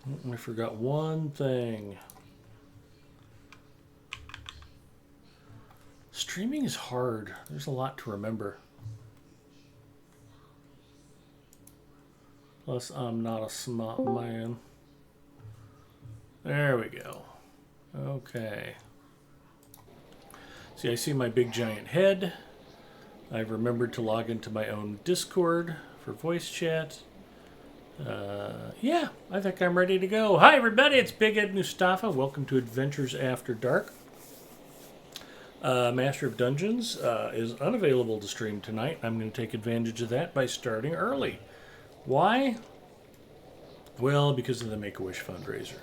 I forgot one thing. Streaming is hard. There's a lot to remember. Plus, I'm not a smart man. There we go. Okay. See, I see my big giant head. I've remembered to log into my own Discord for voice chat. Yeah, I think I'm ready to go. Hi, everybody. It's Big Ed Mustafa. Welcome to Adventures After Dark. Master of Dungeons is unavailable to stream tonight. I'm going to take advantage of that by starting early. Why? Well, because of the Make-A-Wish fundraiser.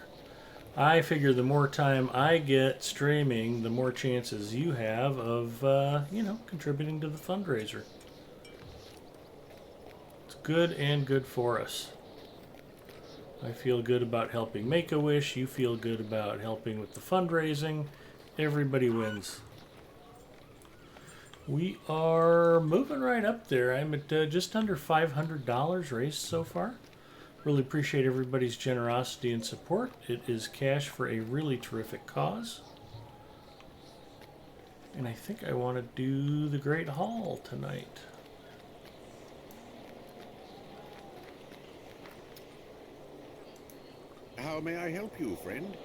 I figure the more time I get streaming, the more chances you have of, contributing to the fundraiser. It's good and good for us. I feel good about helping Make-A-Wish. You feel good about helping with the fundraising. Everybody wins. We are moving right up there. I'm at just under $500 raised so far. Really appreciate everybody's generosity and support. It is cash for a really terrific cause. And I think I want to do the Great Hall tonight. How may I help you, friend?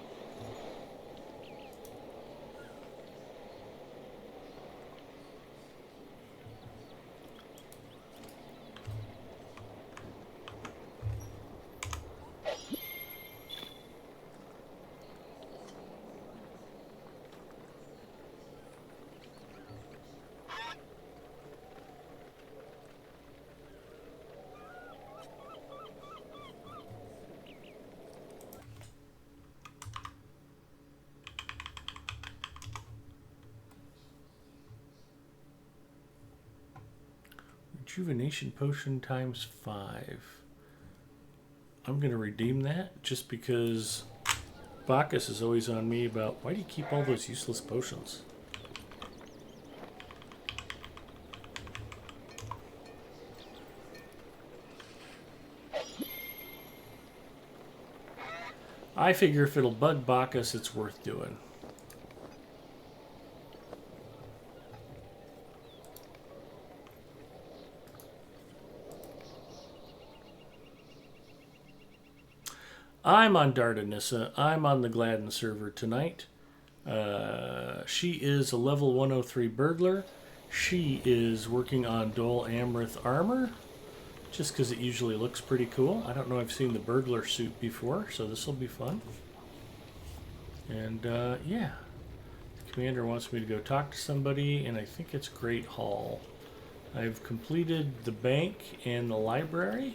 Rejuvenation potion times 5. I'm going to redeem that just because Bacchus is always on me about why do you keep all those useless potions? I figure if it'll bug Bacchus, it's worth doing. I'm on Dardanissa. I'm on the Gladden server tonight. She is a level 103 burglar. She is working on Dol Amrith armor, just because it usually looks pretty cool. I don't know, I've seen the burglar suit before, so this will be fun. And yeah, the commander wants me to go talk to somebody, and I think it's Great Hall. I've completed the bank and the library.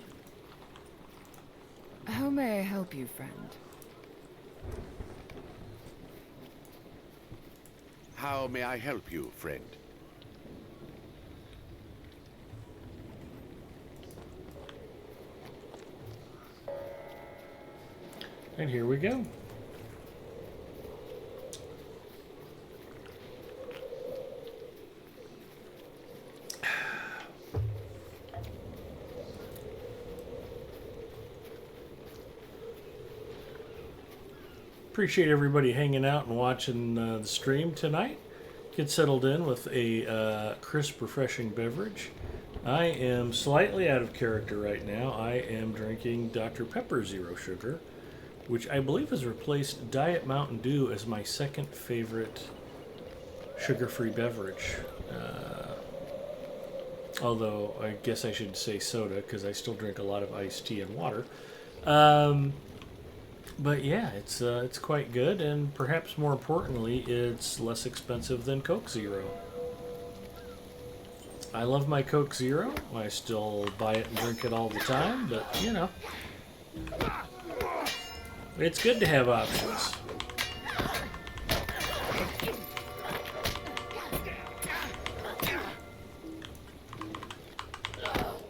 How may I help you, friend? How may I help you, friend? And here we go. Appreciate everybody hanging out and watching the stream tonight. Get settled in with a crisp, refreshing beverage. I am slightly out of character right now. I am drinking Dr. Pepper Zero Sugar, which I believe has replaced Diet Mountain Dew as my second favorite sugar-free beverage. Although I guess I should say soda because I still drink a lot of iced tea and water. But yeah, it's quite good, and perhaps more importantly, it's less expensive than Coke Zero. I love my Coke Zero. I still buy it and drink it all the time, but you know, it's good to have options.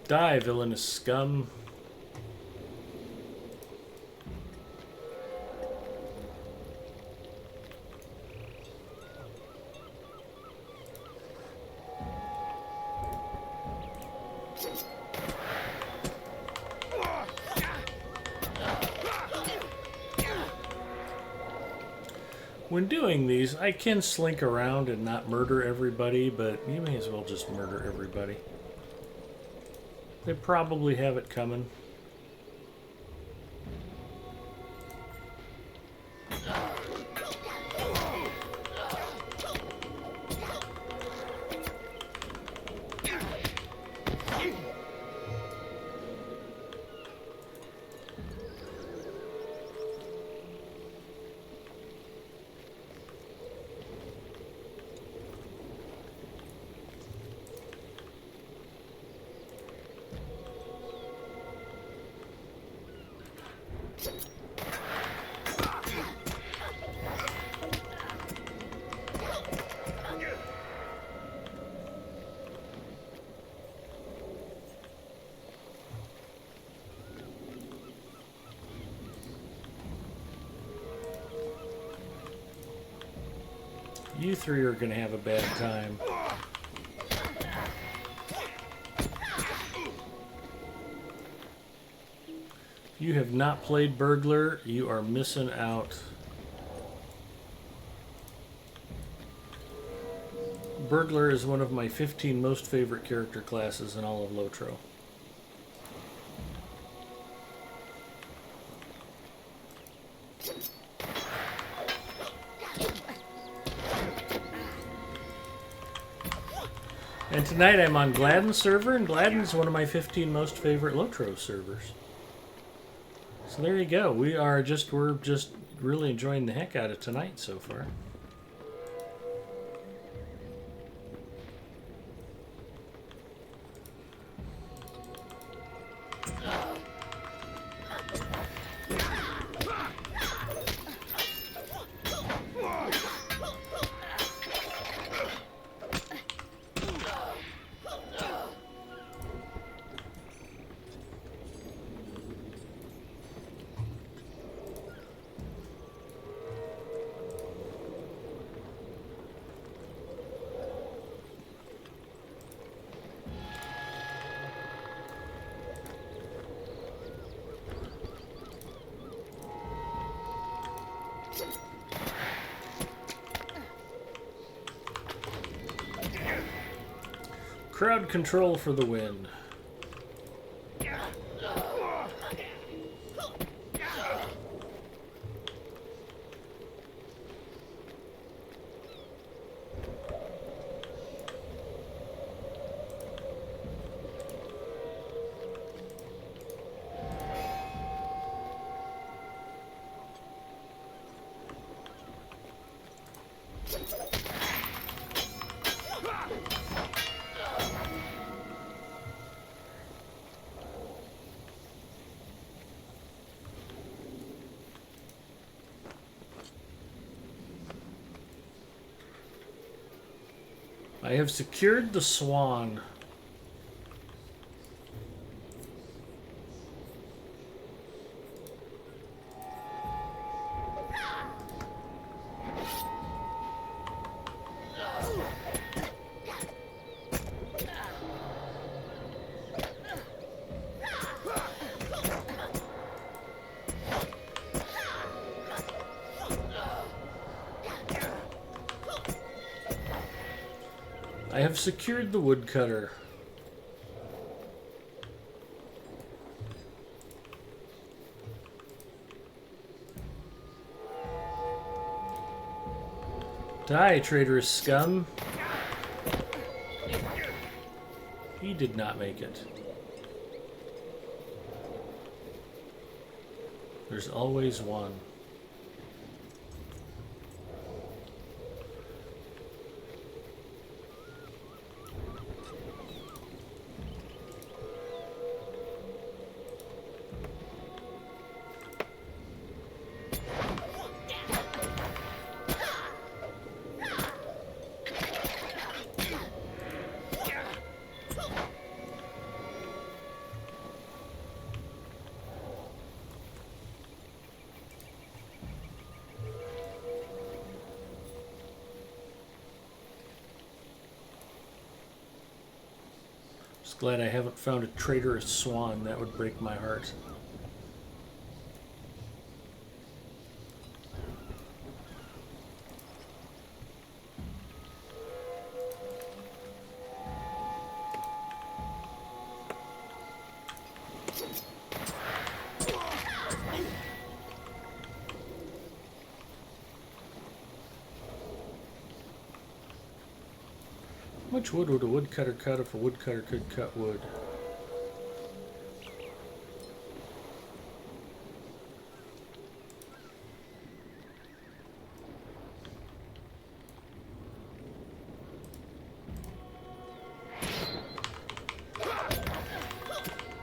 Die, villainous scum. When doing these, I can slink around and not murder everybody, but you may as well just murder everybody. They probably have it coming. You three are going to have a bad time. If you have not played Burglar, you are missing out. Burglar is one of my 15 most favorite character classes in all of Lotro. And tonight I'm on Gladden's server, and Gladden's one of my 15 most favorite Lotro servers. So there you go. We're just really enjoying the heck out of tonight so far. Crowd control for the win. I have secured the swan. I have secured the woodcutter. Die, traitorous scum. He did not make it. There's always one. Just glad I haven't found a traitorous swan. That would break my heart. much wood would a woodcutter cut if a woodcutter could cut wood?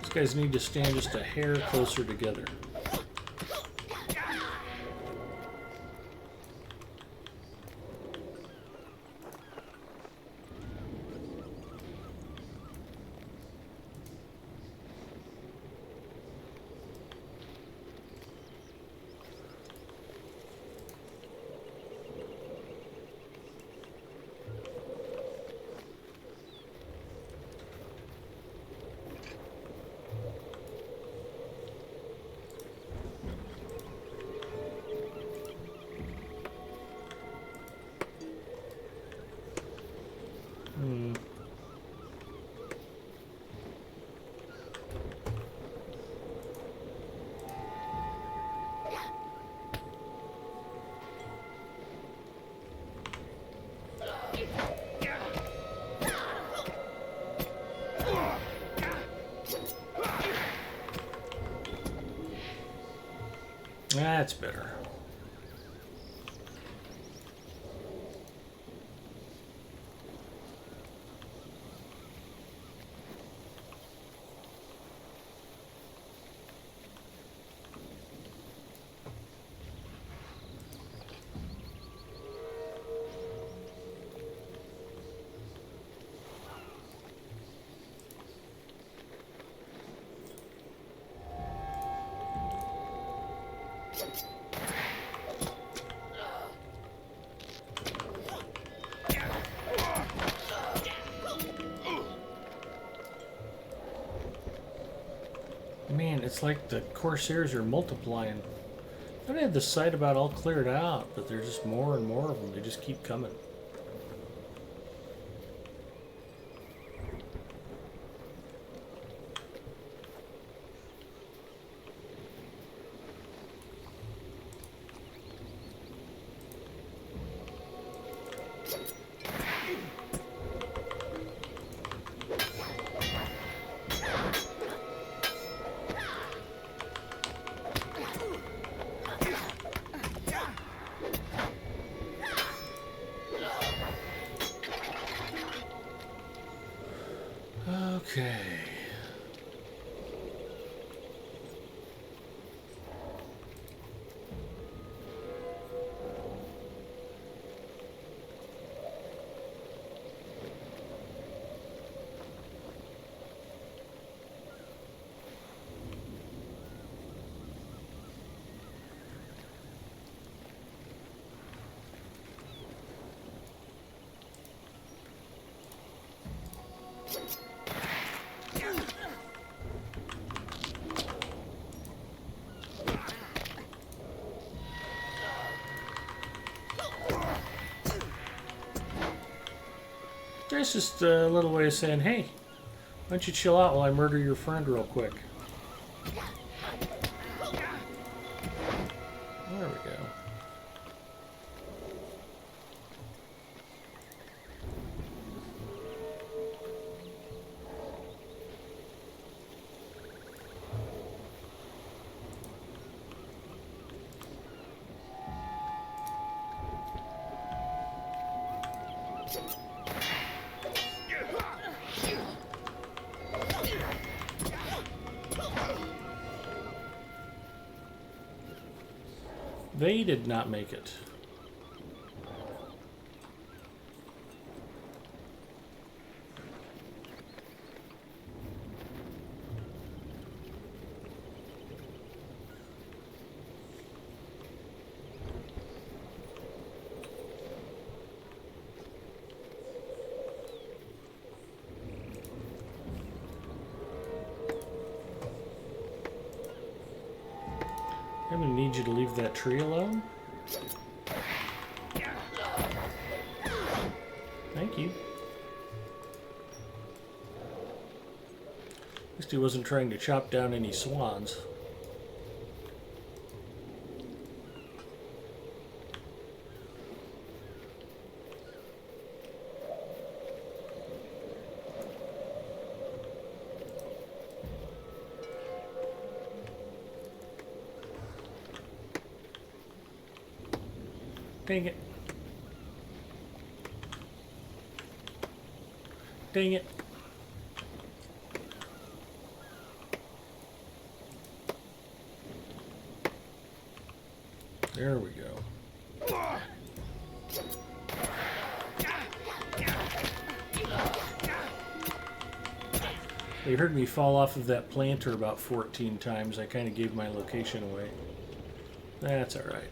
These guys need to stand just a hair closer together. That's better. Man, it's like the Corsairs are multiplying. I thought I had the site about all cleared out, but there's just more and more of them. They just keep coming. Okay. That's just a little way of saying, hey, why don't you chill out while I murder your friend real quick. There we go. They did not make it. I'm gonna need you to leave that tree alone. Thank you. At least he wasn't trying to chop down any swans. Dang it. Dang it. There we go. They heard me fall off of that planter about 14 times. I kind of gave my location away. That's alright.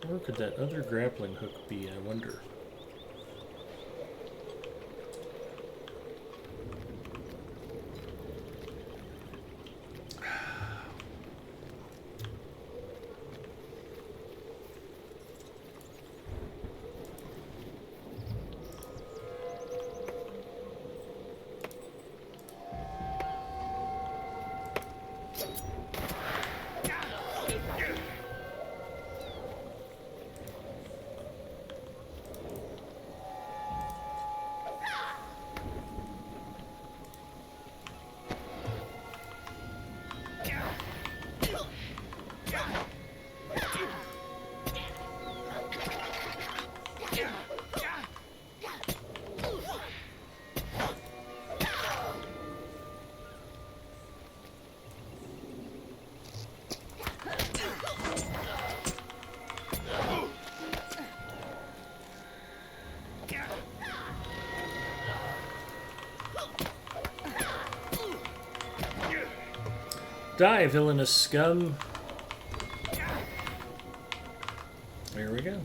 Where could that other grappling hook be, I wonder? Die, villainous scum. There we go.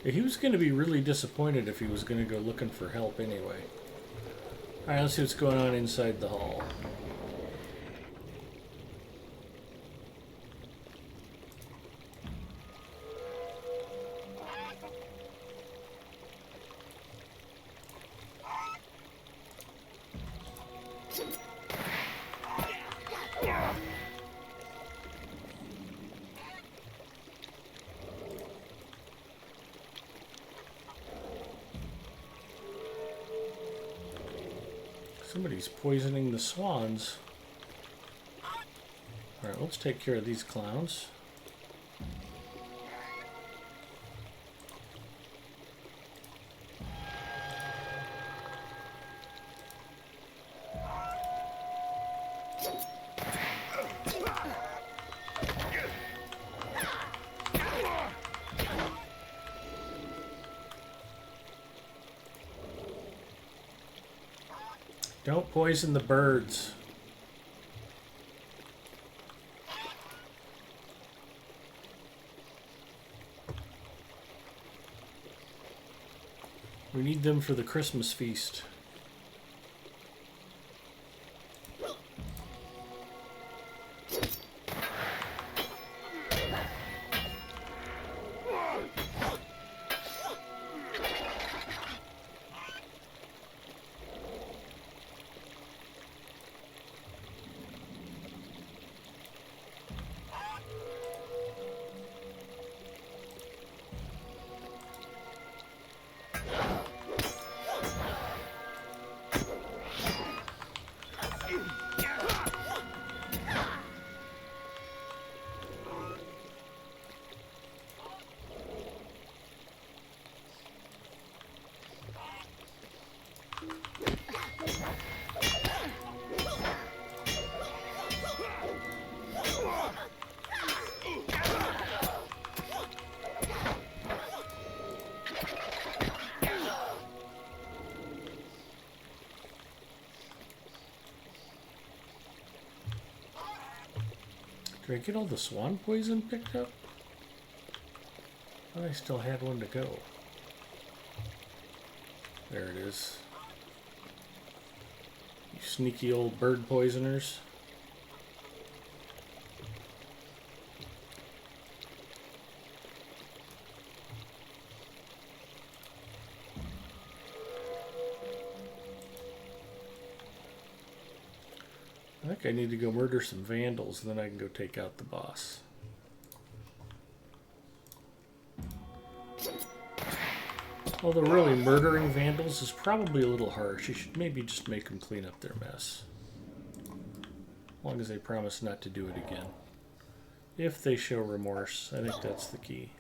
He was going to be really disappointed if he was going to go looking for help anyway. Alright, let's see what's going on inside the hall. Somebody's poisoning the swans. Alright, let's take care of these clowns. Don't poison the birds. We need them for the Christmas feast. Did I get all the swan poison picked up? I thought I still had one to go. There it is. You sneaky old bird poisoners. I think I need to go murder some vandals, and then I can go take out the boss. Although really murdering vandals is probably a little harsh. You should maybe just make them clean up their mess. As long as they promise not to do it again. If they show remorse, I think that's the key.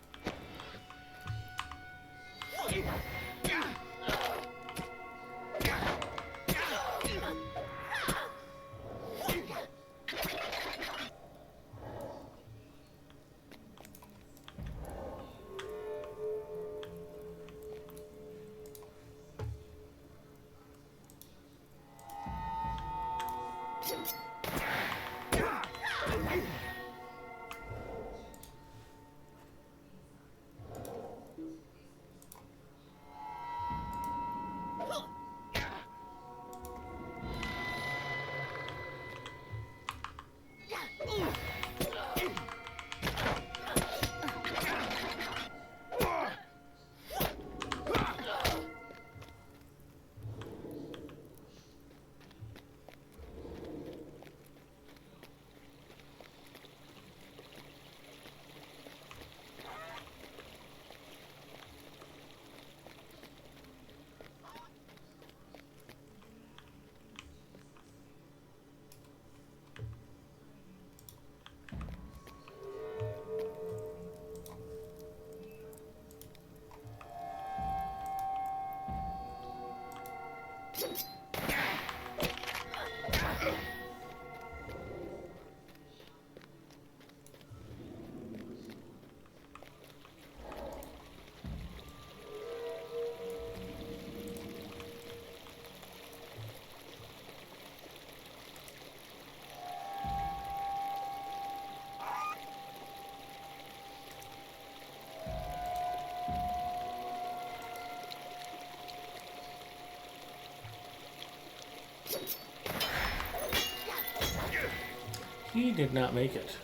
He did not make it.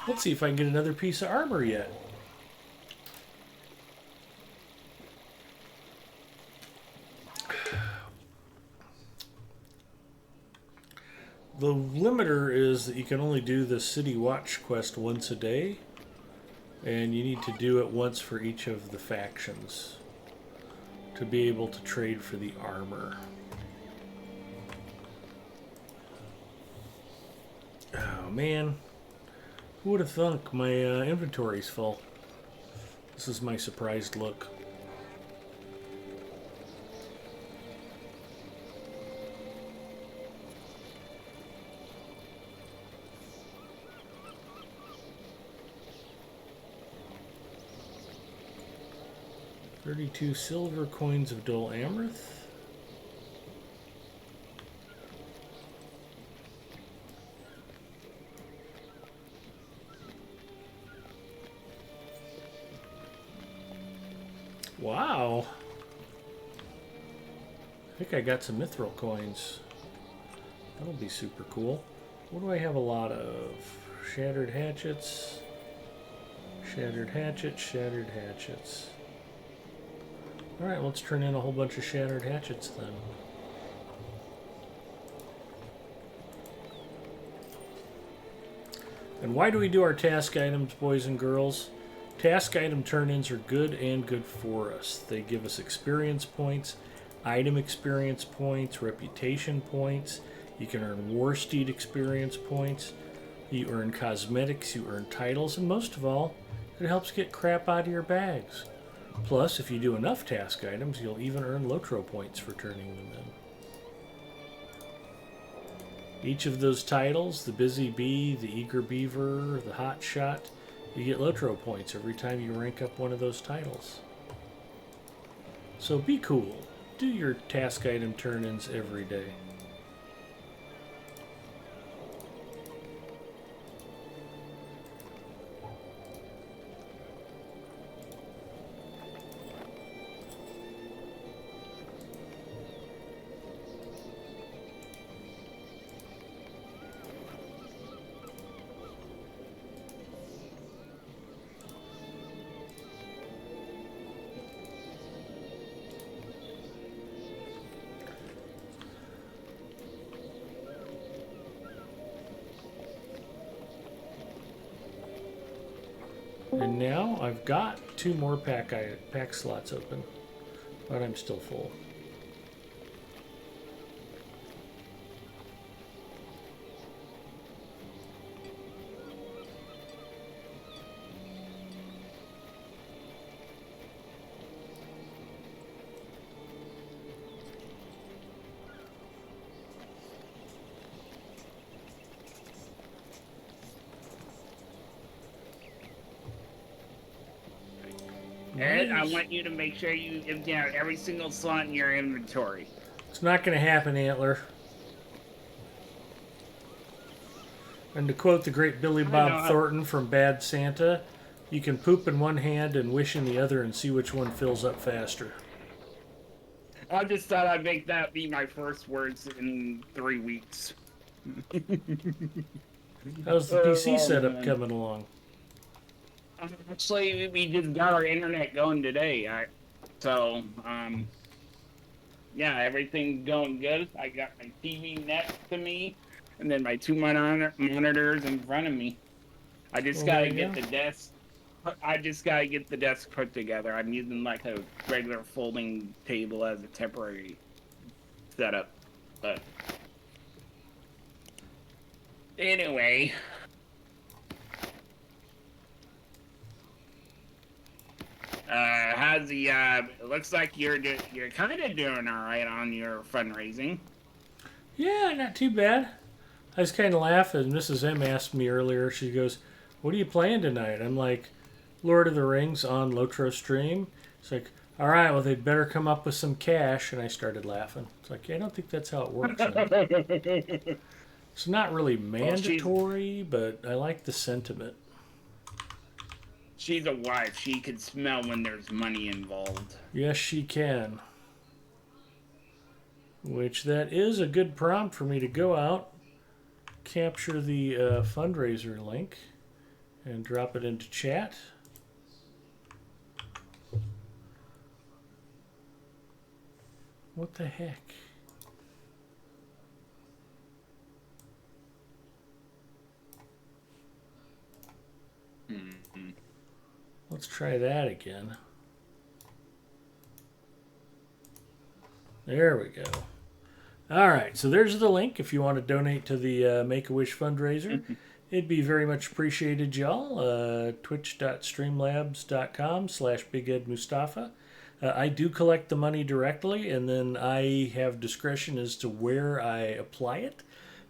Let's see if I can get another piece of armor yet. The limiter is that you can only do the City Watch quest once a day, and you need to do it once for each of the factions to be able to trade for the armor. Oh man, who would have thunk my inventory's full? This is my surprised look. $32 silver coins of Dol Amrith. Wow. I think I got some mithril coins. That'll be super cool. What do I have a lot of? Shattered hatchets. Shattered hatchets, shattered hatchets. Alright, let's turn in a whole bunch of shattered hatchets then. And why do we do our task items, boys and girls? Task item turn-ins are good and good for us. They give us experience points, item experience points, reputation points. You can earn war steed experience points. You earn cosmetics, you earn titles, and most of all, it helps get crap out of your bags. Plus, if you do enough task items, you'll even earn Lotro points for turning them in. Each of those titles, the Busy Bee, the Eager Beaver, the Hot Shot, you get Lotro points every time you rank up one of those titles. So be cool. do your task item turn-ins every day. And now I've got 2 more pack slots open, but I'm still full. Ed, I want you to make sure you empty out every single slot in your inventory. It's not going to happen, Antler. And to quote the great Billy Bob Thornton from Bad Santa, you can poop in one hand and wish in the other and see which one fills up faster. I just thought I'd make that be my first words in 3 weeks. How's the PC setup coming along? Actually, we just got our internet going today. Yeah, everything's going good. I got my TV next to me, and then my 2 monitors in front of me. I just gotta get the desk. I just gotta get the desk put together. I'm using like a regular folding table as a temporary setup, but anyway. How's the? It looks like you're kind of doing all right on your fundraising. Yeah, not too bad. I was kind of laughing. Mrs. M asked me earlier. She goes, "What are you playing tonight?" I'm like, "Lord of the Rings on Lotro Stream." It's like, "All right, well they'd better come up with some cash." And I started laughing. It's like, I don't think that's how it works. It's not really mandatory, but I like the sentiment. She's a wife. She can smell when there's money involved. Yes, she can. Which that is a good prompt for me to go out, capture the fundraiser link, and drop it into chat. What the heck? Mm-hmm. Let's try that again. There we go. All right, so there's the link if you want to donate to the Make-A-Wish fundraiser. It'd be very much appreciated, y'all. Twitch.streamlabs.com/BigEdMustafa. I do collect the money directly, and then I have discretion as to where I apply it.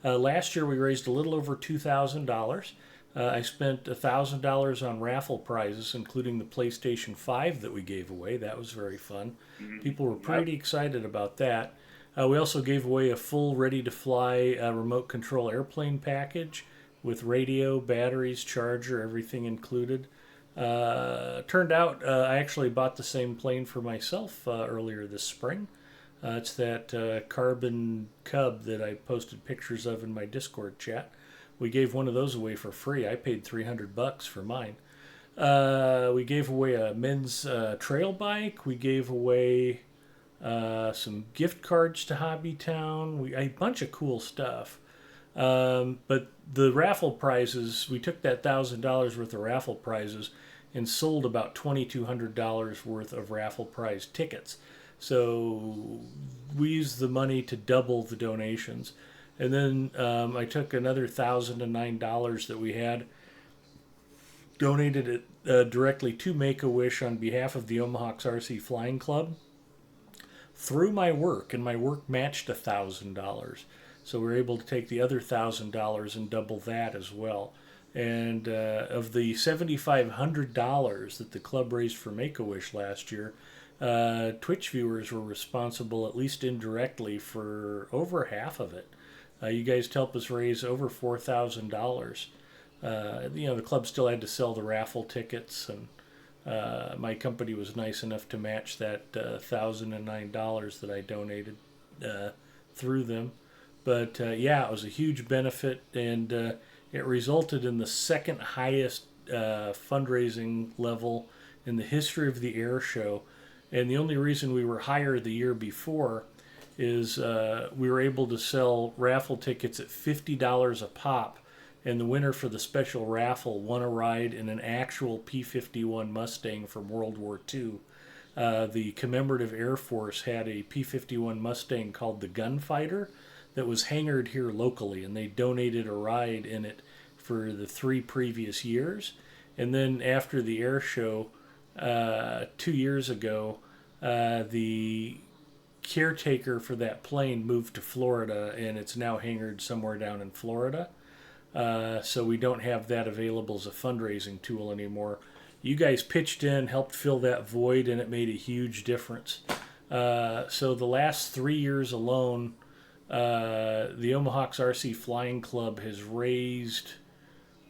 Last year we raised a little over $2,000. I spent $1,000 on raffle prizes, including the PlayStation 5 that we gave away. That was very fun. People were pretty excited about that. We also gave away a full ready-to-fly remote control airplane package with radio, batteries, charger, everything included. Turned out I actually bought the same plane for myself earlier this spring. It's that Carbon Cub that I posted pictures of in my Discord chat. We gave one of those away for free. I paid $300 for mine. We gave away a men's trail bike. We gave away some gift cards to Hobbytown. A bunch of cool stuff. But the raffle prizes, we took that $1,000 worth of raffle prizes and sold about $2,200 worth of raffle prize tickets. So we used the money to double the donations. And then I took another $1,009 that we had, donated it directly to Make-A-Wish on behalf of the Omahawks RC Flying Club through my work, and my work matched $1,000. So we were able to take the other $1,000 and double that as well. And of the $7,500 that the club raised for Make-A-Wish last year, Twitch viewers were responsible, at least indirectly, for over half of it. You guys helped us raise over $4,000. The club still had to sell the raffle tickets, and my company was nice enough to match that $1,009 that I donated through them. But yeah, it was a huge benefit, and it resulted in the second highest fundraising level in the history of the air show. And the only reason we were higher the year before is we were able to sell raffle tickets at $50 a pop, and the winner for the special raffle won a ride in an actual P-51 Mustang from World War II. The commemorative Air Force had a P-51 Mustang called the Gunfighter that was hangared here locally, and they donated a ride in it for the 3 previous years. And then after the air show 2 years ago, the caretaker for that plane moved to Florida, and it's now hangared somewhere down in Florida. So we don't have that available as a fundraising tool anymore. You guys pitched in, helped fill that void, and it made a huge difference. So the last 3 years alone, the Omahawks RC Flying Club has raised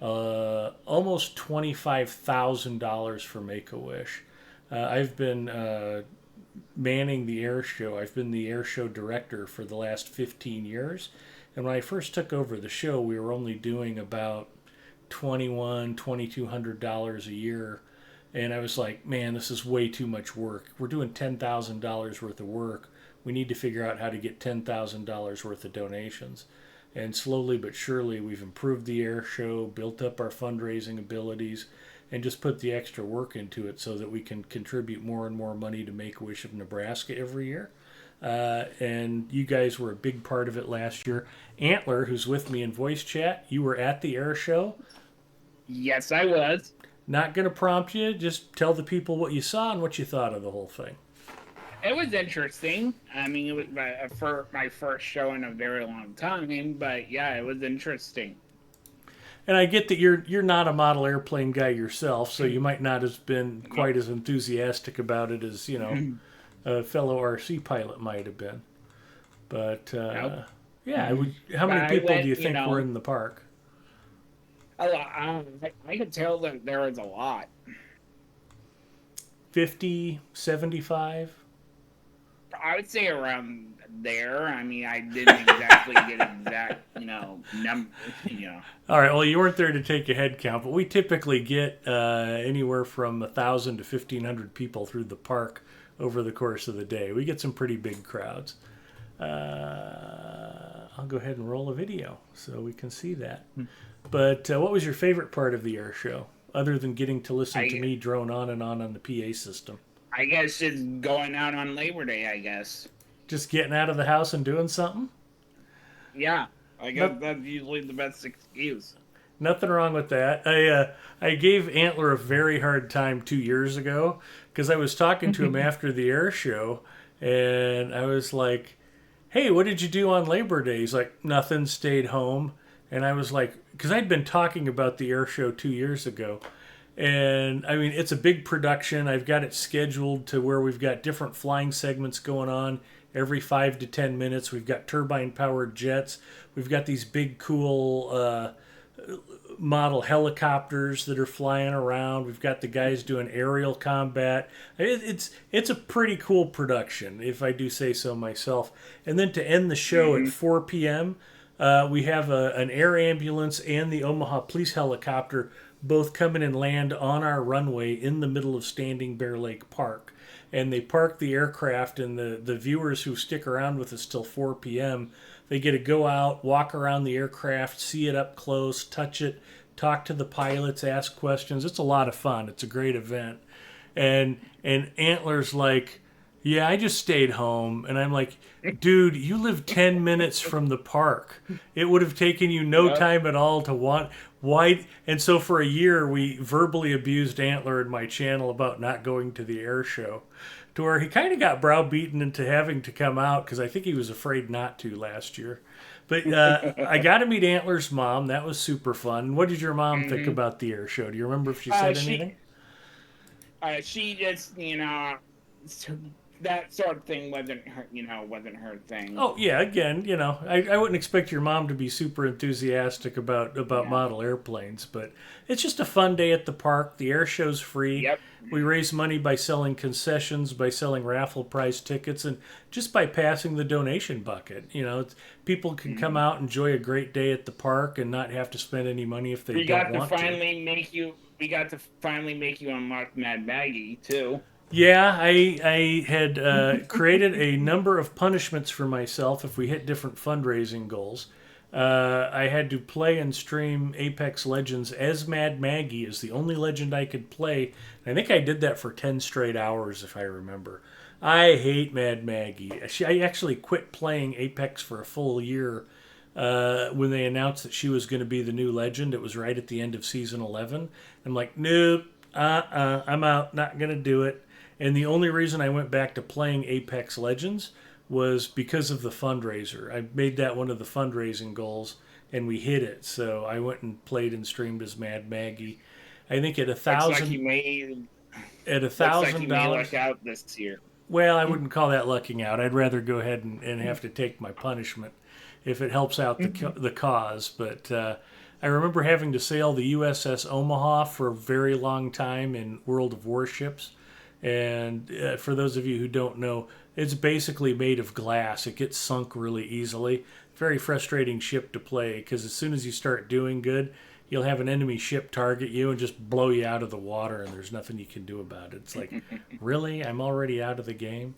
almost $25,000 for Make-A-Wish. I've been manning the air show. I've been the air show director for the last 15 years. And when I first took over the show, we were only doing about $2,200 a year. And I was like, man, this is way too much work. We're doing $10,000 worth of work. We need to figure out how to get $10,000 worth of donations. And slowly but surely, we've improved the air show, built up our fundraising abilities, and just put the extra work into it so that we can contribute more and more money to Make-A-Wish of Nebraska every year. And you guys were a big part of it last year. Antler, who's with me in voice chat, you were at the air show. Yes, I was. Not going to prompt you. Just tell the people what you saw and what you thought of the whole thing. It was interesting. I mean, it was my first show in a very long time, but yeah, it was interesting. And I get that you're not a model airplane guy yourself, so you might not have been quite as enthusiastic about it as, a fellow RC pilot might have been. But, Nope. yeah, how many people do you think were in the park? A lot. I could tell that there was a lot. 50, 75? I would say around there. I mean, I didn't exactly get exact, numbers. All right. Well, you weren't there to take a head count, but we typically get anywhere from 1,000 to 1,500 people through the park over the course of the day. We get some pretty big crowds. I'll go ahead and roll a video so we can see that. But what was your favorite part of the air show, other than getting to listen to me drone on and on the PA system? I guess just going out on Labor Day, I guess. Just getting out of the house and doing something? Yeah, I guess that's usually the best excuse. Nothing wrong with that. I gave Antler a very hard time 2 years ago because I was talking to him after the air show, and I was like, hey, what did you do on Labor Day? He's like, nothing, stayed home. And I was like, because I'd been talking about the air show 2 years ago. And I mean, it's a big production. I've got it scheduled to where we've got different flying segments going on every 5 to 10 minutes. We've got turbine powered jets. We've got these big, cool model helicopters that are flying around. We've got the guys doing aerial combat. It's a pretty cool production, if I do say so myself. And then to end the show at 4 p.m., we have an air ambulance and the Omaha police helicopter both come in and land on our runway in the middle of Standing Bear Lake Park. And they park the aircraft, and the viewers who stick around with us till 4 p.m., they get to go out, walk around the aircraft, see it up close, touch it, talk to the pilots, ask questions. It's a lot of fun. It's a great event. And Antler's like, yeah, I just stayed home. And I'm like, dude, you live 10 minutes from the park. It would have taken you no time at all to want... Why? And so for a year, we verbally abused Antler in my channel about not going to the air show, to where he kind of got browbeaten into having to come out because I think he was afraid not to last year. But I got to meet Antler's mom. That was super fun. What did your mom think about the air show? Do you remember if she said anything? She just, so that sort of thing wasn't her, wasn't her thing. Oh yeah, again, I wouldn't expect your mom to be super enthusiastic about Yeah. model airplanes, but it's just a fun day at the park. The air show's free. Yep. We raise money by selling concessions, by selling raffle prize tickets, and just by passing the donation bucket. People can come Mhm. out, enjoy a great day at the park, and not have to spend any money if they We don't got to want to. finally make you. We got to finally make you unlock Mad Maggie too. Yeah, I had created a number of punishments for myself if we hit different fundraising goals. I had to play and stream Apex Legends as Mad Maggie as the only legend I could play. I think I did that for 10 straight hours, if I remember. I hate Mad Maggie. I actually quit playing Apex for a full year when they announced that she was going to be the new legend. It was right at the end of season 11. I'm like, nope, I'm out, not going to do it. And the only reason I went back to playing Apex Legends was because of the fundraiser. I made that one of the fundraising goals, and we hit it. So I went and played and streamed as Mad Maggie. I think Looks like you may. at a Looks like thousand you may luck dollars. out this year. Well, I wouldn't call that lucking out. I'd rather go ahead and have to take my punishment if it helps out the cause. But I remember having to sail the USS Omaha for a very long time in World of Warships. And for those of you who don't know, it's basically made of glass. It gets sunk really easily. Very frustrating ship to play because as soon as you start doing good, you'll have an enemy ship target you and just blow you out of the water, and there's nothing you can do about it. It's like, really? I'm already out of the game?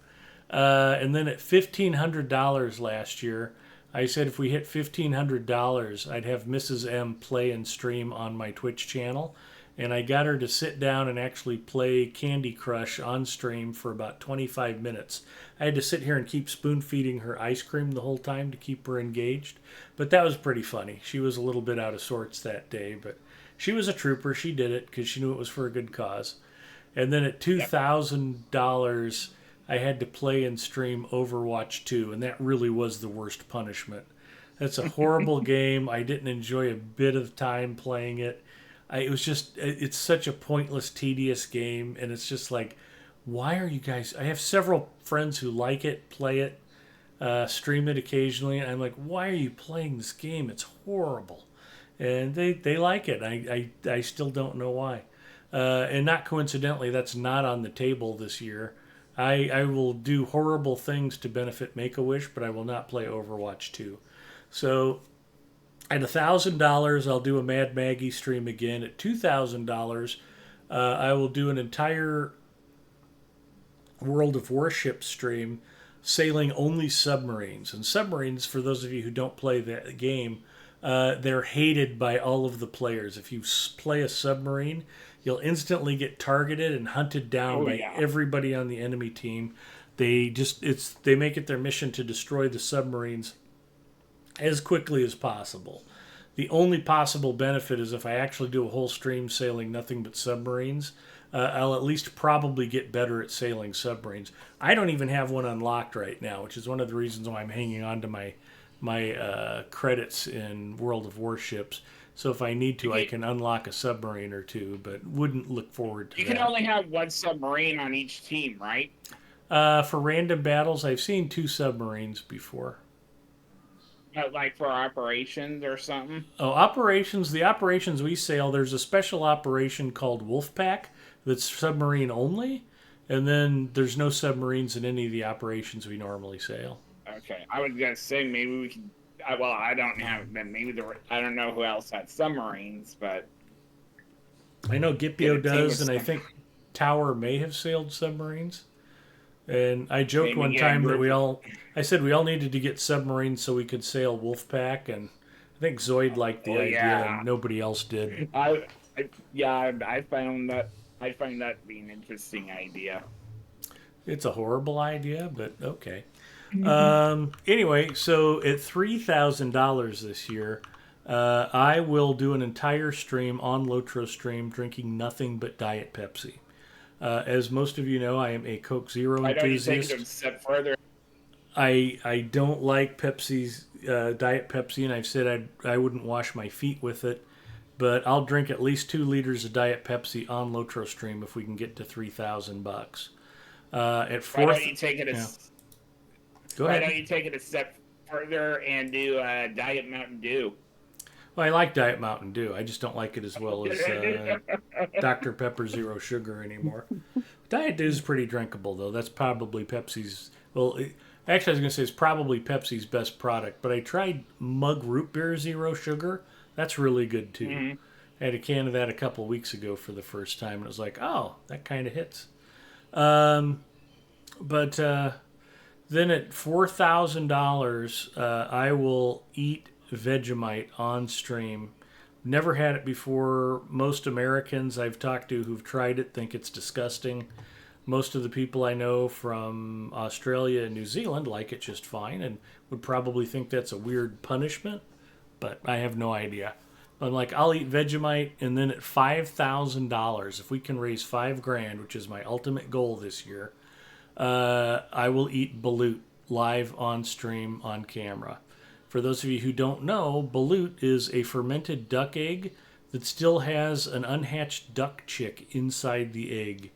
And then at $1,500 last year, I said if we hit $1,500, I'd have Mrs. M play and stream on my Twitch channel. And I got her to sit down and actually play Candy Crush on stream for about 25 minutes. I had to sit here and keep spoon feeding her ice cream the whole time to keep her engaged. But that was pretty funny. She was a little bit out of sorts that day, but she was a trooper. She did it because she knew it was for a good cause. And then at Yep. $2,000, I had to play and stream Overwatch 2, and that really was the worst punishment. That's a horrible game. I didn't enjoy a bit of time playing it. It was just, it's such a pointless, tedious game, and it's just like, why are you guys? I have several friends who like it, play it, stream it occasionally, and I'm like, why are you playing this game? It's horrible. And they like it. I still don't know why. And not coincidentally, that's not on the table this year. I will do horrible things to benefit Make a Wish, but I will not play Overwatch 2. So at $1,000, I'll do a Mad Maggie stream again. At $2,000, I will do an entire World of Warships stream sailing only submarines. And submarines, for those of you who don't play that game, they're hated by all of the players. If you play a submarine, you'll instantly get targeted and hunted down Oh by yeah. everybody on the enemy team. They make it their mission to destroy the submarines as quickly as possible. The only possible benefit is if I actually do a whole stream sailing nothing but submarines, I'll at least probably get better at sailing submarines. I don't even have one unlocked right now, which is one of the reasons why I'm hanging on to my credits in World of Warships. So if I need to, I Okay. can unlock a submarine or two, but wouldn't look forward to You can that. only have one submarine on each team, right? For random battles, I've seen 2 submarines before. Like for operations or something. Oh, operations. The operations we sail, there's a special operation called Wolfpack that's submarine only, and then there's no submarines in any of the operations we normally sail. Okay, I was gonna say maybe we could. Well, I don't have them. Maybe I don't know who else had submarines, but I know get Gipio a team does, of and I some. think Tower may have sailed submarines. And I joked Maybe one get a time that group. I said we all needed to get submarines so we could sail Wolfpack, and I think Zoid liked the Oh idea, and yeah, nobody else did. yeah. I find that to be an interesting idea. It's a horrible idea, but okay. Anyway, so at $3,000 this year, I will do an entire stream on Lotro Stream drinking nothing but Diet Pepsi. As most of you know, I am a Coke Zero Why don't you take it a enthusiast. step further? I don't like Pepsi's Diet Pepsi, and I've said I wouldn't wash my feet with it. But I'll drink at least 2 liters of Diet Pepsi on Lotro Stream if we can get to $3,000. At Why fourth, don't you take it a yeah. Go Why ahead. don't you take it a step further and do Diet Mountain Dew? Well, I like Diet Mountain Dew. I just don't like it as well as Dr. Pepper Zero Sugar anymore. Diet Dew is pretty drinkable, though. That's probably Pepsi's. Well, actually, I was going to say it's probably Pepsi's best product, but I tried Mug Root Beer Zero Sugar. That's really good, too. Mm-hmm. I had a can of that a couple weeks ago for the first time, and it was like, oh, that kind of hits. But then at $4,000, I will eat Vegemite on stream. Never had it before. Most Americans I've talked to who've tried it think it's disgusting. Most of the people I know from Australia and New Zealand like it just fine and would probably think that's a weird punishment, but I have no idea. I'm like, I'll eat Vegemite, and then at $5,000, if we can raise $5,000, which is my ultimate goal this year, I will eat balut live on stream on camera. For those of you who don't know, balut is a fermented duck egg that still has an unhatched duck chick inside the egg.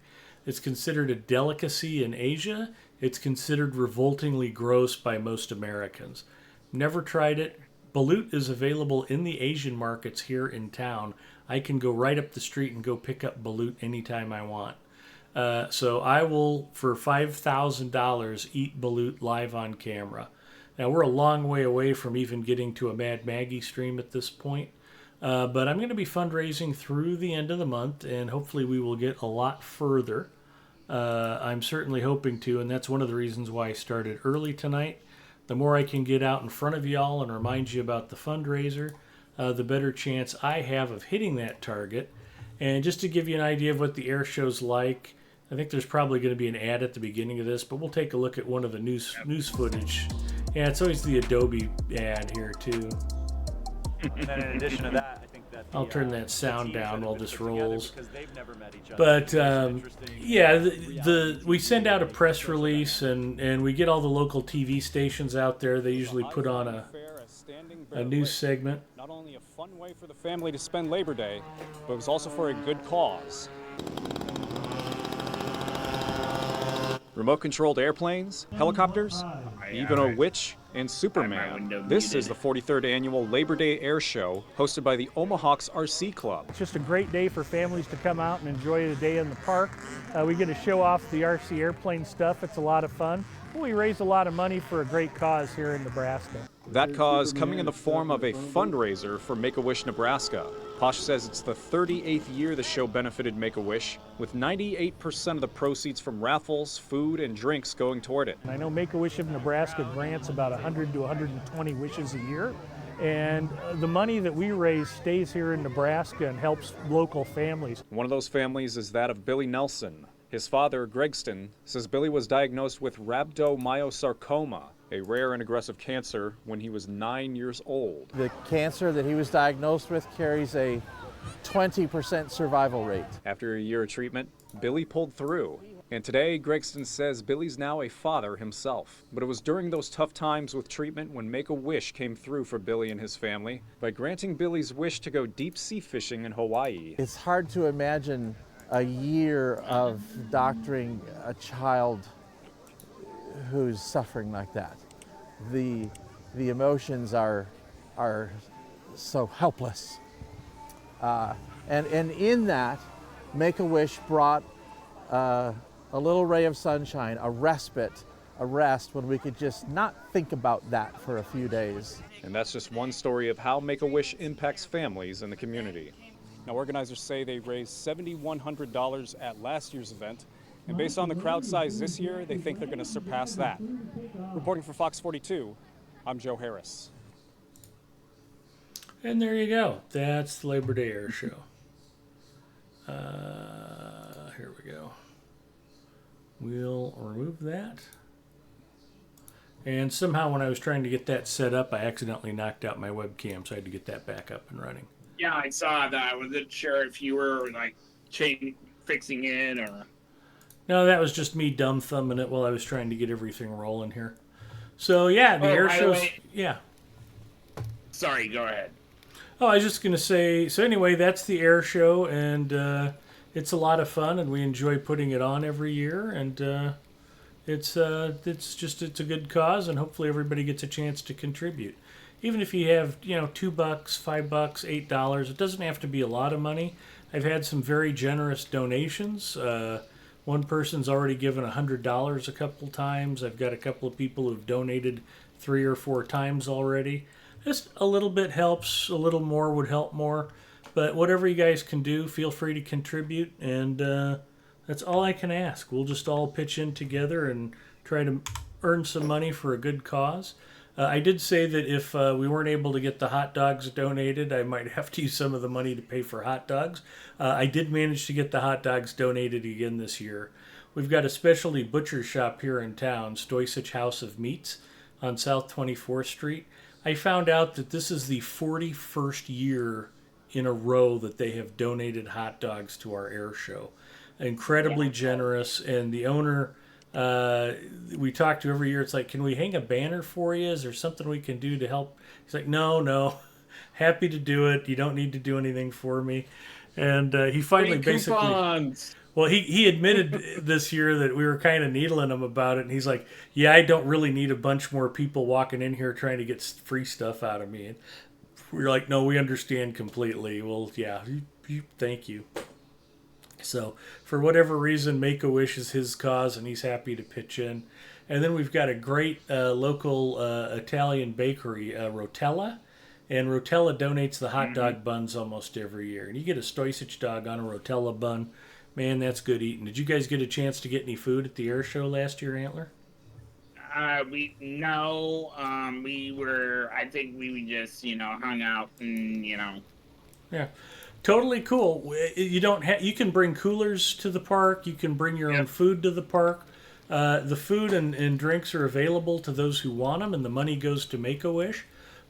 It's considered a delicacy in Asia. It's considered revoltingly gross by most Americans. Never tried it. Balut is available in the Asian markets here in town. I can go right up the street and go pick up balut anytime I want. So I will, for $5,000, eat balut live on camera. Now, we're a long way away from even getting to a Mad Maggie stream at this point. But I'm going to be fundraising through the end of the month, and hopefully we will get a lot further. I'm certainly hoping to, and that's one of the reasons why I started early tonight. The more I can get out in front of y'all and remind you about the fundraiser, the better chance I have of hitting that target. And just to give you an idea of what the air show's like, I think there's probably going to be an ad at the beginning of this, but we'll take a look at one of the news footage. Yeah, it's always the Adobe ad here, too. And then in addition to that, I think that I'll turn that sound teams down that while have been this put together rolls. because they've never met each other. But It's an interesting yeah, we send out a reality press shows release, and we get all the local TV stations out there. They usually put on a news segment. Not only a fun way for the family to spend Labor Day, but it was also for a good cause. Remote-controlled airplanes, helicopters, even a witch and Superman. This is the 43rd annual Labor Day Air Show hosted by the Omahawks RC Club. It's just a great day for families to come out and enjoy the day in the park. We get to show off the RC airplane stuff. It's a lot of fun. We raise a lot of money for a great cause here in Nebraska. That cause coming in the form of a fundraiser for Make-A-Wish Nebraska. Posh says it's the 38th year the show benefited Make-A-Wish, with 98% of the proceeds from raffles, food, and drinks going toward it. I know Make-A-Wish of Nebraska grants about 100 to 120 wishes a year. And the money that we raise stays here in Nebraska and helps local families. One of those families is that of Billy Nelson. His father, Gregston, says Billy was diagnosed with rhabdomyosarcoma, a rare and aggressive cancer, when he was 9 years old. The cancer that he was diagnosed with carries a 20% survival rate. After a year of treatment, Billy pulled through. And today, Gregston says Billy's now a father himself. But it was during those tough times with treatment when Make-A-Wish came through for Billy and his family by granting Billy's wish to go deep sea fishing in Hawaii. It's hard to imagine a year of doctoring a child who's suffering like that. The emotions are so helpless. And in that, Make-A-Wish brought a little ray of sunshine, a respite, a rest when we could just not think about that for a few days. And that's just one story of how Make-A-Wish impacts families in the community. Now, organizers say they raised $7,100 at last year's event, and based on the crowd size this year, they think they're going to surpass that. Reporting for Fox 42, I'm Joe Harris. And there you go. That's the Labor Day Air Show. Here we go. We'll remove that. And somehow when I was trying to get that set up, I accidentally knocked out my webcam, so I had to get that back up and running. Yeah, I saw that. I wasn't sure if you were like fixing it or. No, that was just me dumb thumbing it while I was trying to get everything rolling here. So yeah, the air shows. Yeah. Sorry, go ahead. Oh, I was just gonna say. So anyway, that's the air show, and it's a lot of fun, and we enjoy putting it on every year. And it's a good cause, and hopefully everybody gets a chance to contribute. Even if you have $2, $5, $8, it doesn't have to be a lot of money. I've had some very generous donations. One person's already given $100 a couple times. I've got a couple of people who've donated 3 or 4 times already. Just a little bit helps. A little more would help more. But whatever you guys can do, feel free to contribute. And that's all I can ask. We'll just all pitch in together and try to earn some money for a good cause. I did say that if we weren't able to get the hot dogs donated, I might have to use some of the money to pay for hot dogs. I did manage to get the hot dogs donated again this year. We've got a specialty butcher shop here in town, Stoysich House of Meats on South 24th Street. I found out that this is the 41st year in a row that they have donated hot dogs to our air show. Incredibly generous, and the owner... we talk to every year. It's like, can we hang a banner for you? Is there something we can do to help? He's like, no, happy to do it. You don't need to do anything for me. And he finally basically, coupons. well, he admitted this year that we were kind of needling him about it. And he's like, yeah, I don't really need a bunch more people walking in here trying to get free stuff out of me. And we were like, no, we understand completely. Well, yeah, thank you. So, for whatever reason, Make-A-Wish is his cause, and he's happy to pitch in. And then we've got a great local Italian bakery, Rotella. And Rotella donates the hot dog buns almost every year. And you get a Stoysich dog on a Rotella bun. Man, that's good eating. Did you guys get a chance to get any food at the air show last year, Antler? We were. I think we just hung out and Yeah. Totally cool. You don't you can bring coolers to the park. You can bring your own food to the park. The food and drinks are available to those who want them, and the money goes to Make-A-Wish.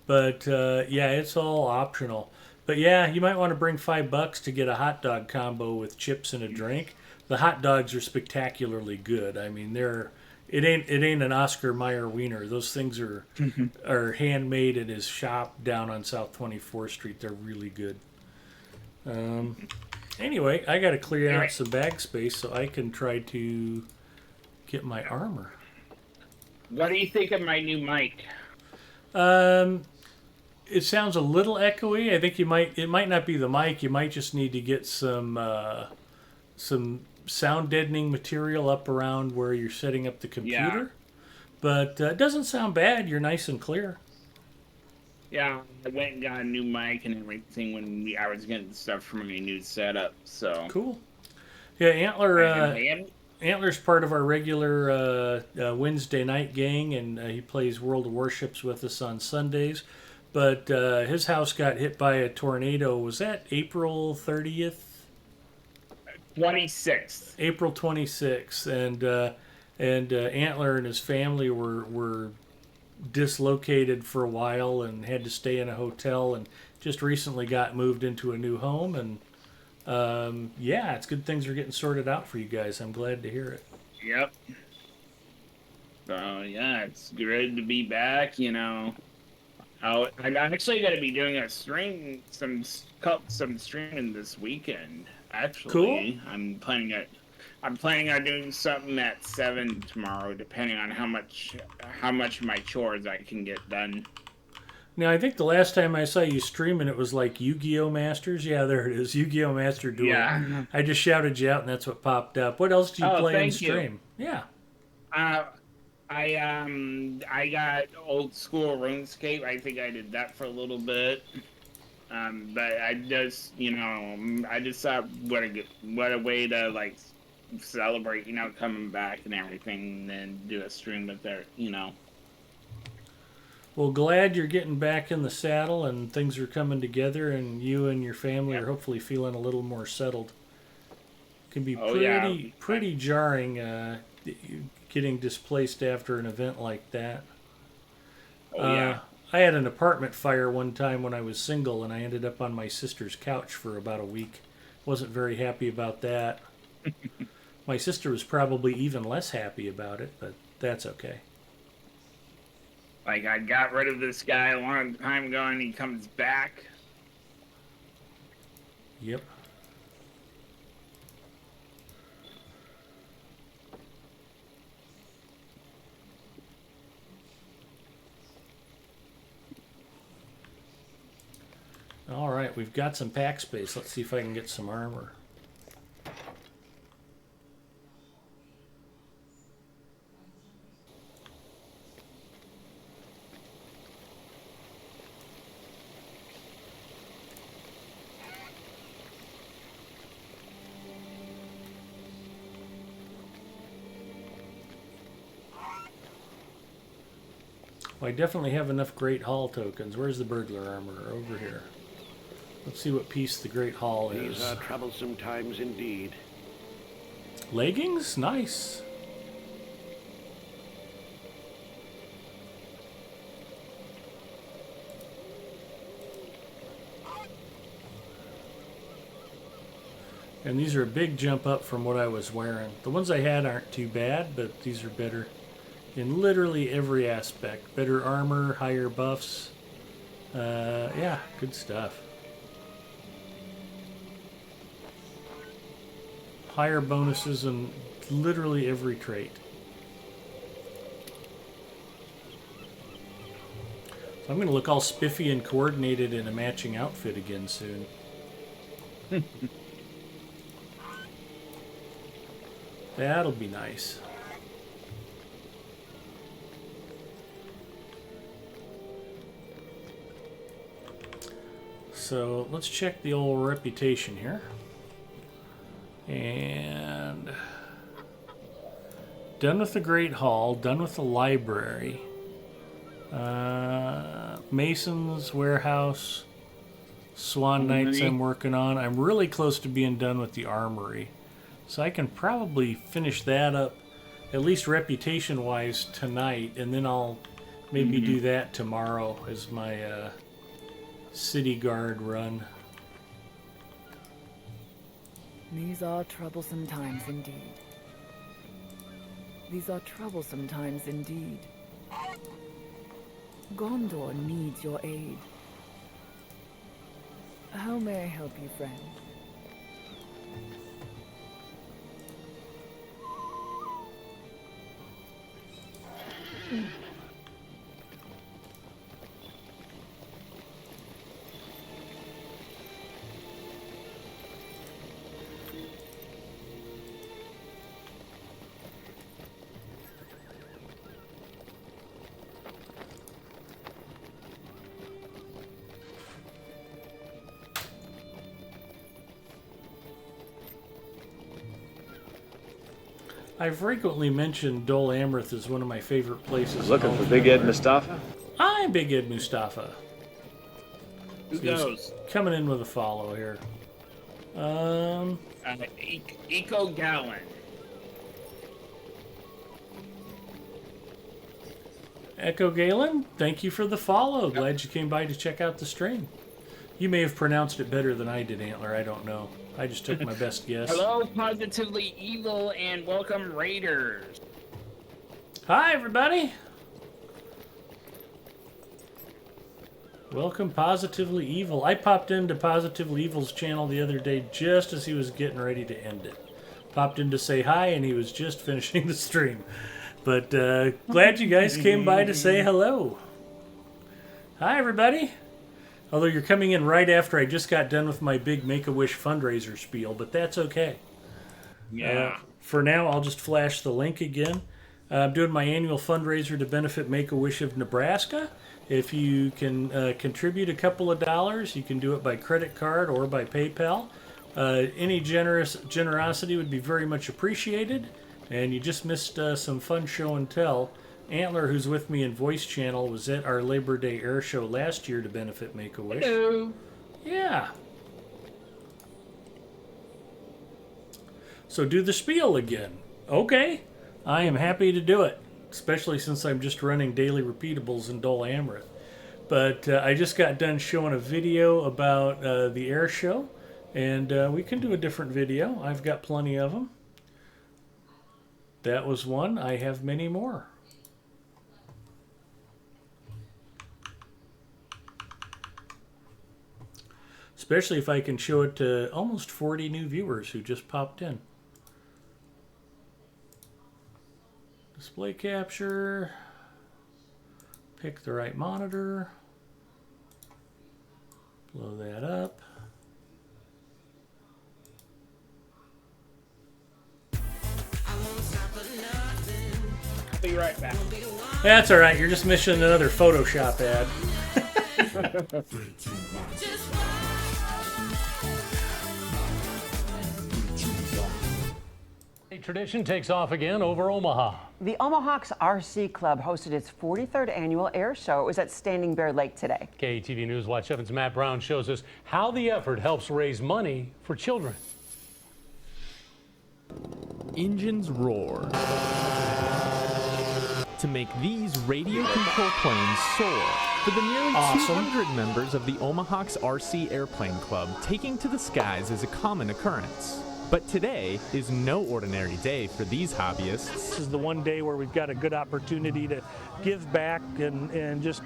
But it's all optional. But yeah, you might want to bring $5 to get a hot dog combo with chips and a drink. The hot dogs are spectacularly good. I mean, it ain't an Oscar Mayer wiener. Those things are handmade in his shop down on South 24th Street. They're really good. Anyway, I got to clear out some bag space so I can try to get my armor. What do you think of my new mic? It sounds a little echoey. I think it might not be the mic. You might just need to get some sound deadening material up around where you're setting up the computer. Yeah. But it doesn't sound bad. You're nice and clear. Yeah, I went and got a new mic and everything when I was getting stuff for my new setup. So cool. Yeah, Antler's part of our regular Wednesday night gang, and he plays World of Warships with us on Sundays. But his house got hit by a tornado. Was that April 30th? 26th. April 26th, and Antler and his family were dislocated for a while and had to stay in a hotel, and just recently got moved into a new home. And it's good things are getting sorted out for you guys. I'm glad to hear it. Yep. So it's good to be back. I'm actually going to be doing some streaming this weekend. Actually, cool. I'm planning on doing something at 7 tomorrow, depending on how much of my chores I can get done. Now, I think the last time I saw you streaming, it was like Yu-Gi-Oh! Masters. Yeah, there it is, Yu-Gi-Oh! Master Duel. Yeah. I just shouted you out, and that's what popped up. What else do you play and stream? Yeah. I got old school RuneScape. I think I did that for a little bit. But I just thought what a way to celebrate, coming back and everything, and then do a stream with their, Well, glad you're getting back in the saddle and things are coming together, and you and your family are hopefully feeling a little more settled. It can be pretty jarring getting displaced after an event like that. I had an apartment fire one time when I was single, and I ended up on my sister's couch for about a week. Wasn't very happy about that. My sister was probably even less happy about it, but that's okay. I got rid of this guy a long time ago, and he comes back. Yep. All right, we've got some pack space. Let's see if I can get some armor. Well, I definitely have enough Great Hall tokens. Where's the burglar armor? Over here. Let's see what piece the Great Hall is. These are troublesome times indeed. Leggings? Nice. And these are a big jump up from what I was wearing. The ones I had aren't too bad, but these are better in literally every aspect. Better armor, higher buffs. Yeah, good stuff. Higher bonuses in literally every trait. So I'm going to look all spiffy and coordinated in a matching outfit again soon. That'll be nice. So let's check the old reputation here. And done with the Great Hall, done with the library. Mason's Warehouse, Swan Knights I'm working on. I'm really close to being done with the Armory. So I can probably finish that up, at least reputation-wise, tonight. And then I'll maybe do that tomorrow as my City Guard run. These are troublesome times indeed. These are troublesome times indeed. Gondor needs your aid. How may I help you, friend? I've frequently mentioned Dol Amroth as one of my favorite places. Looking for Big Ed Mustafa? I'm Big Ed Mustafa. Who goes? Coming in with a follow here. Eco Gallon. Echo Galen, thank you for the follow. Glad you came by to check out the stream. You may have pronounced it better than I did, Antler. I don't know. I just took my best guess. Hello, Positively Evil, and welcome, Raiders. Hi, everybody. Welcome, Positively Evil. I popped into Positively Evil's channel the other day just as he was getting ready to end it. Popped in to say hi, and he was just finishing the stream. But glad you guys came by to say hello. Hi, everybody. Although you're coming in right after I just got done with my big Make-A-Wish fundraiser spiel, but that's okay. Yeah. For now, I'll just flash the link again. I'm doing my annual fundraiser to benefit Make-A-Wish of Nebraska. If you can contribute a couple of dollars, you can do it by credit card or by PayPal. Any generosity would be very much appreciated. And you just missed some fun show and tell. Antler, who's with me in voice channel, was at our Labor Day air show last year to benefit Make-A-Wish. Hello. Yeah. So do the spiel again. Okay. I am happy to do it, especially since I'm just running daily repeatables in Dol Amroth. But I just got done showing a video about the air show, and we can do a different video. I've got plenty of them. That was one. I have many more. Especially if I can show it to almost 40 new viewers who just popped in. Display capture. Pick the right monitor. Blow that up. Be right back. That's all right. You're just missing another Photoshop ad. A tradition takes off again over Omaha. The Omahawks RC Club hosted its 43rd annual air show. It was at Standing Bear Lake today. KTV News Watch 7's Matt Brown shows us how the effort helps raise money for children. Engines roar to make these radio-controlled planes soar. For the nearly 200 members of the Omahawks RC Airplane Club, taking to the skies is a common occurrence. But today is no ordinary day for these hobbyists. This is the one day where we've got a good opportunity to give back and just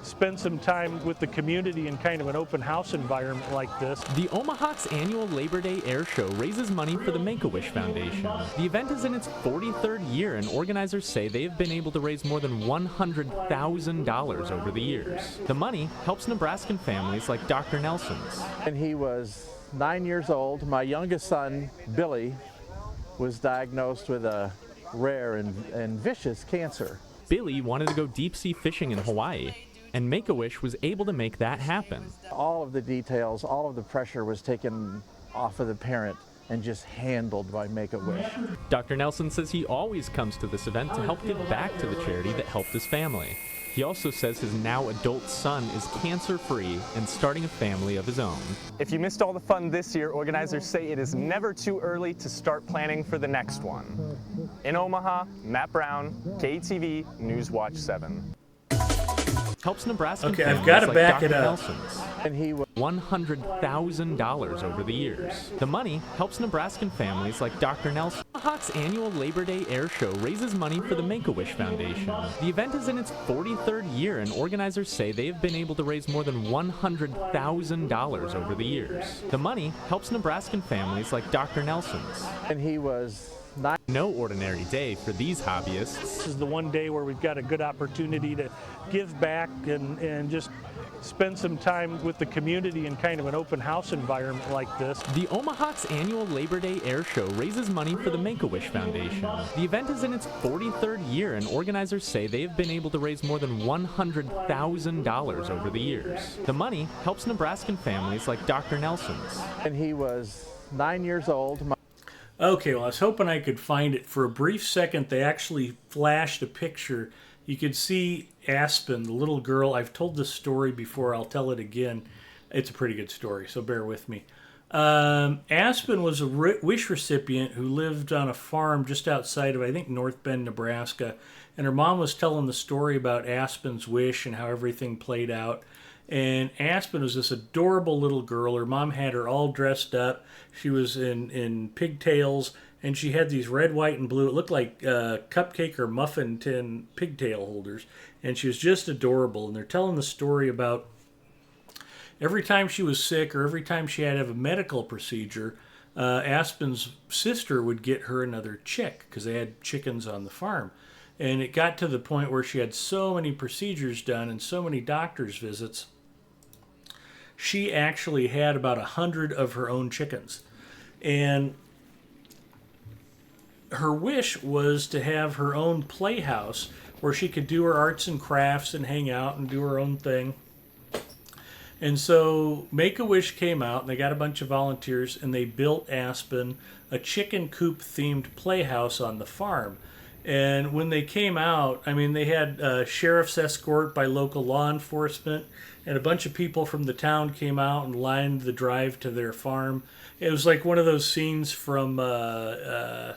spend some time with the community in kind of an open house environment like this. The Omahawks annual Labor Day Air Show raises money for the Make-A-Wish Foundation. The event is in its 43rd year, and organizers say they have been able to raise more than $100,000 over the years. The money helps Nebraskan families like Dr. Nelson's. And he was 9 years old. My youngest son, Billy, was diagnosed with a rare and vicious cancer. Billy wanted to go deep-sea fishing in Hawaii, and Make-A-Wish was able to make that happen. All of the details, all of the pressure was taken off of the parent and just handled by Make-A-Wish. Dr. Nelson says he always comes to this event to help give back to the charity that helped his family. He also says his now adult son is cancer-free and starting a family of his own. If you missed all the fun this year, organizers say it is never too early to start planning for the next one. In Omaha, Matt Brown, KTV News Watch 7. Helps Nebraskan Okay, families I've got to like back Dr. it up. Nelson's. And he was $100,000 over the years. The money helps Nebraskan families like Dr. Nelson. Omahawks annual Labor Day Air Show raises money for the Make-A-Wish Foundation. The event is in its 43rd year, and organizers say they have been able to raise more than $100,000 over the years. The money helps Nebraskan families like Dr. Nelson's. and he was No ordinary day for these hobbyists. This is the one day where we've got a good opportunity to give back and just spend some time with the community in kind of an open house environment like this. The Omahawks annual Labor Day Air Show raises money for the Make-A-Wish Foundation. The event is in its 43rd year, and organizers say they have been able to raise more than $100,000 over the years. The money helps Nebraskan families like Dr. Nelson's. and he was 9 years old. Okay, well, I was hoping I could find it. For a brief second, they actually flashed a picture. You could see Aspen, the little girl. I've told this story before. I'll tell it again. It's a pretty good story, so bear with me. Aspen was a wish recipient who lived on a farm just outside of, I think, North Bend, Nebraska. And her mom was telling the story about Aspen's wish and how everything played out. And Aspen was this adorable little girl. Her mom had her all dressed up. She was in pigtails, and she had these red, white, and blue. It looked like cupcake or muffin tin pigtail holders. And she was just adorable. And they're telling the story about every time she was sick or every time she had to have a medical procedure, Aspen's sister would get her another chick because they had chickens on the farm. And it got to the point where she had so many procedures done and so many doctor's visits, she actually had about 100 of her own chickens. And her wish was to have her own playhouse where she could do her arts and crafts and hang out and do her own thing. And so Make-A-Wish came out, and they got a bunch of volunteers, and they built Aspen a chicken coop themed playhouse on the farm. And when they came out, I mean, they had a sheriff's escort by local law enforcement, and a bunch of people from the town came out and lined the drive to their farm. It was like one of those scenes from Home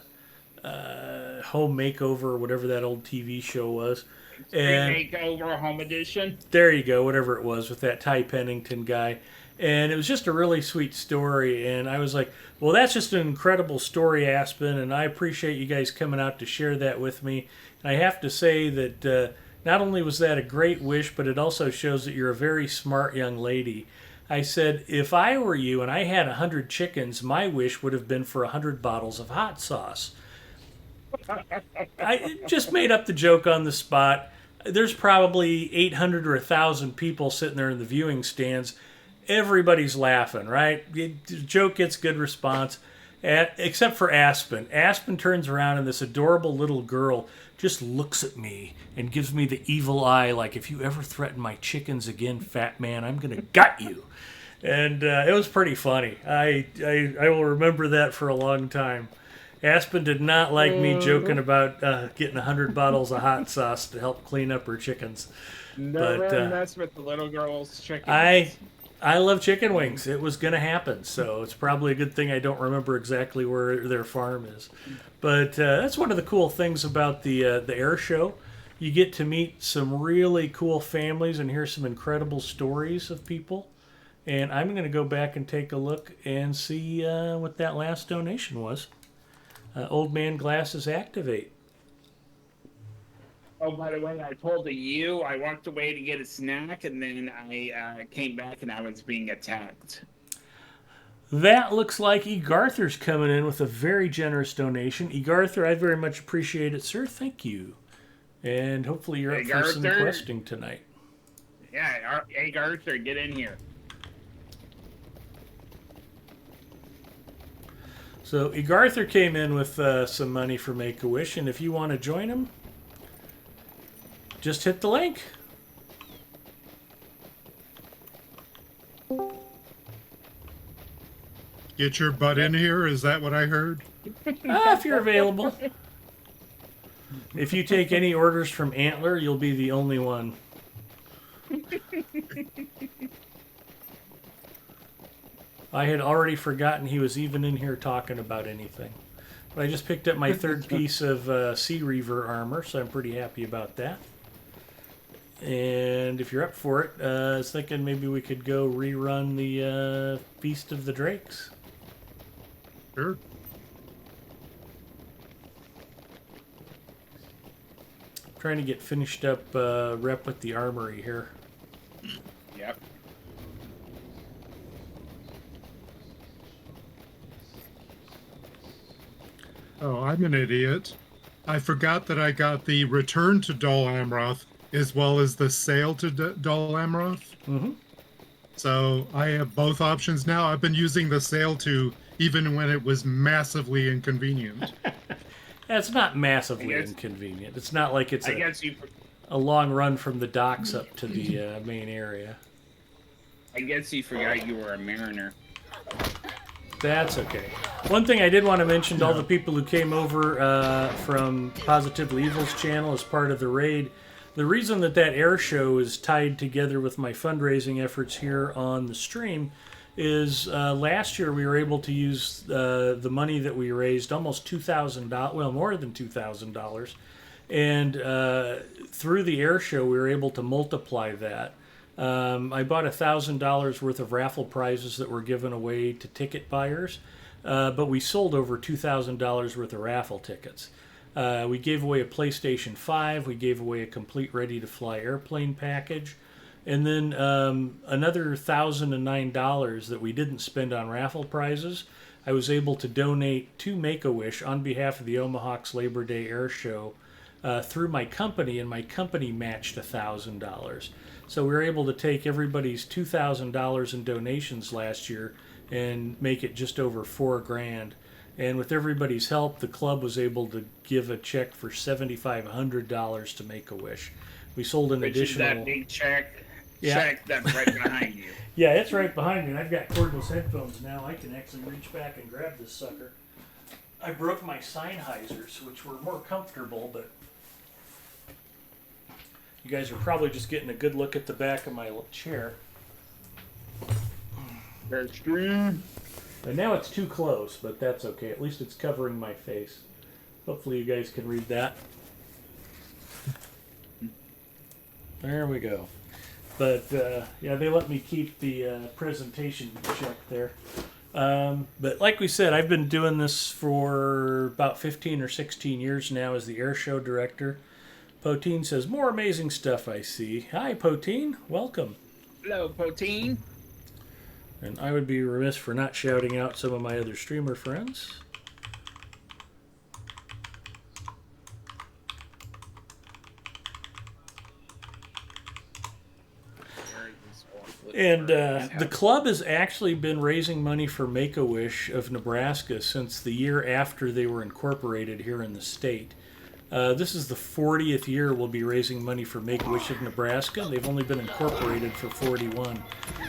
Makeover, or whatever that old TV show was. And Makeover, Home Edition. there you go, whatever it was with that Ty Pennington guy. And it was just a really sweet story. And I was like, well, that's just an incredible story, Aspen. And I appreciate you guys coming out to share that with me. And I have to say that not only was that a great wish, but it also shows that you're a very smart young lady. I said, if I were you and I had 100 chickens, my wish would have been for 100 bottles of hot sauce. I just made up the joke on the spot. There's probably 800 or 1,000 people sitting there in the viewing stands. everybody's laughing, right? The joke gets good response, except for Aspen. Aspen turns around and this adorable little girl just looks at me and gives me the evil eye, like, if you ever threaten my chickens again, fat man, I'm going to gut you. And it was pretty funny. I will remember that for a long time. Aspen did not like me joking about getting 100 bottles of hot sauce to help clean up her chickens. Never mess with the little girl's chicken. I love chicken wings. It was going to happen, so it's probably a good thing I don't remember exactly where their farm is. But that's one of the cool things about the air show. You get to meet some really cool families and hear some incredible stories of people. And I'm going to go back and take a look and see what that last donation was. Old Man Glasses Activate. Oh, by the way, I told you I walked away to get a snack, and then I came back and I was being attacked. That looks like Egarther's coming in with a very generous donation. Egarther, I very much appreciate it, sir. Thank you. And hopefully you're up for some questing tonight. Yeah, Egarther, get in here. So Egarther came in with some money for Make-A-Wish, and if you want to join him, just hit the link. Get your butt in here, is that what I heard? If you're available. If you take any orders from Antler, you'll be the only one. I had already forgotten he was even in here talking about anything. But I just picked up my third piece of Sea Reaver armor, so I'm pretty happy about that. And if you're up for it, I was thinking maybe we could go rerun the Feast of the Drakes. Sure. Trying to get finished up rep with the armory here. Yep. Oh, I'm an idiot. I forgot that I got the Return to Dol Amroth as well as the Sail to Dol Amroth. Mm-hmm. So I have both options now. I've been using the Sail to even when it was massively inconvenient. It's not massively inconvenient. It's not like it's a long run from the docks up to the main area. I guess you forgot you were a mariner. That's okay. One thing I did want to mention to all the people who came over from Positively Evil's channel as part of the raid, the reason that air show is tied together with my fundraising efforts here on the stream is last year we were able to use the money that we raised, almost $2,000, well, more than $2,000, and through the air show we were able to multiply that. I bought $1,000 worth of raffle prizes that were given away to ticket buyers, but we sold over $2,000 worth of raffle tickets. We gave away a PlayStation 5, we gave away a complete ready-to-fly airplane package, and then another $1,009 that we didn't spend on raffle prizes, I was able to donate to Make-A-Wish on behalf of the Omahawks Labor Day Air Show through my company, and my company matched $1,000. So we were able to take everybody's $2,000 in donations last year and make it just over $4,000. And with everybody's help, the club was able to give a check for $7,500 to Make-A-Wish. We sold an additional. Is that big check? Yeah. Check that's right behind you. Yeah, it's right behind me. And I've got cordless headphones now. I can actually reach back and grab this sucker. I broke my Sennheisers, which were more comfortable, but you guys are probably just getting a good look at the back of my chair. That's true. And now it's too close, but that's okay. At least it's covering my face. Hopefully you guys can read that. There we go. But yeah, they let me keep the presentation check there. But like we said, I've been doing this for about 15 or 16 years now as the air show director. Poteen says, more amazing stuff I see. Hi, Poteen. Welcome. Hello, Poteen. And I would be remiss for not shouting out some of my other streamer friends. And the club has actually been raising money for Make-A-Wish of Nebraska since the year after they were incorporated here in the state. This is the 40th year we'll be raising money for Make-A-Wish of Nebraska. They've only been incorporated for 41.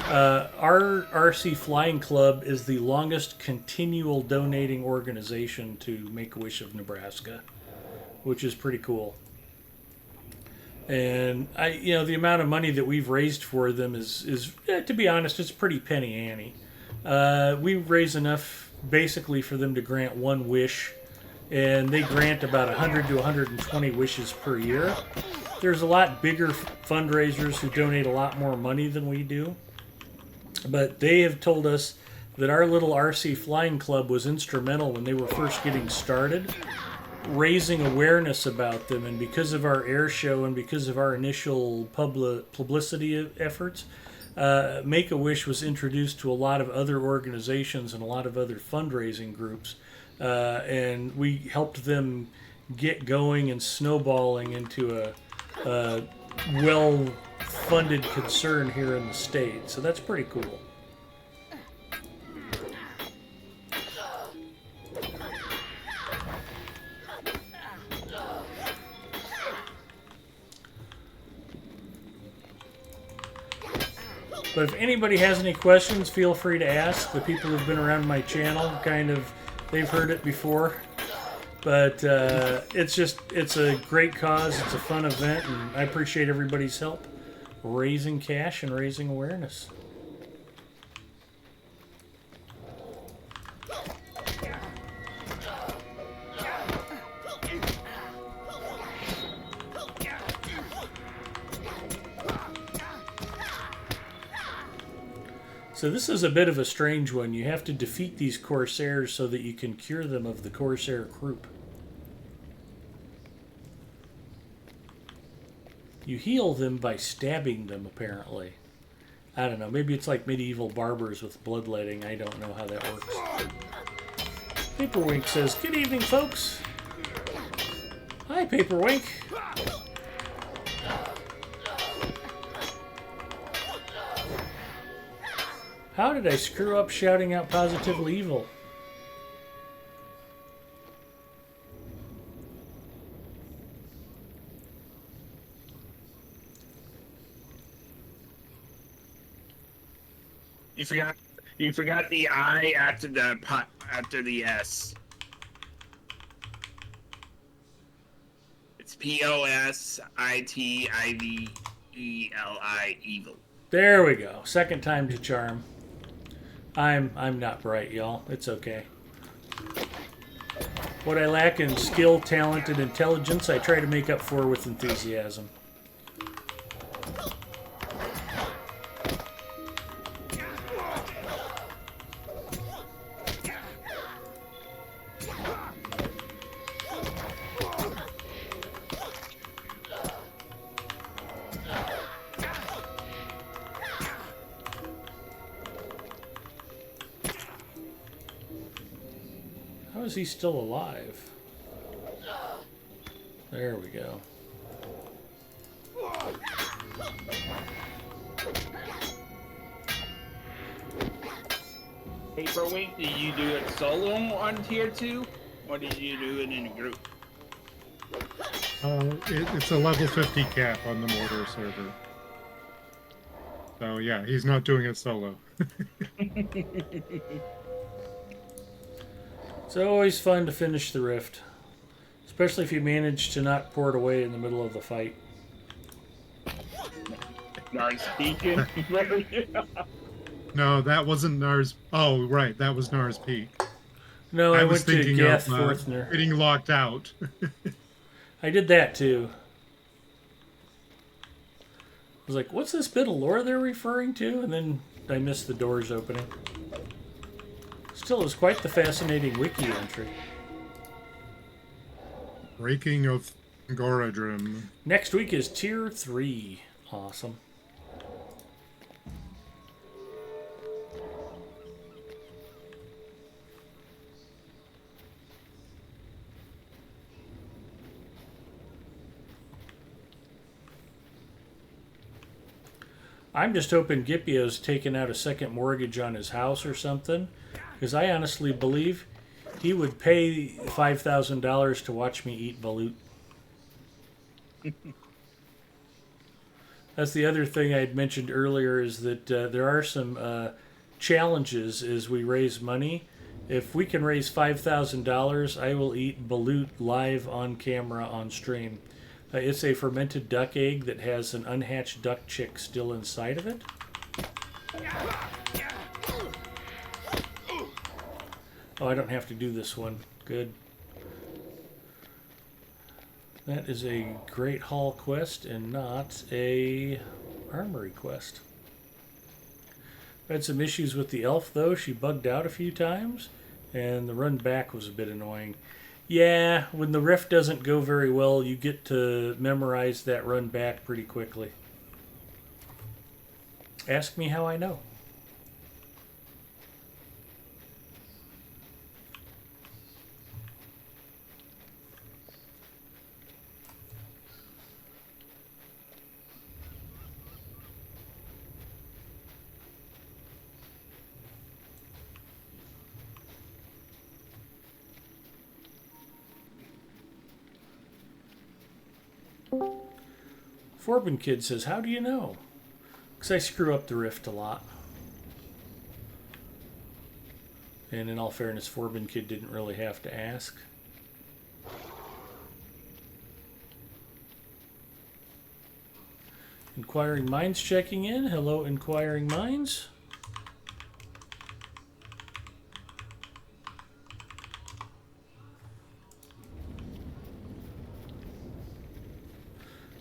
Our RC Flying Club is the longest continual donating organization to Make-A-Wish of Nebraska, which is pretty cool. And the amount of money that we've raised for them is to be honest, it's pretty penny ante. We raise enough basically for them to grant one wish, and they grant about 100 to 120 wishes per year. There's a lot bigger fundraisers who donate a lot more money than we do, but they have told us that our little RC Flying Club was instrumental when they were first getting started, raising awareness about them. And because of our air show and because of our initial publicity efforts, Make-A-Wish was introduced to a lot of other organizations and a lot of other fundraising groups, and we helped them get going and snowballing into a well-funded concern here in the state. So that's pretty cool. But if anybody has any questions, feel free to ask. The people who've been around my channel, they've heard it before. But it's a great cause. It's a fun event, and I appreciate everybody's help raising cash and raising awareness. So this is a bit of a strange one. You have to defeat these Corsairs so that you can cure them of the Corsair croup. You heal them by stabbing them, apparently. I don't know. Maybe it's like medieval barbers with bloodletting. I don't know how that works. Paperwink says, "Good evening, folks." Hi, Paperwink. How did I screw up shouting out positively evil? You forgot the I after the S. It's POSITIVELI, evil. There we go. Second time to charm. I'm not bright, y'all. It's okay. What I lack in skill, talent, and intelligence, I try to make up for with enthusiasm. How is he still alive? There we go. Paperweight, did you do it solo on tier 2? Or did you do it in a group? It's a level 50 cap on the Mortar server. So yeah, he's not doing it solo. It's always fun to finish the rift, especially if you manage to not pour it away in the middle of the fight. Nars speaking. No, that wasn't Nars. Oh, right, that was Nars Peak. No, I was went to thinking Gath of Forthner. getting locked out. I did that too. I was like, what's this bit of lore they're referring to? And then I missed the doors opening. Still, it was quite the fascinating wiki entry. Breaking of Gorodrim. Next week is Tier 3. Awesome. I'm just hoping Gipio's taking out a second mortgage on his house or something, because I honestly believe he would pay $5,000 to watch me eat balut. That's the other thing I'd mentioned earlier, is that there are some challenges as we raise money. If we can raise $5,000, I will eat balut live on camera on stream. It's a fermented duck egg that has an unhatched duck chick still inside of it. Oh, I don't have to do this one. Good. That is a Great Hall quest and not a armory quest. I had some issues with the elf though. She bugged out a few times and the run back was a bit annoying. Yeah, when the rift doesn't go very well, you get to memorize that run back pretty quickly. Ask me how I know. Forbin Kid says, how do you know? Because I screw up the rift a lot. And in all fairness, Forbin Kid didn't really have to ask. Inquiring Minds checking in. Hello, Inquiring Minds.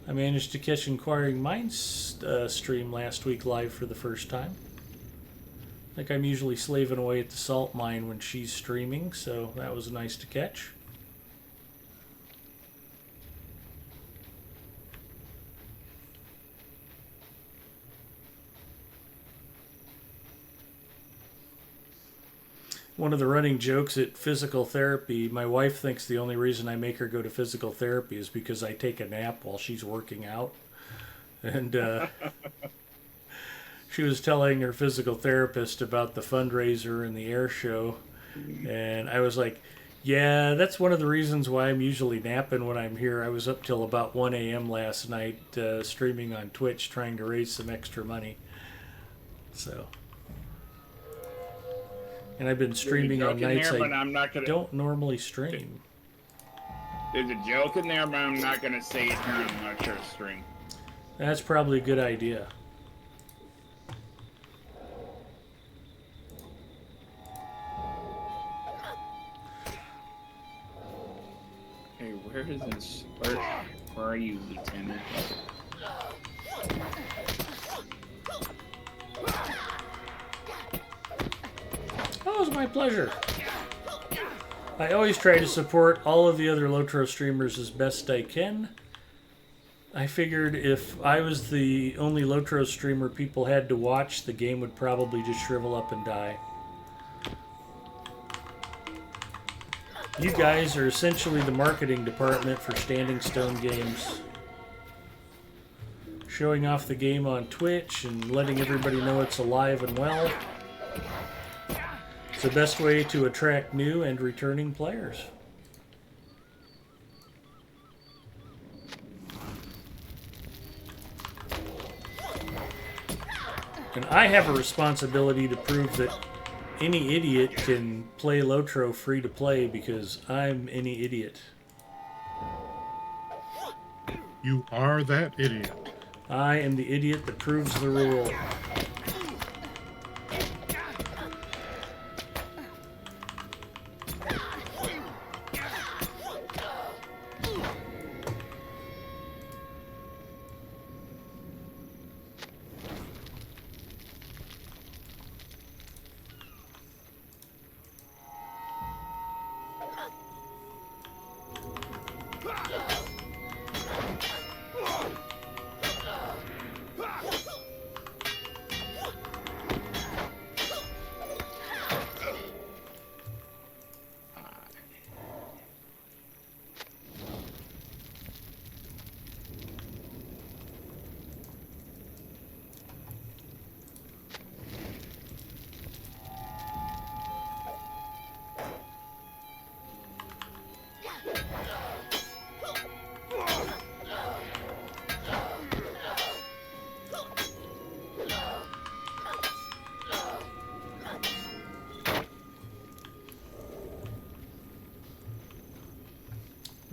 I managed to catch Inquiring Minds stream last week live for the first time. Like, I'm usually slaving away at the salt mine when she's streaming, so that was nice to catch. One of the running jokes at physical therapy, my wife thinks the only reason I make her go to physical therapy is because I take a nap while she's working out. And she was telling her physical therapist about the fundraiser and the air show. And I was like, yeah, that's one of the reasons why I'm usually napping when I'm here. I was up till about 1 a.m. last night streaming on Twitch trying to raise some extra money. So... And I've been streaming on nights I don't normally stream. There's a joke in there, but I'm not going to say it during lecture stream. That's probably a good idea. Hey, where is this? Where are you, Lieutenant? Oh, it was my pleasure. I always try to support all of the other Lotro streamers as best I can. I figured if I was the only Lotro streamer people had to watch, the game would probably just shrivel up and die. You guys are essentially the marketing department for Standing Stone Games. Showing off the game on Twitch and letting everybody know it's alive and well. It's the best way to attract new and returning players. And I have a responsibility to prove that any idiot can play Lotro free to play because I'm any idiot. You are that idiot. I am the idiot that proves the rule.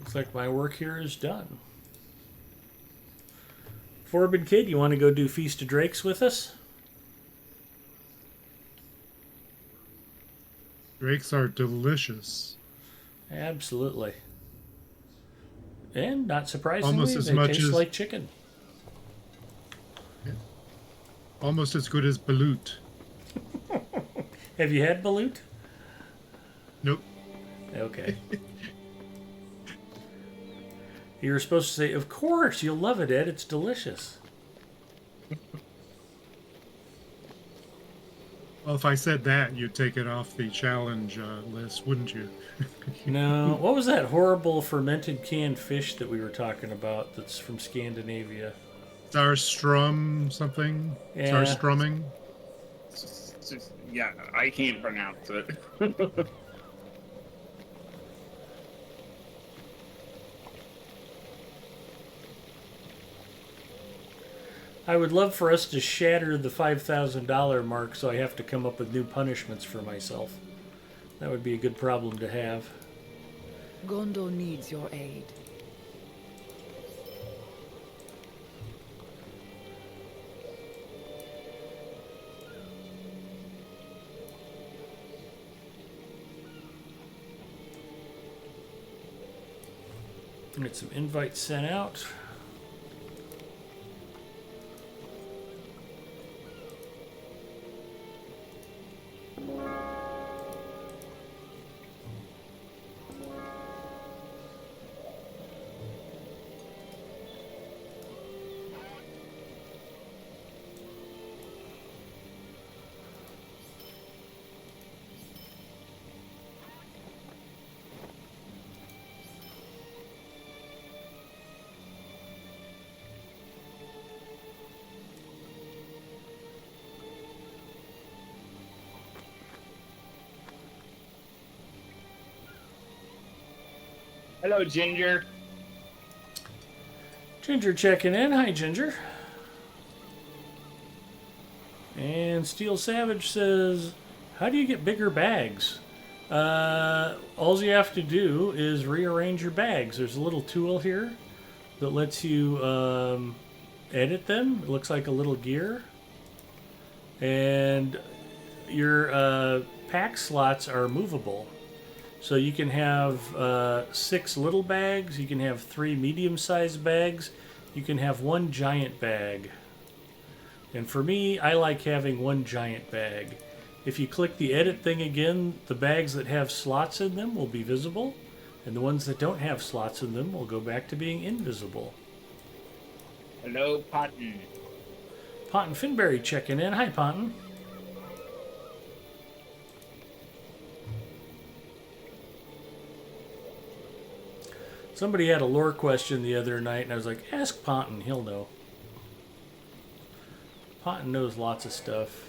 Looks like my work here is done. Forbid Kid, you want to go do Feast of Drakes with us? Drakes are delicious. Absolutely. And not surprisingly, Almost as they much taste as like chicken. almost as good as balut. Have you had balut? Nope. Okay. You were supposed to say, of course, you'll love it, Ed. It's delicious. Well, if I said that, you'd take it off the challenge list, wouldn't you? No. What was that horrible fermented canned fish that we were talking about that's from Scandinavia? Starstrum something? Yeah. Starstrumming? Yeah, I can't pronounce it. I would love for us to shatter the $5,000 mark so I have to come up with new punishments for myself. That would be a good problem to have. Gondor needs your aid. Get some invites sent out. Hello, Ginger. Ginger checking in. Hi, Ginger. And Steel Savage says, how do you get bigger bags? All you have to do is rearrange your bags. There's a little tool here that lets you edit them. It looks like a little gear. And your pack slots are movable. So you can have 6 little bags, you can have 3 medium-sized bags, you can have 1 giant bag. And for me, I like having 1 giant bag. If you click the edit thing again, the bags that have slots in them will be visible, and the ones that don't have slots in them will go back to being invisible. Hello, Potton. Ponton Finberry checking in. Hi, Ponton. Somebody had a lore question the other night, and I was like, ask Ponton, he'll know. Ponton knows lots of stuff.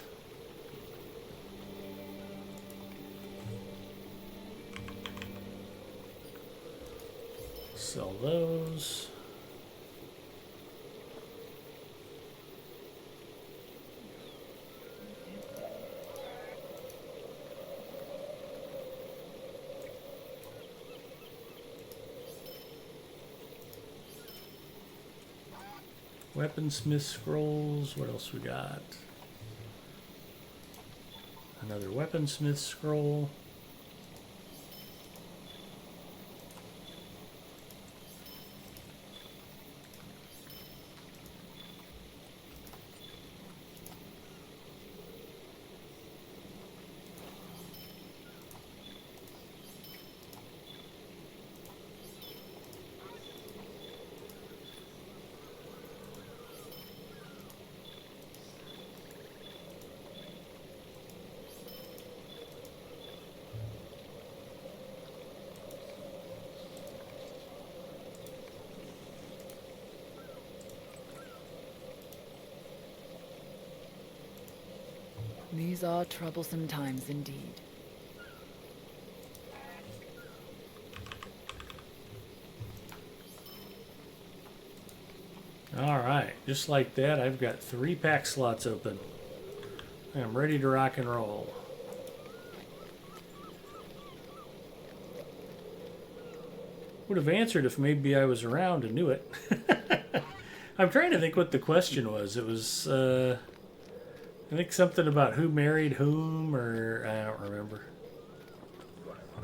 Sell those. Weaponsmith scrolls. What else we got? Another weaponsmith scroll. These are troublesome times indeed. Alright, just like that, I've got 3 pack slots open. I'm ready to rock and roll. would have answered if maybe I was around and knew it. I'm trying to think what the question was. It was, I think something about who married whom, or I don't remember.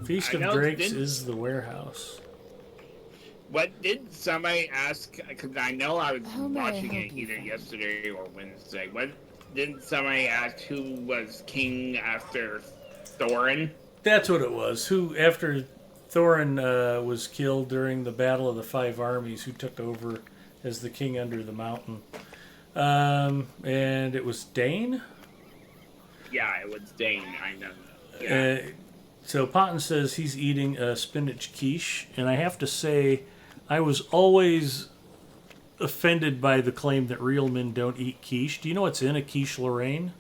Feast of Drakes is the warehouse. What did somebody ask? Because I know I was watching it either yesterday or Wednesday. What didn't somebody ask who was king after Thorin? That's what it was. Who, after Thorin was killed during the Battle of the Five Armies, who took over as the king under the mountain? And it was Dane? Yeah, it was Dane. I know. Yeah. So Potton says he's eating a spinach quiche, and I have to say, I was always offended by the claim that real men don't eat quiche. Do you know what's in a quiche Lorraine?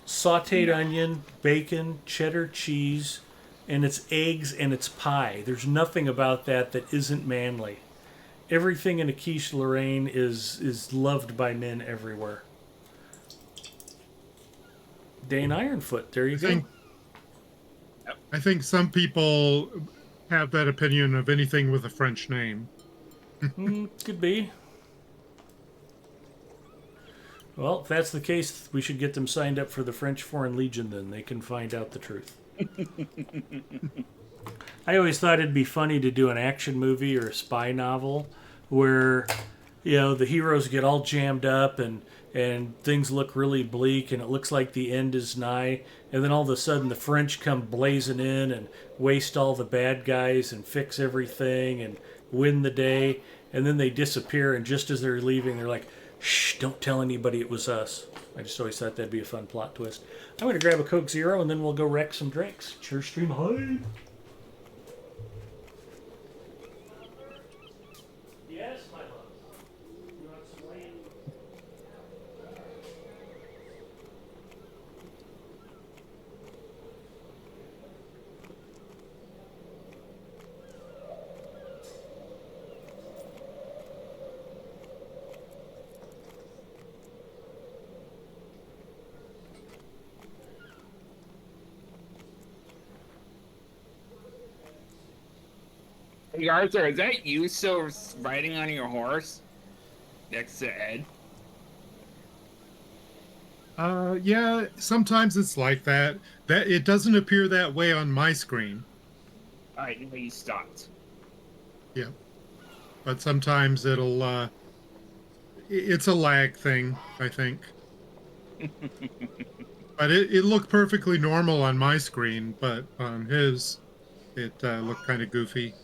Sauteed onion, bacon, cheddar cheese, and it's eggs and it's pie. There's nothing about that that isn't manly. Everything in a quiche Lorraine is loved by men everywhere. Dane Ironfoot, there you go. I think some people have that opinion of anything with a French name. Could be. Well, if that's the case, we should get them signed up for the French Foreign Legion, then. They can find out the truth. I always thought it'd be funny to do an action movie or a spy novel where, the heroes get all jammed up and things look really bleak and it looks like the end is nigh, and then all of a sudden the French come blazing in and waste all the bad guys and fix everything and win the day, and then they disappear, and just as they're leaving they're like, shh, don't tell anybody it was us. I just always thought that'd be a fun plot twist. I'm going to grab a Coke Zero and then we'll go wreck some drinks. Cheers, stream high. Yes, my love. You want some land? Hey Arthur, is that you still riding on your horse next to Ed? Yeah, sometimes it's like that. That it doesn't appear that way on my screen. I know you stopped. Yeah. But sometimes it'll it's a lag thing, I think. But it looked perfectly normal on my screen, but on his it looked kind of goofy.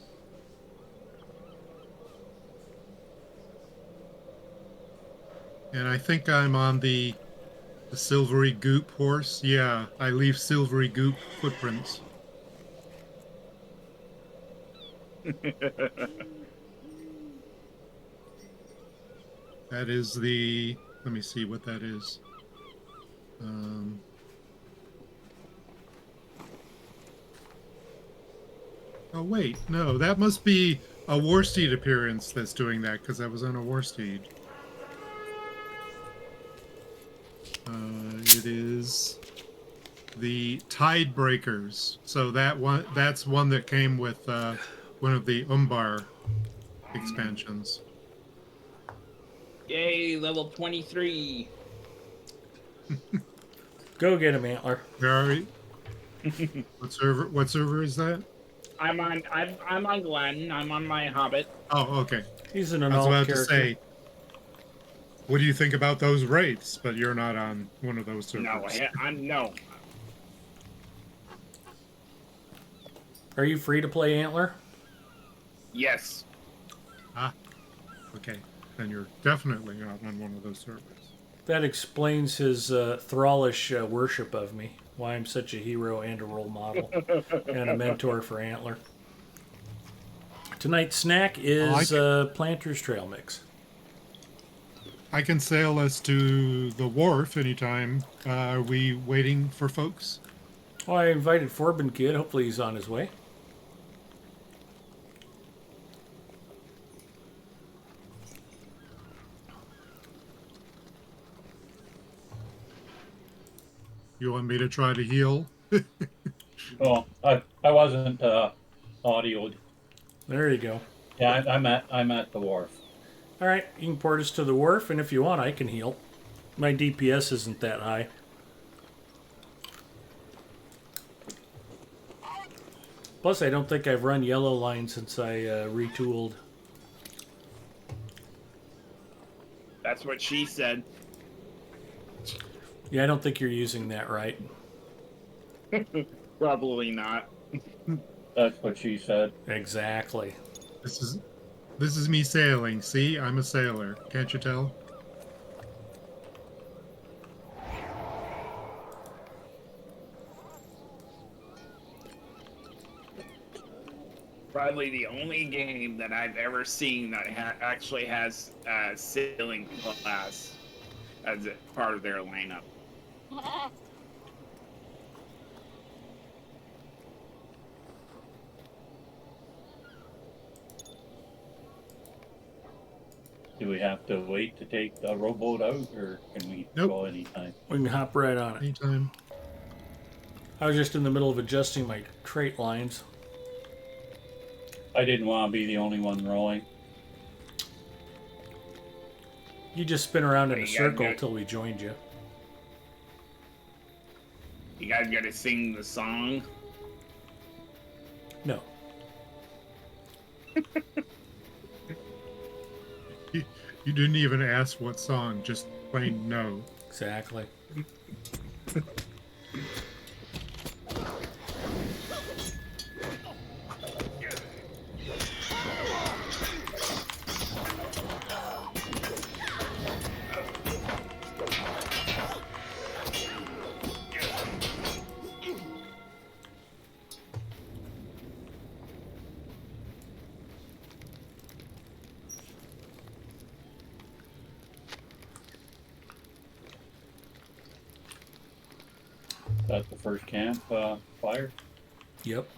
And I think I'm on the silvery goop horse. Yeah, I leave silvery goop footprints. That is the... Let me see what that is. Oh, wait. No, that must be a Warsteed appearance that's doing that, because I was on a Warsteed. It is the Tidebreakers. So that's one that came with one of the Umbar expansions. Yay, level 23. Go get him, Antler. All right. What server is that? I'm on Glenn. I'm on my Hobbit. Oh, okay. He's an I was about character. to say, what do you think about those rates? But you're not on one of those servers. No, I'm no. Are you free to play, Antler? Yes. Ah, okay. Then you're definitely not on one of those servers. That explains his thrallish worship of me. Why I'm such a hero and a role model and a mentor for Antler. Tonight's snack is Planter's Trail Mix. I can sail us to the wharf anytime. Are we waiting for folks? Well, I invited Forbin Kid. Hopefully he's on his way. You want me to try to heal? Oh, I wasn't audioed. There you go. Yeah, I'm at the wharf. All right, you can port us to the wharf, and if you want, I can heal. My DPS isn't that high. Plus, I don't think I've run yellow line since I retooled. That's what she said. Yeah, I don't think you're using that right. Probably not. That's what she said. Exactly. This is me sailing. See, I'm a sailor. Can't you tell? Probably the only game that I've ever seen that actually has sailing class as a part of their lineup. Do we have to wait to take the rowboat out, or can we go anytime? We can hop right on it. Anytime. I was just in the middle of adjusting my trait lines. I didn't want to be the only one rowing. You just spin around in a You guys circle got- till we joined you. You guys got to sing the song. No. You didn't even ask what song, just plain no. Exactly. That's the first camp fire. Yep.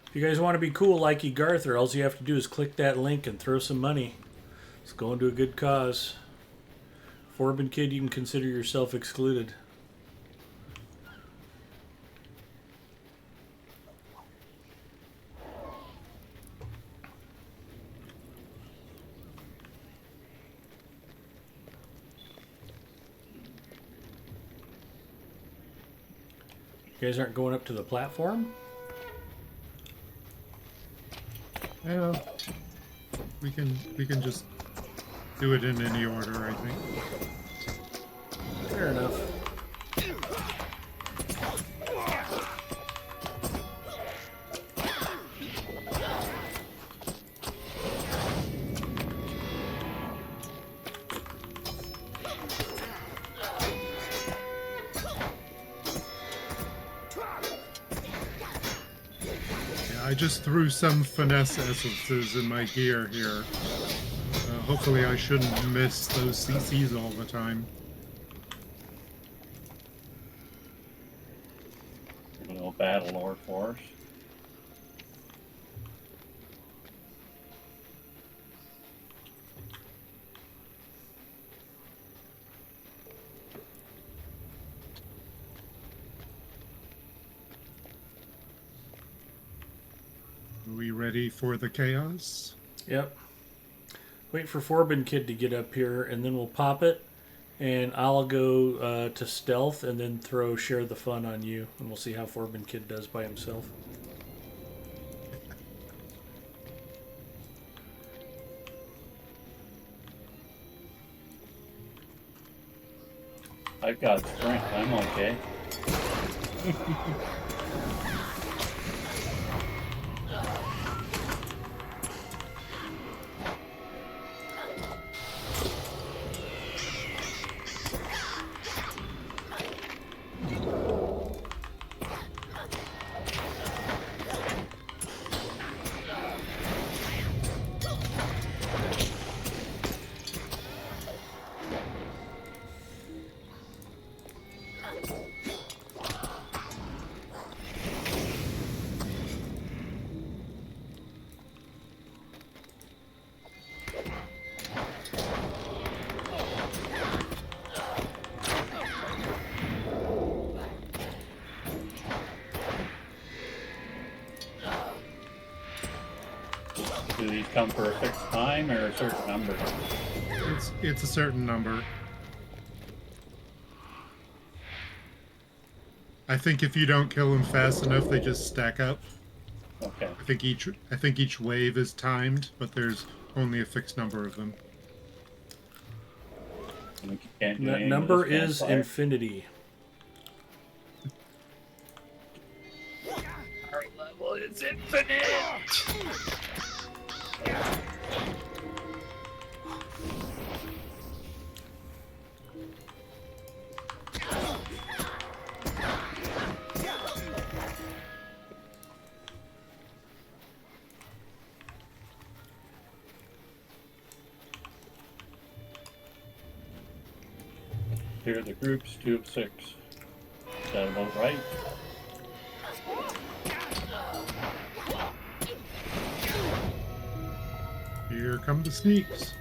If you guys want to be cool like Garther, all you have to do is click that link and throw some money. It's going to a good cause. Forbin Kid, you can consider yourself excluded. You guys aren't going up to the platform? Yeah. We can just do it in any order, I think. Fair enough. I just threw some finesse essences in my gear here. Hopefully I shouldn't miss those CCs all the time. A little battle lore force. Are we ready for the chaos? Yep. Wait for Forbin Kid to get up here, and then we'll pop it. And I'll go to stealth and then throw share the fun on you. And we'll see how Forbin Kid does by himself. I've got strength. I'm okay. Do these come for a fixed time or a certain number? It's a certain number. I think if you don't kill them fast enough, they just stack up. Okay. I think each wave is timed, but there's only a fixed number of them. And we can't do That anything number with this is campfire? infinity. Our level is infinite. Here are the groups, 2 of 6. Is that about right? Here come the sneaks.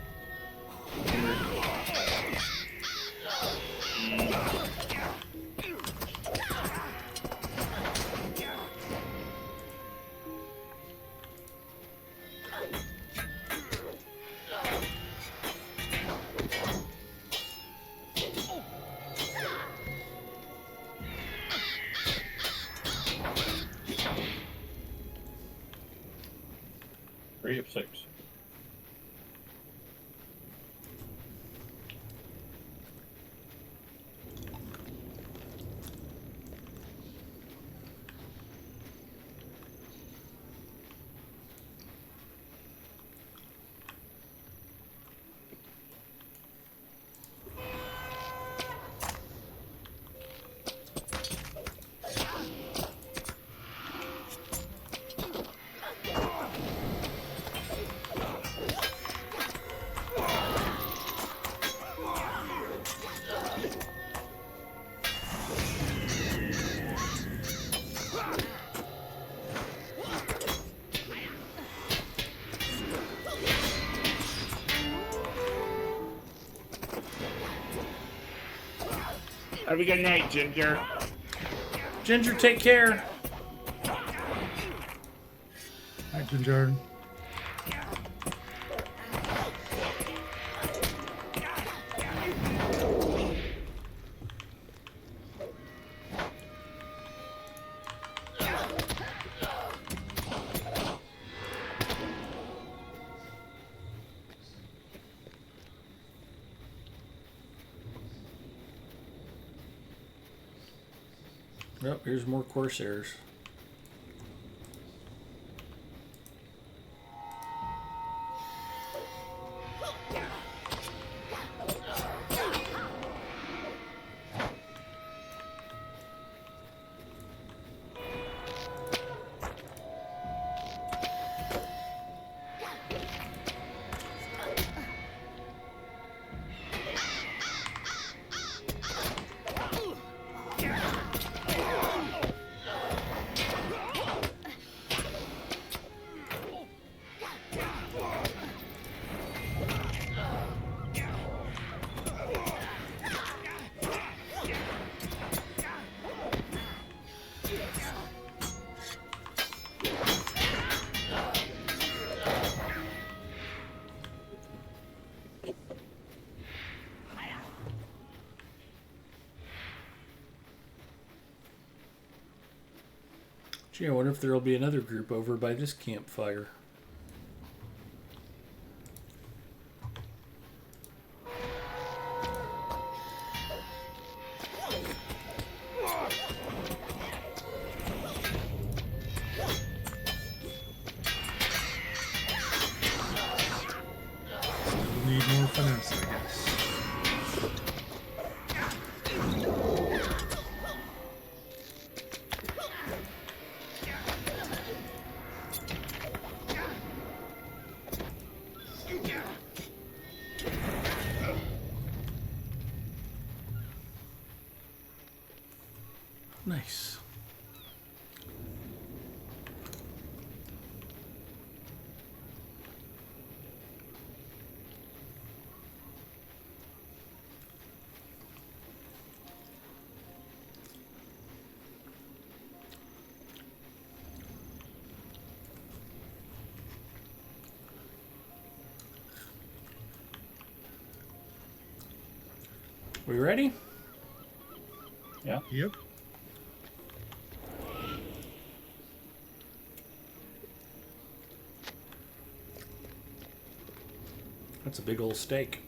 Three of 6. Have a good night, Ginger. Ginger, take care. Hi, Ginger. Oh, here's more Corsairs. Gee, I wonder if there'll be another group over by this campfire. Still need more finesse, I guess. Nice. We ready? Yeah. Yep. That's a big old steak.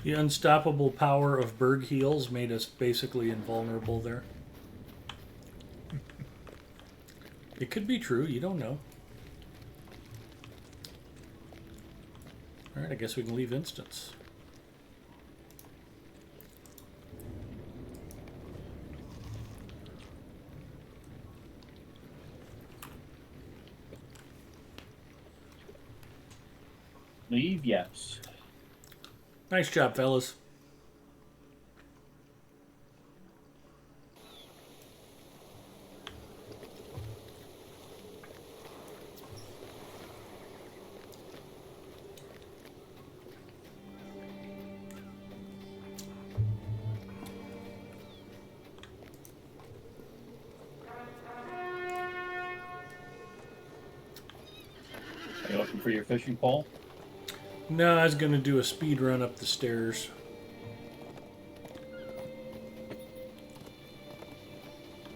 The unstoppable power of Berg heals made us basically invulnerable there. It could be true, you don't know. Alright, I guess we can leave instance. Leave, yes. Nice job, fellas. Are you looking for your fishing pole? No, I was going to do a speed run up the stairs.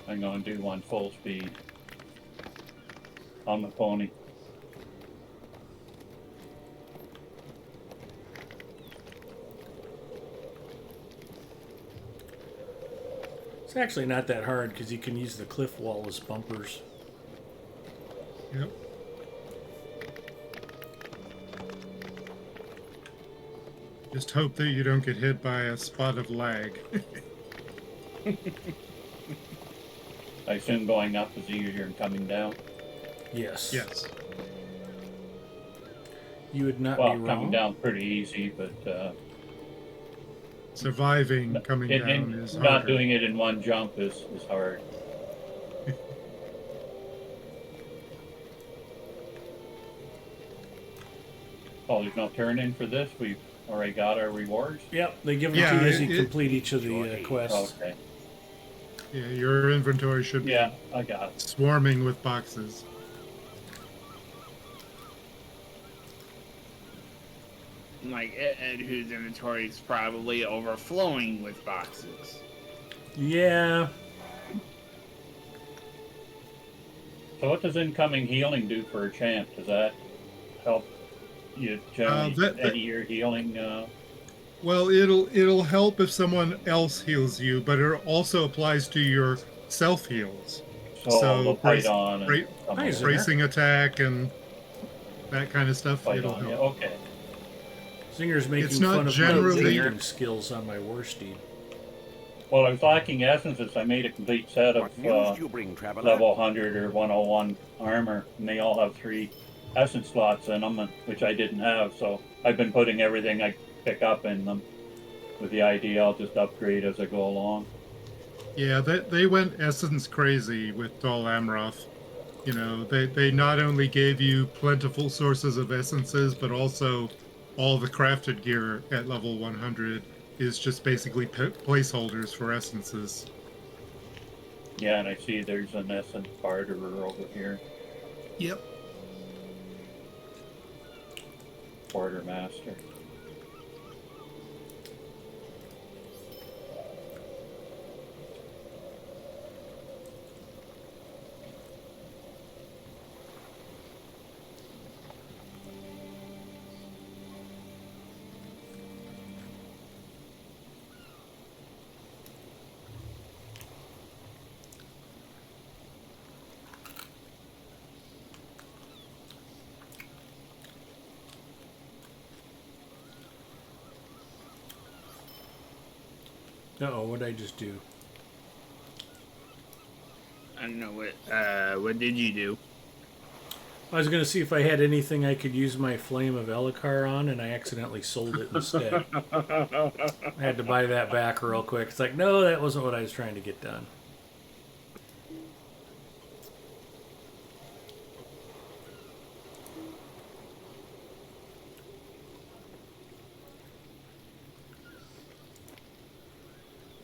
I'm going to do one full speed on the pony. It's actually not that hard because you can use the cliff wall as bumpers. Yep. Just hope that you don't get hit by a spot of lag. I assume going up is easier than coming down. Yes. Yes. You would not Well, be wrong. coming down pretty easy, but Surviving coming down is harder. not doing it in one jump is hard. Oh, there's no turn in for this. We've already got our rewards. Yep, they give them to you as you complete each of the quests. Okay. Yeah, your inventory should be I got it. Swarming with boxes. Like Ed, whose inventory is probably overflowing with boxes. Yeah. So what does incoming healing do for a champ? Does that help you generally any your healing? Well, it'll help if someone else heals you, but it also applies to your self heals. So on bracing attack and that kind of stuff. It'll help. Yeah, okay. Zinger's making It's not fun of generally- my leading skills on my war steed. Well, I was lacking essences. I made a complete set of news do you bring, traveler? level 100 or 101 armor, and they all have 3 essence slots in them, which I didn't have. So I've been putting everything I pick up in them, with the idea I'll just upgrade as I go along. Yeah, they went essence crazy with Dol Amroth. You know, they not only gave you plentiful sources of essences, but also all the crafted gear at level 100 is just basically placeholders for essences. Yeah, and I see there's an essence barterer over here. Yep. Quartermaster. Uh-oh, what'd I just do? I don't know what did you do? I was going to see if I had anything I could use my Flame of Elokar on, and I accidentally sold it instead. I had to buy that back real quick. It's like, no, that wasn't what I was trying to get done.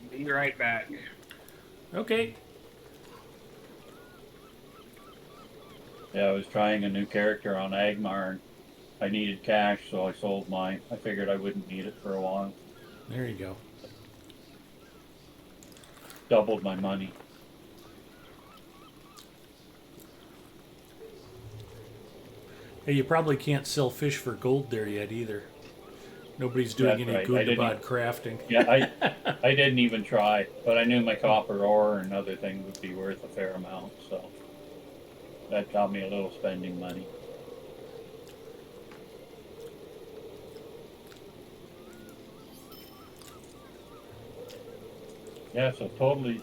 Be right back. Okay. Yeah, I was trying a new character on Agmar, and I needed cash, so I sold mine. I figured I wouldn't need it for a while. There you go. Doubled my money. Hey, you probably can't sell fish for gold there yet either. Nobody's doing That's any right. good about crafting. Yeah, I didn't even try, but I knew my copper ore and other things would be worth a fair amount, so that got me a little spending money. Yeah, so totally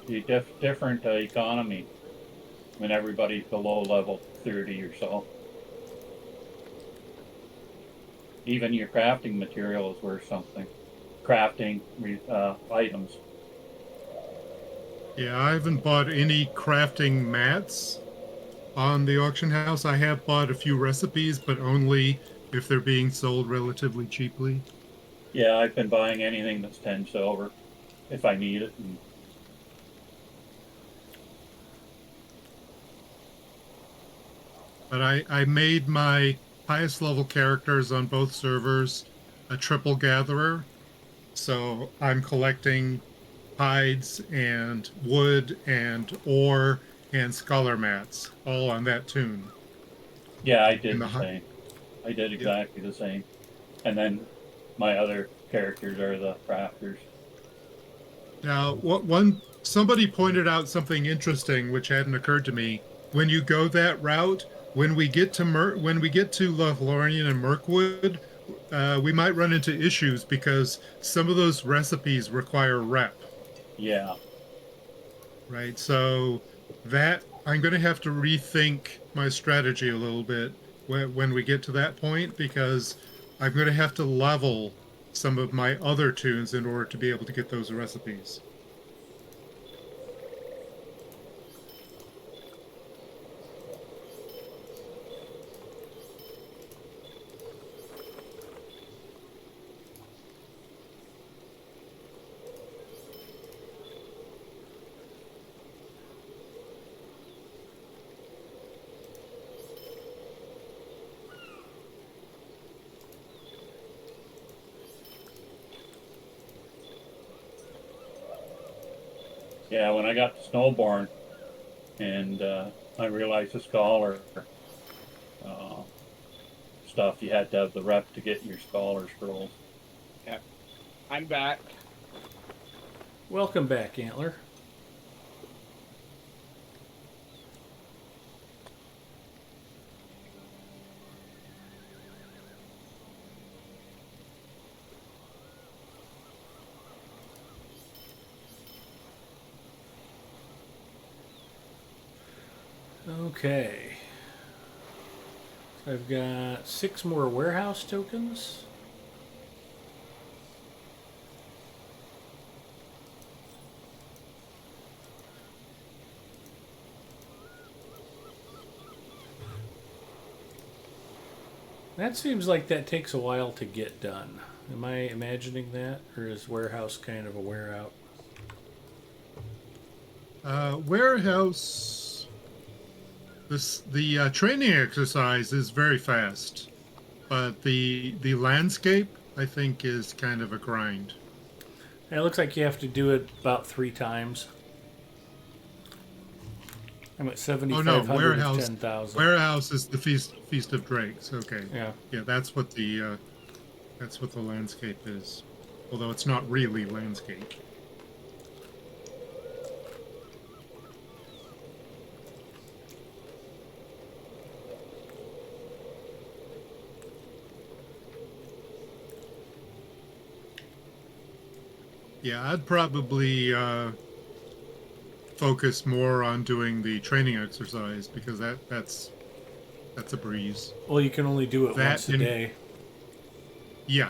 different economy when everybody's below level 30 or so. Even your crafting material is worth something. Crafting items. Yeah, I haven't bought any crafting mats on the auction house. I have bought a few recipes, but only if they're being sold relatively cheaply. Yeah, I've been buying anything that's 10 silver if I need it. And But I made my highest level characters on both servers a triple gatherer. So I'm collecting hides and wood and ore and scholar mats all on that tune. yeah, I did In the the same. I did exactly the same. And then my other characters are the crafters. Now, somebody pointed out something interesting which hadn't occurred to me. When you go that route, when we get to Lothlorien and Mirkwood, we might run into issues because some of those recipes require rep. Yeah. Right. So that I'm going to have to rethink my strategy a little bit when we get to that point, because I'm going to have to level some of my other tunes in order to be able to get those recipes. Yeah, when I got to Snowborn and I realized the scholar stuff, you had to have the rep to get your scholar scrolls. Yep. I'm back. Welcome back, Antler. Okay. So I've got 6 more warehouse tokens. That seems like that takes a while to get done. Am I imagining that? Or is warehouse kind of a wear out? Warehouse. The training exercise is very fast, but the landscape I think is kind of a grind. It looks like you have to do it about 3 times. I'm at 7,500 warehouse. of 10,000. Warehouse is the Feast of Drakes. Okay. Yeah. Yeah, that's what the landscape is, although it's not really landscape. Yeah, I'd probably focus more on doing the training exercise because that's a breeze. Well, you can only do it once a day. Yeah.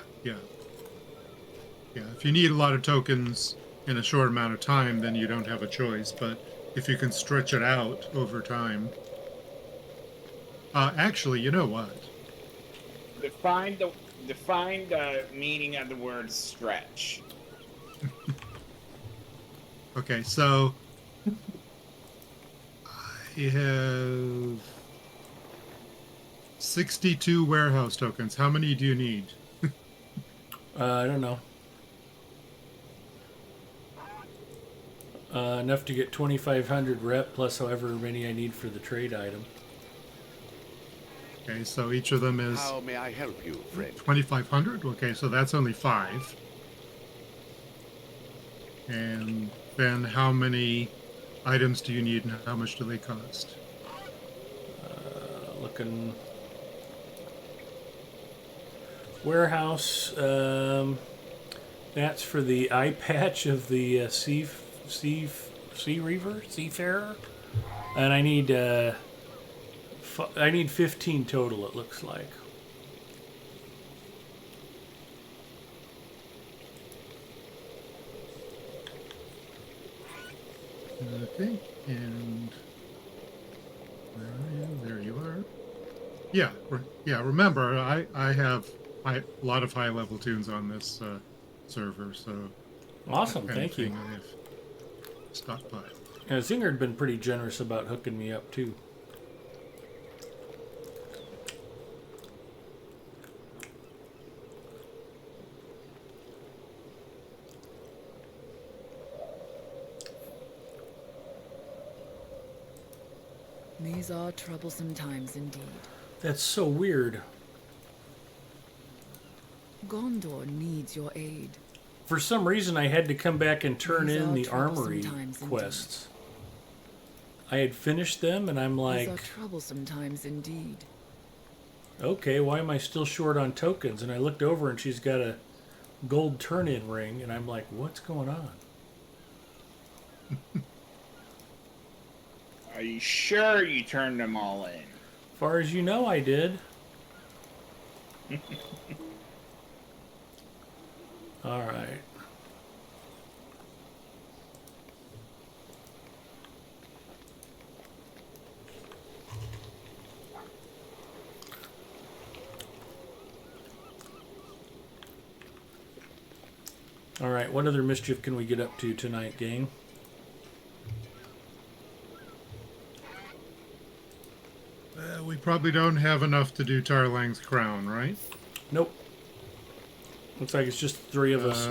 If you need a lot of tokens in a short amount of time, then you don't have a choice. But if you can stretch it out over time, actually, you know what? Define the meaning of the word stretch. Okay, so I have 62 warehouse tokens. How many do you need? I don't know. Enough to get 2,500 rep plus however many I need for the trade item. Okay, so each of them is... How may I help you, friend? 2,500? Okay, so that's only 5. And then how many items do you need and how much do they cost? Looking... Warehouse, that's for the eye patch of the seafarer, and I need 15 total. It looks like. Okay, and where are you? There you are. Yeah, remember, I have a lot of high-level tunes on this server, so... Awesome, thank you. I have stockpile. Yeah, Zinger had been pretty generous about hooking me up, too. These are troublesome times indeed. That's so weird. Gondor needs your aid. For some reason, I had to come back and turn These in are the troublesome armory times indeed. quests. I had finished them, and I'm like... These are troublesome times indeed. Okay, why am I still short on tokens? And I looked over, and she's got a gold turn-in ring, and I'm like, what's going on? Are you sure you turned them all in? As far as you know, I did. All right. All right, what other mischief can we get up to tonight, gang? We probably don't have enough to do Tarlang's crown, right? Nope. Looks like it's just 3 of us.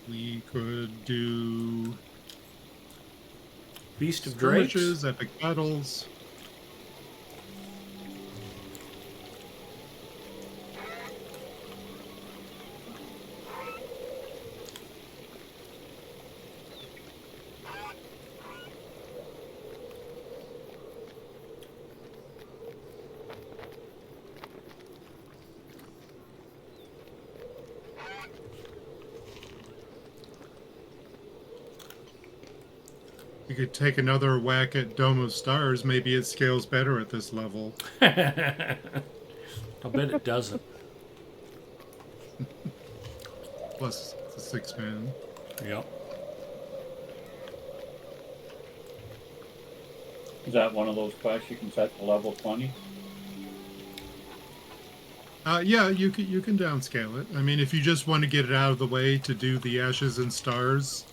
We could do Feast of Drakes, skirmishes, epic battles. You could take another whack at Dome of Stars. Maybe it scales better at this level. I'll bet it doesn't. Plus the 6-man. Yep. Is that one of those quests you can set to level 20? Yeah, you can downscale it. I mean, if you just want to get it out of the way to do the Ashes and Stars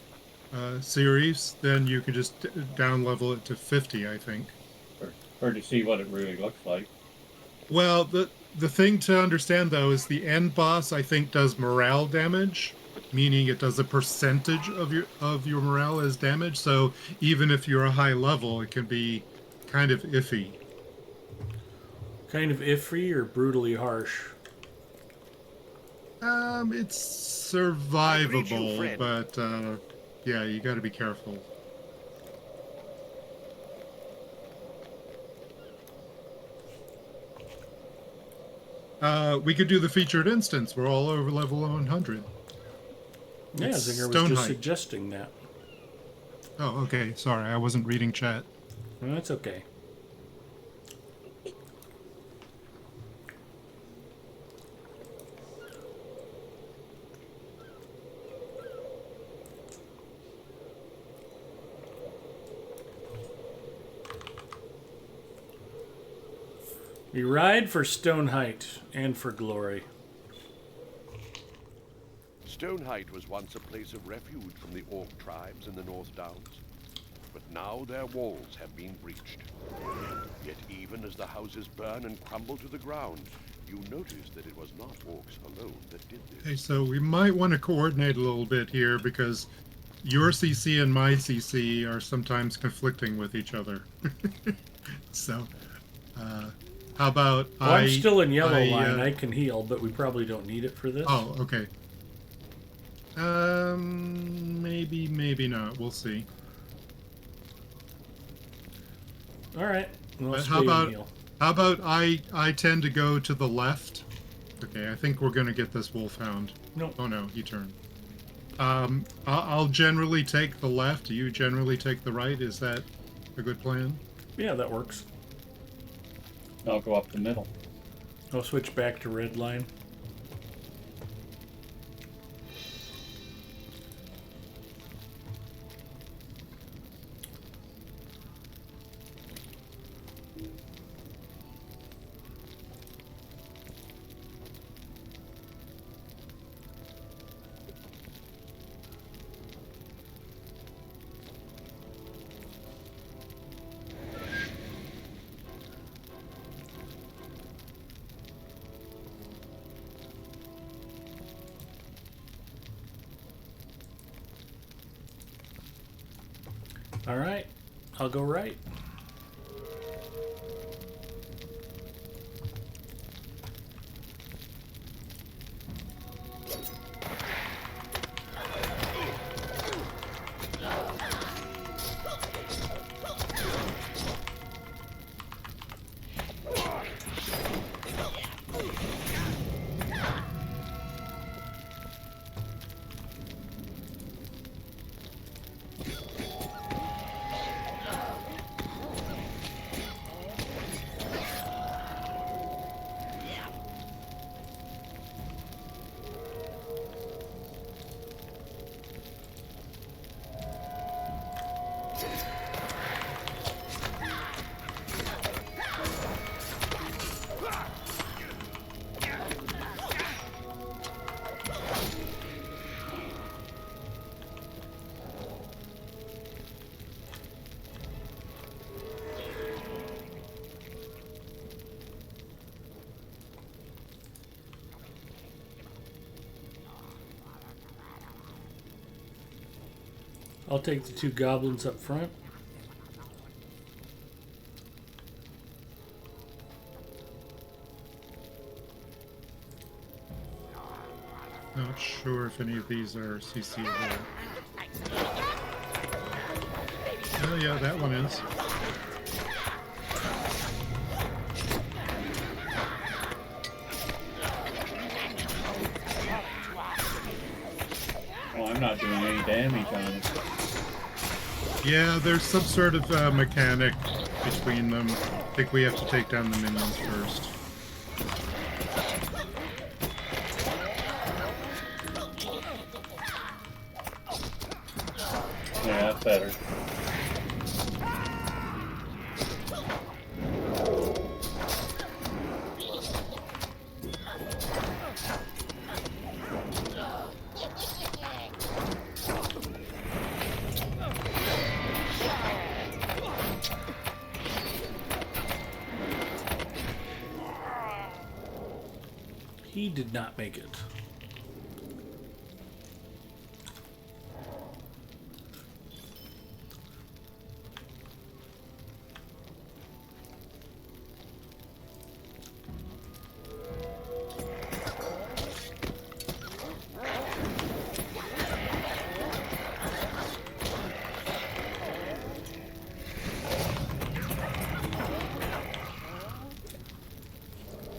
series, then you can just down level it to 50, I think. Or to see what it really looks like. Well, the thing to understand though is the end boss I think does morale damage, meaning it does a percentage of your morale as damage. So even if you're a high level, it can be kind of iffy. Kind of iffy or brutally harsh? It's survivable, but yeah, you got to be careful. We could do the featured instance. We're all over level 100. Yeah, It's Zinger was stone just height. suggesting that. Oh, okay. Sorry, I wasn't reading chat. Well, that's okay. We ride for stone height and for glory. Stone Height was once a place of refuge from the Orc tribes in the North Downs, but now their walls have been breached. Yet even as the houses burn and crumble to the ground, you notice that it was not Orcs alone that did this. Okay, so we might want to coordinate a little bit here because your CC and my CC are sometimes conflicting with each other. So, how about well, I'm still in yellow line. I can heal, but we probably don't need it for this. Oh, okay. Maybe, maybe not. We'll see. All right. But how about I tend to go to the left? Okay, I think we're gonna get this wolfhound. No. Oh no, he turned. I'll generally take the left. You generally take the right. Is that a good plan? Yeah, that works. I'll go up the middle. I'll switch back to red line. All right, I'll go right. I'll take the two goblins up front. Not sure if any of these are CCable. Oh yeah, that one is. Well, I'm not doing any damage on it. Yeah, there's some sort of mechanic between them. I think we have to take down the minions first. Yeah, that's better. He did not make it.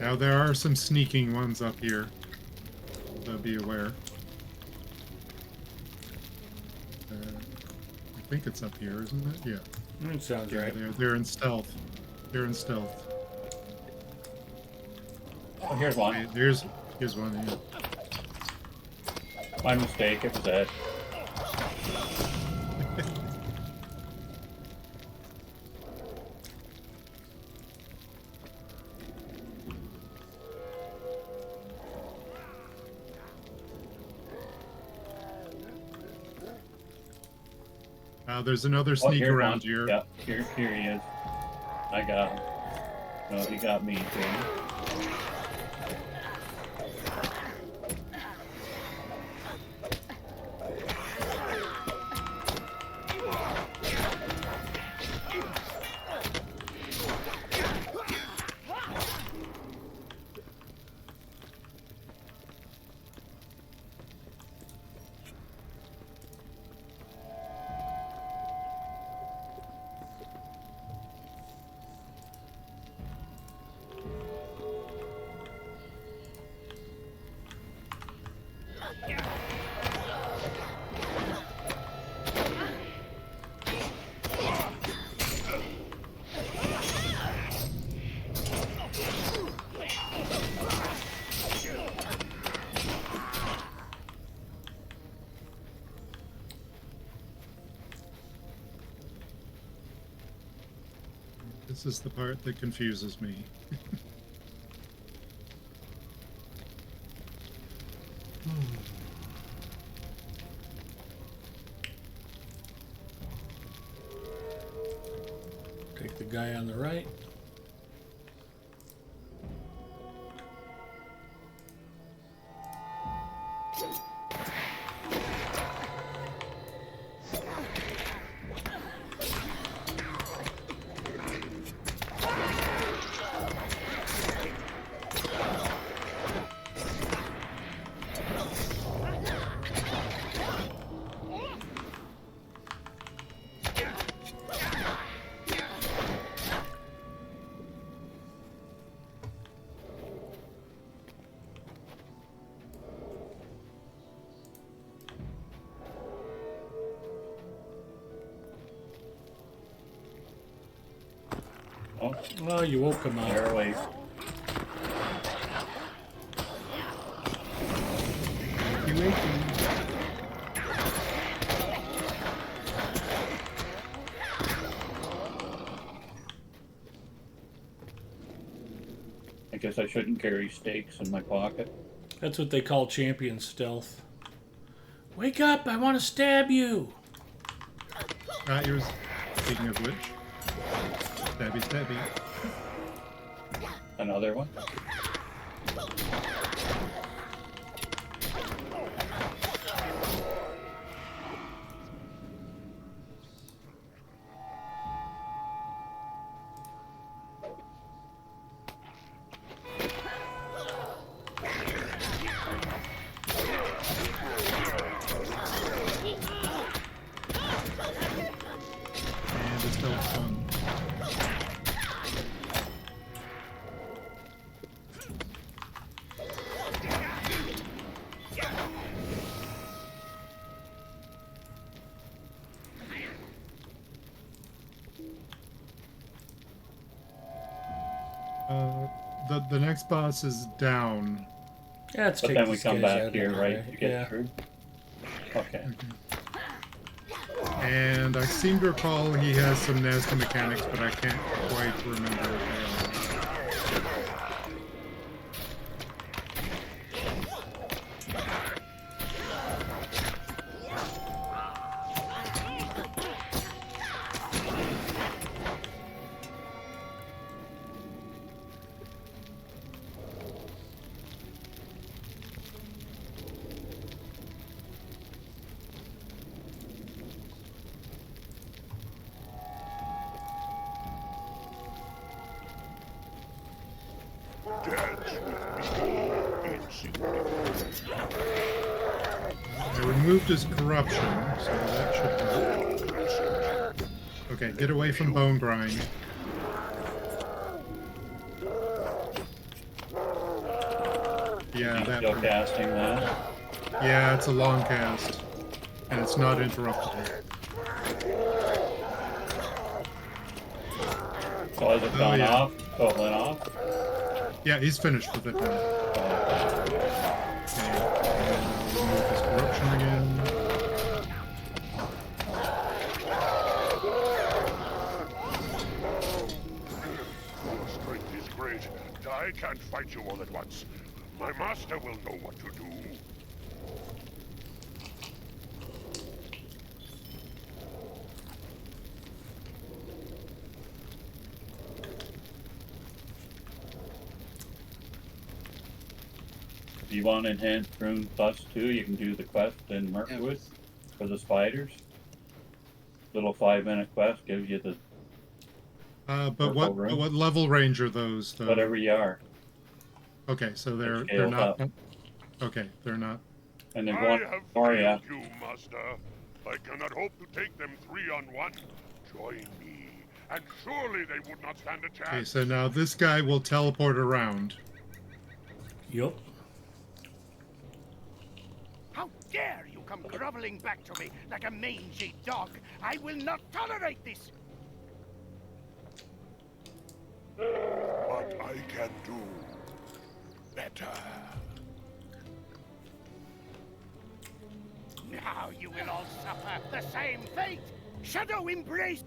Now there are some sneaking ones up here, so be aware. I think it's up here, isn't it? Yeah. It sounds Yeah, right. they're in stealth. They're in stealth. Oh, here's one. Okay, here's one. Yeah. My mistake. It was Ed. There's another Oh, sneak here's around one. here. Yeah, here he is. I got him. No, he got me too. This is the part that confuses me. Take the guy on the right. Oh, well, you woke him up. Airways. I guess I shouldn't carry stakes in my pocket. That's what they call champion stealth. Wake up! I want to stab you! Here's, speaking of which, stabby stabby. Another one? And it's still fun. The next boss is down. Yeah, let's But take then we these come guys back out here, of the right, way. to get Yeah. through? Okay. And I seem to recall he has some nasty mechanics, but I can't quite remember what they are. I removed his corruption, so that should help. Okay, get away from bone grind. Yeah, that. Still casting that. Yeah, it's a long cast, and it's not interruptible. So has it gone off? So it went off? Yeah, he's finished with it now. Okay, and remove his corruption again. Your strength is great. I can't fight you all at once. My master will know what to do. If you want Enhanced Rune Plus 2, you can do the quest in Mirkwood for the spiders. Little 5-minute quest gives you the But what level range are those, though? whatever you are. Okay, so they're scales not. up. Okay, they're not. And then I one have more, yeah. failed you, master. I cannot hope to take them 3-on-1. Join me, and surely they would not stand a chance. Okay, so now this guy will teleport around. Yup. How dare you come groveling back to me like a mangy dog? I will not tolerate this! But I can do better. Now you will all suffer the same fate! Shadow embrace!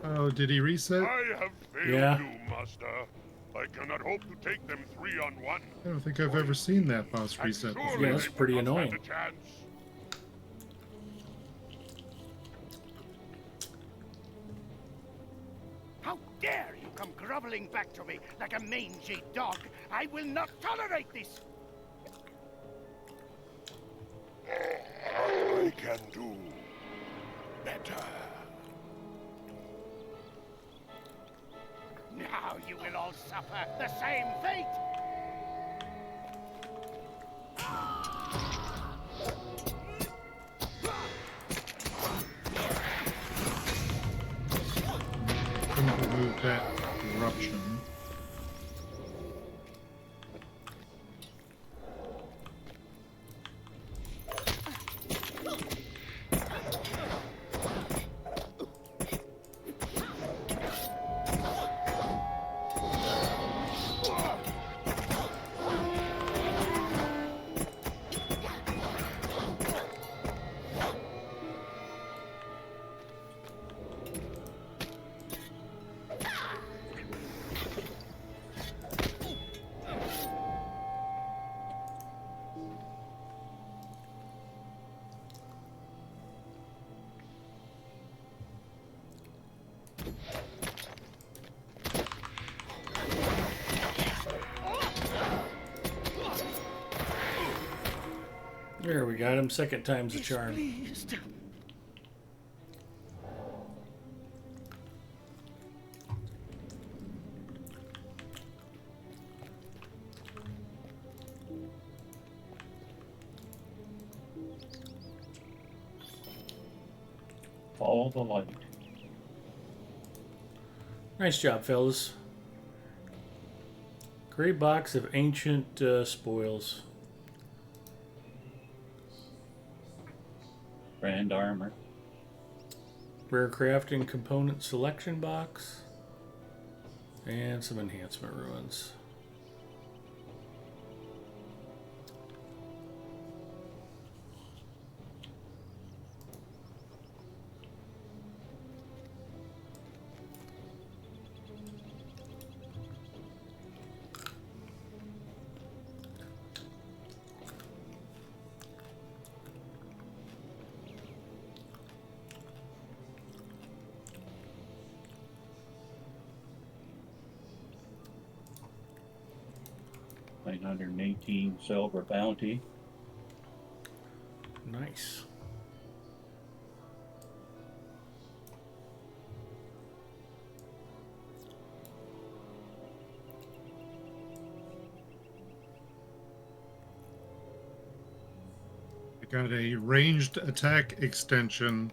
Oh, did he reset? I have failed you, master. I cannot hope to take them 3-on-1. I don't think I've ever seen that boss reset before. Yeah, that's pretty annoying. How dare you come groveling back to me like a mangy dog? I will not tolerate this! I can do better. Now you will all suffer the same fate! Couldn't remove that corruption. There, we got him. Second time's a charm. Follow the light. Nice job, fellas. Great box of ancient spoils. Grand armor. Rare crafting component selection box. And some enhancement ruins. $918 silver bounty. Nice. I got a ranged attack extension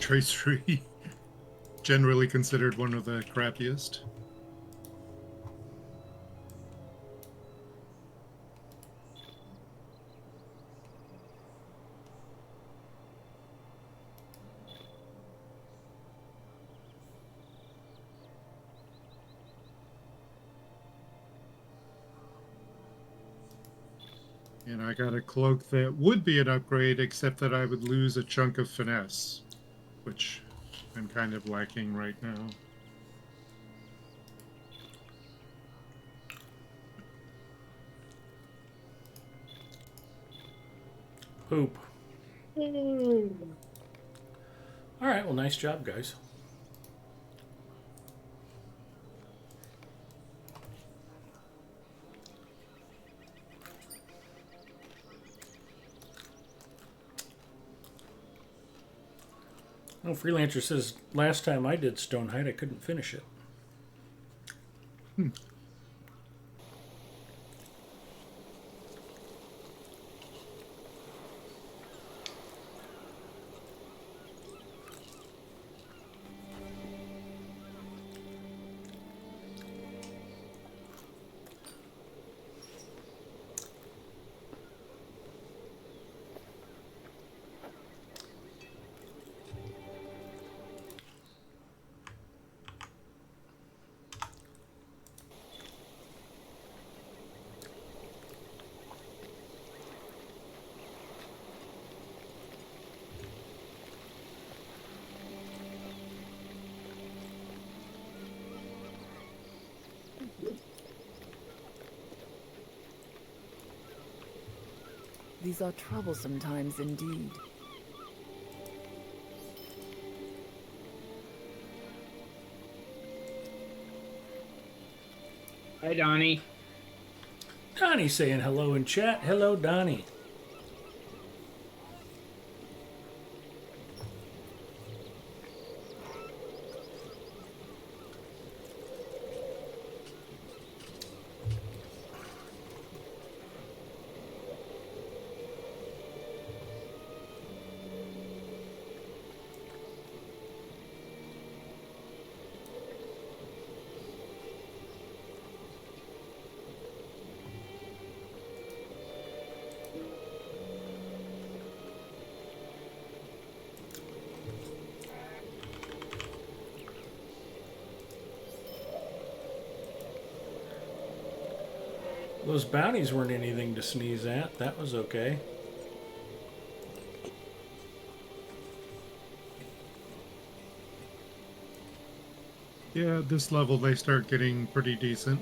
tracery. Generally considered one of the crappiest. And I got a cloak that would be an upgrade, except that I would lose a chunk of finesse, which I'm kind of lacking right now. Poop. Alright, well, nice job, guys. Oh, Freelancer says, last time I did Stonehide, I couldn't finish it. These are troublesome times indeed. Hi, Donnie. Donnie saying hello in chat. Hello, Donnie. Those bounties weren't anything to sneeze at. That was okay. Yeah, at this level they start getting pretty decent.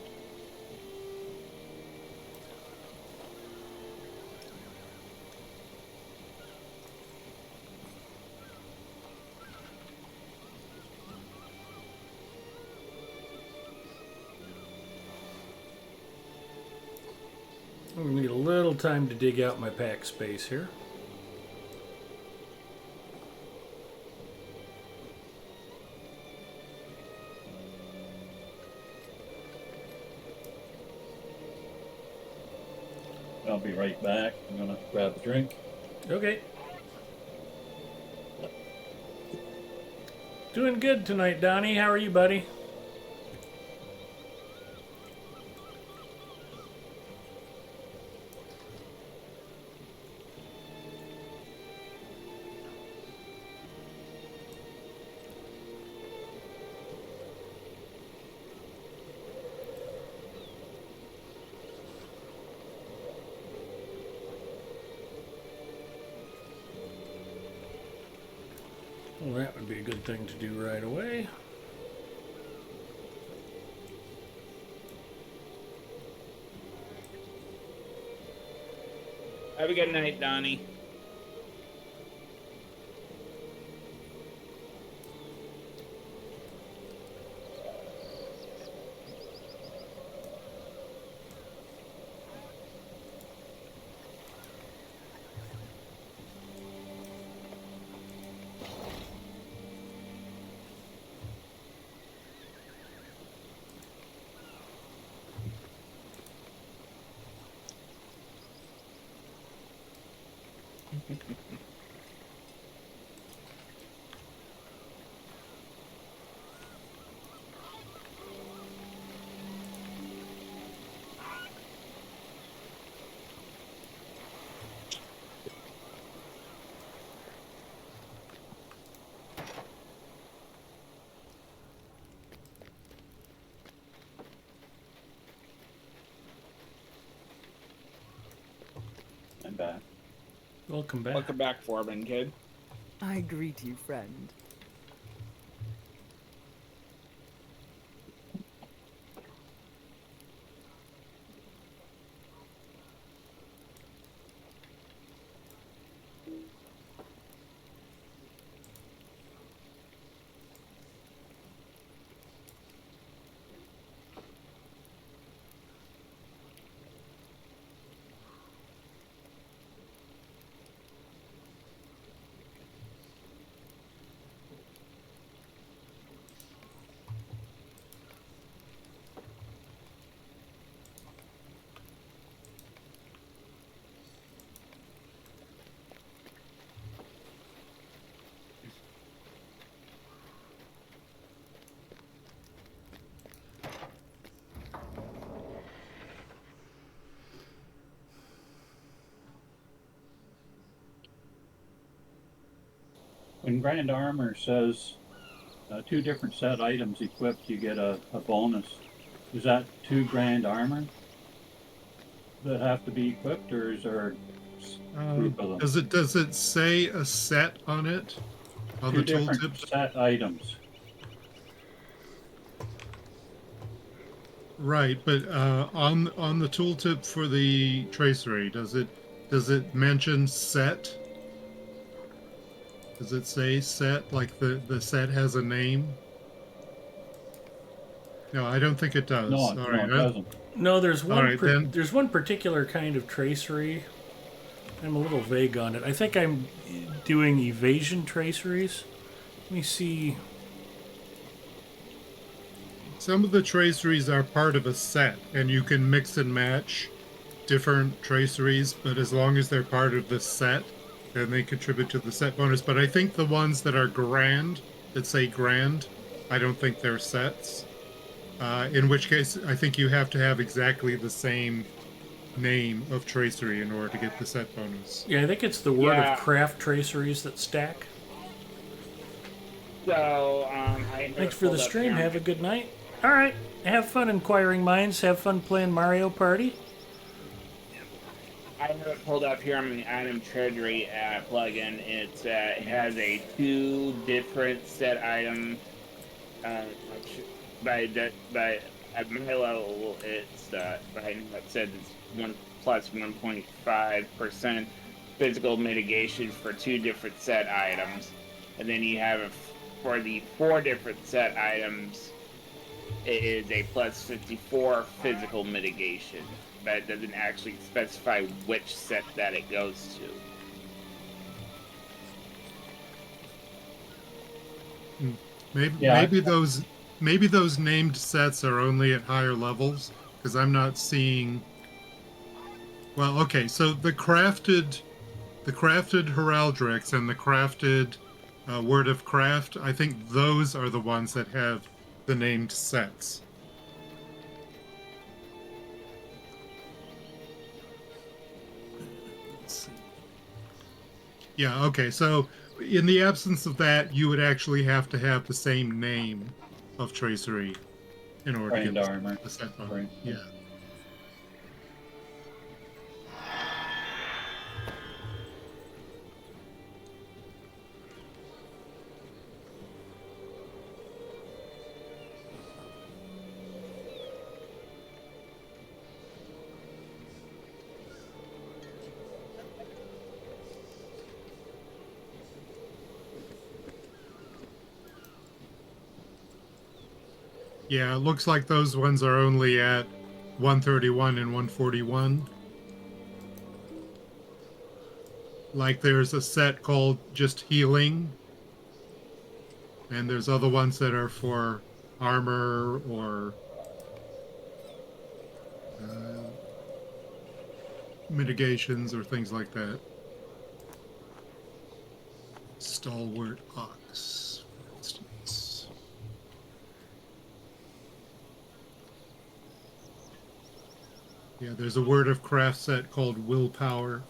We need a little time to dig out my pack space here. I'll be right back. I'm gonna grab a drink. Okay. Doing good tonight, Donnie. How are you, buddy? Well, that would be a good thing to do right away. Have a good night, Donnie. I'm back. Welcome back. Welcome back, Foreman kid. I greet you, friend. When Grand Armor says 2 different set items equipped, you get a bonus. Is that 2 Grand Armor that have to be equipped, or is there a group of them? Does it say a set on it? On 2 the different tooltips? set items. Right, but on the tooltip for the tracery, does it mention set? Does it say set, like the set has a name? No, I don't think it does. No, All no, right, it doesn't. No, there's All right, then. there's one particular kind of tracery. I'm a little vague on it. I think I'm doing evasion traceries. Let me see. Some of the traceries are part of a set, and you can mix and match different traceries, but as long as they're part of the set, then they contribute to the set bonus. But I think the ones that are grand, that say grand, I don't think they're sets. In which case, I think you have to have exactly the same name of tracery in order to get the set bonus. Yeah, I think it's the word of craft traceries that stack. So, Thanks for the stream. Have a good night. All right. Have fun, inquiring minds. Have fun playing Mario Party. I have it pulled up here on the item treasury plugin. It has a 2 different set item. At my level, it's right now it said it's 1 plus 1.5% physical mitigation for 2 different set items, and then you have for the 4 different set items, it is a plus 54 physical mitigation, but it doesn't actually specify which set that it goes Hmm. Maybe Yeah, maybe those named sets are only at higher levels, because I'm not seeing. Well, okay, so the crafted heraldrics and the crafted word of craft, I think those are the ones that have the named sets. Let's see. Yeah, okay, so in the absence of that, you would actually have to have the same name of tracery in order Grand to get Armor. the set bonus. Right. Yeah. Yeah, it looks like those ones are only at 131 and 141. Like there's a set called just healing, and there's other ones that are for armor or uh, mitigations or things like that. Stalwart Ox, for instance. Yeah, there's a word of craft set called Willpower.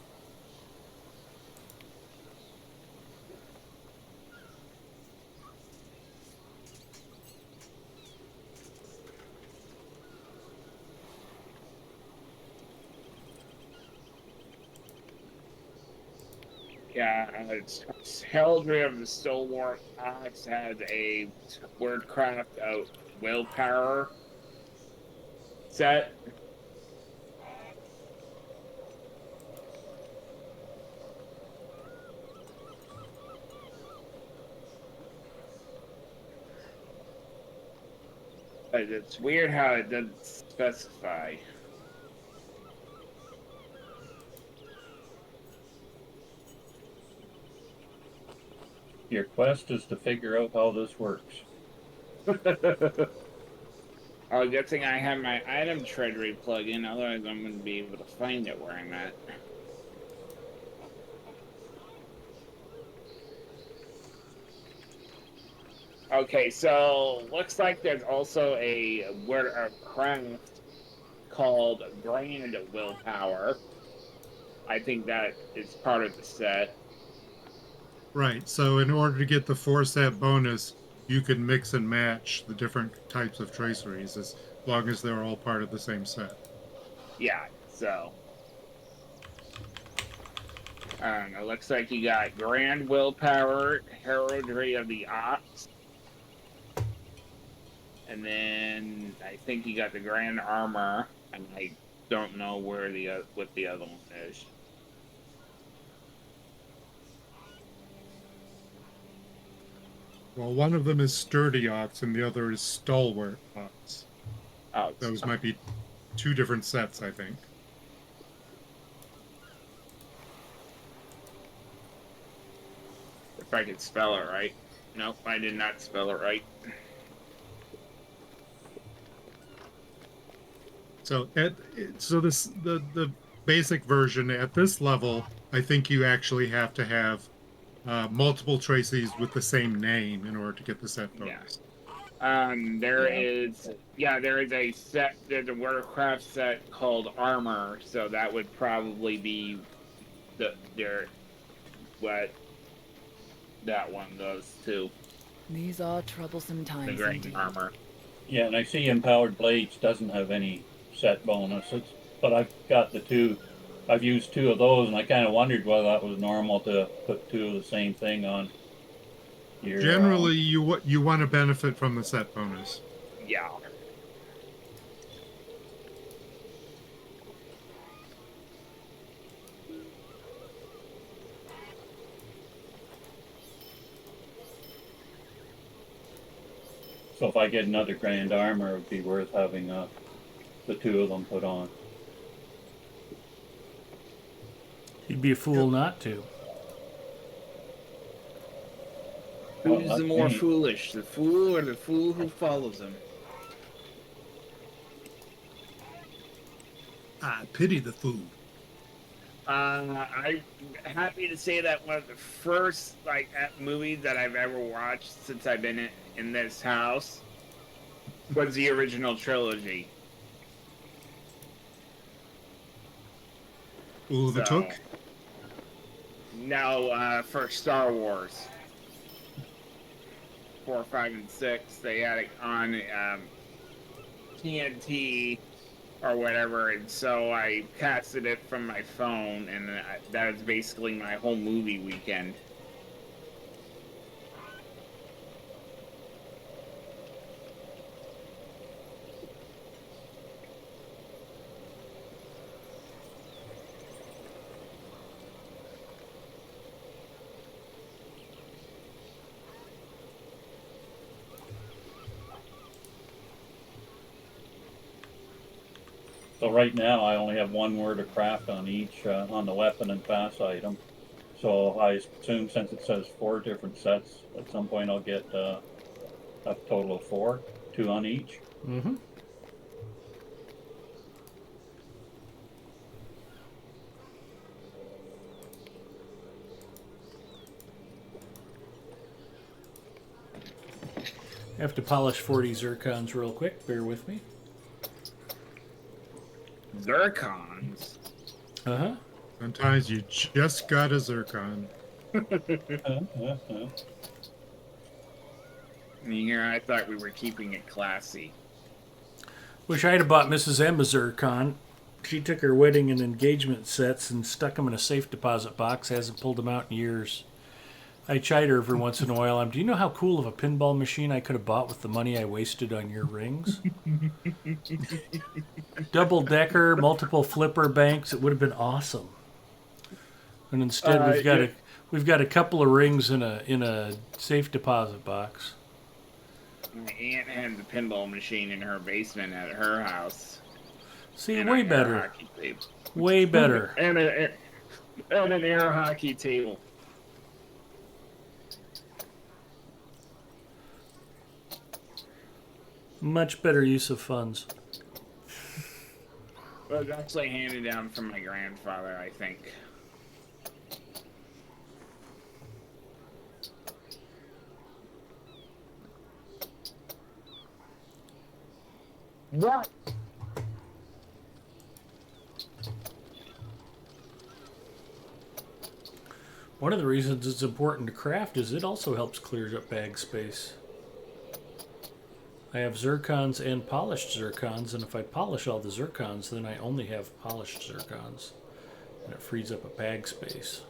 Yeah, Heraldry of the Stalwart Ox has a wordcraft of willpower set. But it's weird how it doesn't specify. Your quest is to figure out how this works. Oh, good thing I have my item treasury plug-in, otherwise I'm going to be able to find it where I'm at. Okay, so looks like there's also a word of craft called Grand Willpower. I think that is part of the set. Right. So in order to get the 4 set bonus, you can mix and match the different types of traceries as long as they're all part of the same set. Yeah, so it looks like you got Grand Willpower, Heraldry of the Ox, and then I think you got the Grand Armor, and I don't know where the what the other one is. Well, one of them is Sturdy Ox and the other is Stalwart Ox. Oh, those might be 2 different sets, I think. If I could spell it right. Nope, I did not spell it right. So the basic version at this level, I think you actually have to have multiple traces with the same name in order to get the set bonus. There is a set. There's a Warcraft set called Armor, so that would probably be what that one does too. These are troublesome times. The Grand indeed. Armor. Yeah, and I see Empowered Blades doesn't have any set bonuses, but I've got the 2. I've used 2 of those, and I kind of wondered whether that was normal to put 2 of the same thing on. Generally, you want to benefit from the set bonus. Yeah. So if I get another Grand Armor, it would be worth having the 2 of them put on. You'd be a fool not to. Who's the more foolish, the fool or the fool who follows him? I pity the fool. I'm happy to say that one of the first movies that I've ever watched since I've been in this house was the original trilogy. Ooh, the Took? No, for Star Wars. 4, 5, and 6, they had it on TNT or whatever, and so I casted it from my phone, and that was basically my whole movie weekend. So right now, I only have one word of craft on each, on the weapon and fast item. So I assume since it says 4 different sets, at some point I'll get a total of 4, 2 on each. Mm-hmm. I have to polish 40 zircons real quick. Bear with me. Zircons? Uh-huh. Sometimes you just got a zircon. Here, I thought we were keeping it classy. Wish I'd have bought Mrs. M a zircon. She took her wedding and engagement sets and stuck them in a safe deposit box. Hasn't pulled them out in years. I chide her every once in a while. Do you know how cool of a pinball machine I could have bought with the money I wasted on your rings? Double decker, multiple flipper banks. It would have been awesome. And instead, we've got a couple of rings in a safe deposit box. My aunt had the pinball machine in her basement at her house. See, and way an better. air hockey table. Way better. and an air hockey table. Much better use of funds. Well, it's actually handed down from my grandfather, I think. What? One of the reasons it's important to craft is it also helps clear up bag space. I have zircons and polished zircons, and if I polish all the zircons, then I only have polished zircons, and it frees up a bag space.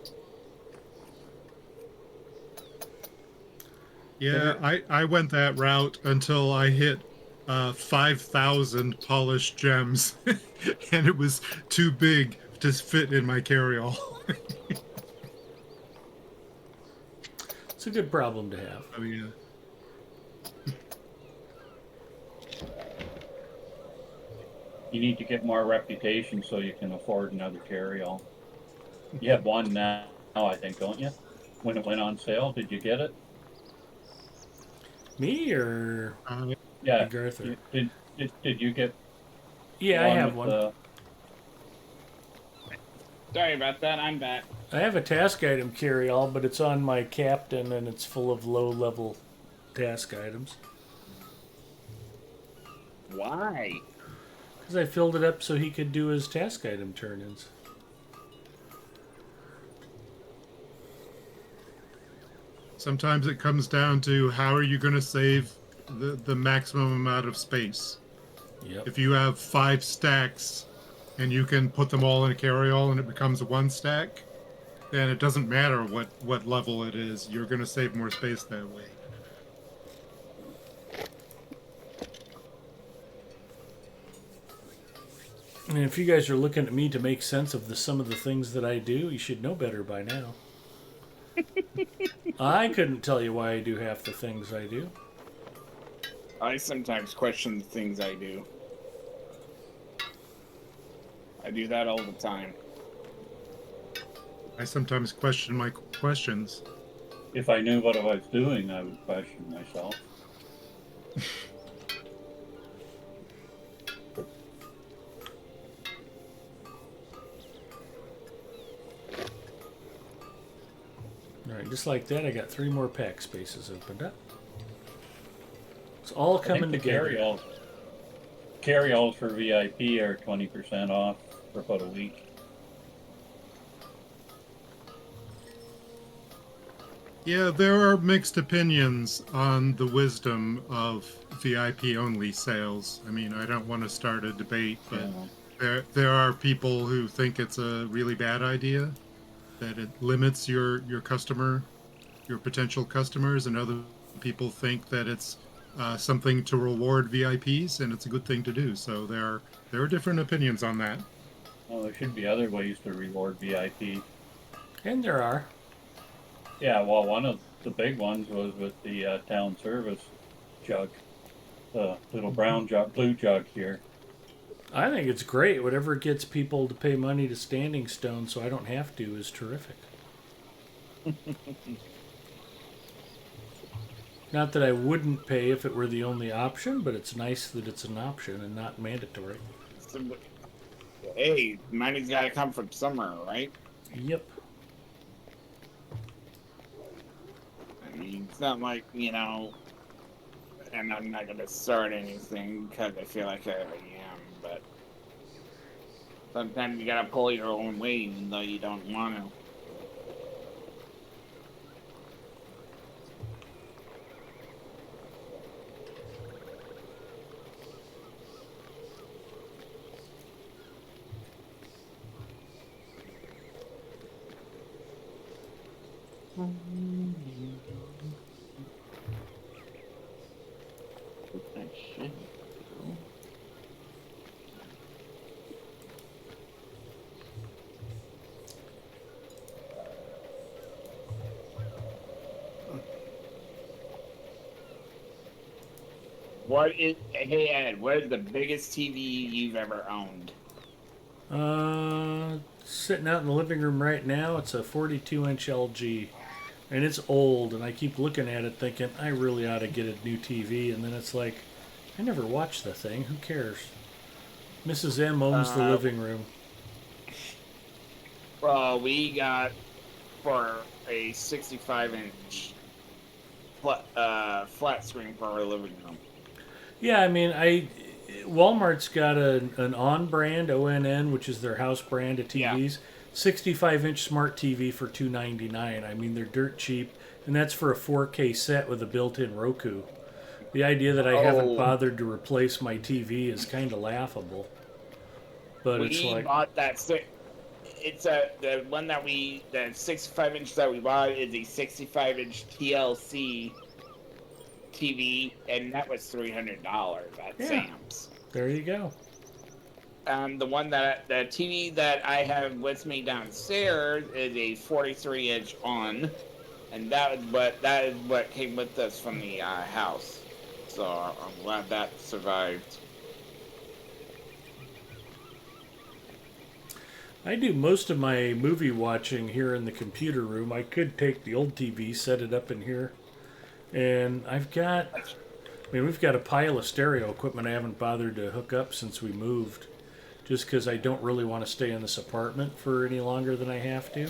Yeah, I went that route until I hit 5,000 polished gems, and it was too big to fit in my carry-all. It's a good problem to have. Oh, yeah. You need to get more reputation so you can afford another carry-all. You have one now, I think, don't you? When it went on sale, did you get it? Me or yeah, Arthur? Did you get? Yeah, I have one. Sorry about that. I'm back. I have a task item carry-all, but it's on my captain, and it's full of low-level task items. Why? Because I filled it up so he could do his task item turn-ins. Sometimes it comes down to how are you going to save the maximum amount of space. Yep. If you have 5 stacks and you can put them all in a carry-all and it becomes 1 stack, then it doesn't matter what level it is. You're going to save more space that way. And if you guys are looking at me to make sense of some of the things that I do, you should know better by now. I couldn't tell you why I do half the things I do. I sometimes question the things I do. I do that all the time. I sometimes question my questions. If I knew what I was doing, I would question myself. Alright, just like that, I got 3 more pack spaces opened up. It's all coming together. Carry-alls for VIP are 20% off for about a week. Yeah, there are mixed opinions on the wisdom of VIP-only sales. I mean, I don't want to start a debate, but there are people who think it's a really bad idea, that it limits your customer, your potential customers, and other people think that it's something to reward VIPs, and it's a good thing to do. So there are different opinions on that. Well, there should be other ways to reward VIP. And there are. Yeah, well, one of the big ones was with the town service jug, the little brown jug, blue jug here. I think it's great. Whatever gets people to pay money to Standing Stone so I don't have to is terrific. Not that I wouldn't pay if it were the only option, but it's nice that it's an option and not mandatory. Hey, money's got to come from somewhere, right? Yep. I mean, it's not like, you know, and I'm not going to start anything because I feel like I am, but sometimes you got to pull your own weight even though you don't want to. Hey Ed, what is the biggest TV you've ever owned? Sitting out in the living room right now, it's a 42-inch LG. And it's old, and I keep looking at it thinking, I really ought to get a new TV. And then it's like, I never watched the thing. Who cares? Mrs. M owns the living room. Well, we got for a 65-inch flat screen for our living room. Yeah, I mean, Walmart's got an On brand, ONN, which is their house brand of TVs. Yeah. 65-inch smart TV for $299. I mean, they're dirt cheap, and that's for a 4K set with a built-in Roku. The idea that I haven't bothered to replace my TV is kind of laughable. But it's like, we bought that. It's the one that the 65-inch that we bought is a 65-inch TLC TV, and that was $300 at Sam's. There you go. The TV that I have with me downstairs is a 43-inch on, and that is what came with us from the house. So I'm glad that survived. I do most of my movie watching here in the computer room. I could take the old TV, set it up in here, and we've got a pile of stereo equipment I haven't bothered to hook up since we moved. Just because I don't really want to stay in this apartment for any longer than I have to.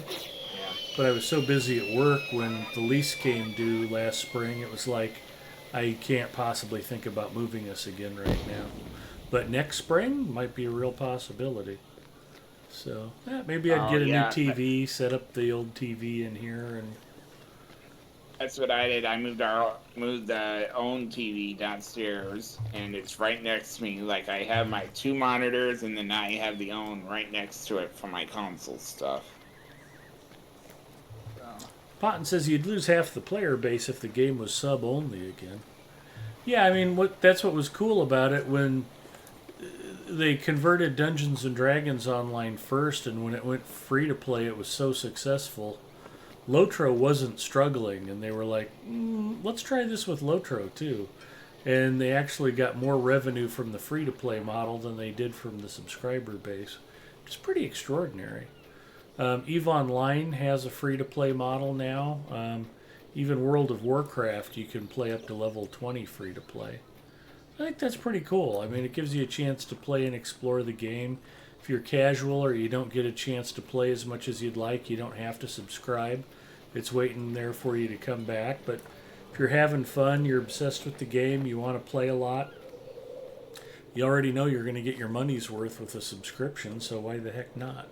But I was so busy at work when the lease came due last spring, it was like, I can't possibly think about moving us again right now. But next spring might be a real possibility. So maybe I'd get a new TV, set up the old TV in here, and that's what I did. I moved the own TV downstairs, and it's right next to me. Like, I have my 2 monitors, and then I have the own right next to it for my console stuff. Potton says you'd lose half the player base if the game was sub only again. Yeah, I mean, that's what was cool about it when they converted Dungeons and Dragons Online first, and when it went free to play, it was so successful. Lotro wasn't struggling, and they were like, let's try this with Lotro too. And they actually got more revenue from the free-to-play model than they did from the subscriber base. It's pretty extraordinary. EVE Online has a free-to-play model now. Even World of Warcraft, you can play up to level 20 free-to-play. I think that's pretty cool. I mean, it gives you a chance to play and explore the game. If you're casual or you don't get a chance to play as much as you'd like, you don't have to subscribe. It's waiting there for you to come back. But if you're having fun, you're obsessed with the game, you want to play a lot, you already know you're going to get your money's worth with a subscription, so why the heck not?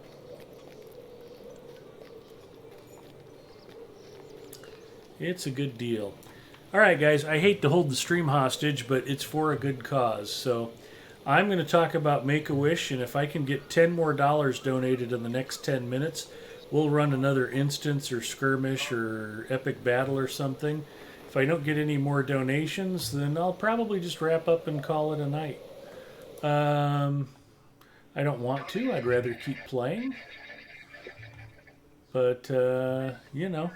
It's a good deal. All right, guys, I hate to hold the stream hostage, but it's for a good cause. So I'm going to talk about Make-A-Wish, and if I can get $10 more donated in the next 10 minutes, we'll run another instance or skirmish or epic battle or something. If I don't get any more donations, then I'll probably just wrap up and call it a night. I don't want to. I'd rather keep playing. But, you know,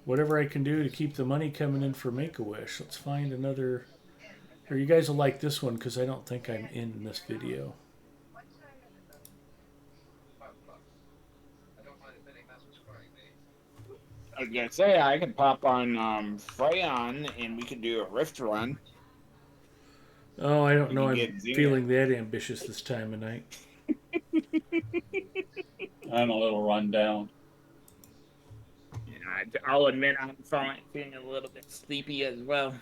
whatever I can do to keep the money coming in for Make-A-Wish. Let's find another... Here, you guys will like this one because I don't think I'm in this video. was gonna say I could pop on Freyon and we could do a rift run. Oh, I don't know. You I'm get Xena. feeling that ambitious this time of night. I'm a little run down. Yeah, I'll admit I'm feeling a little bit sleepy as well.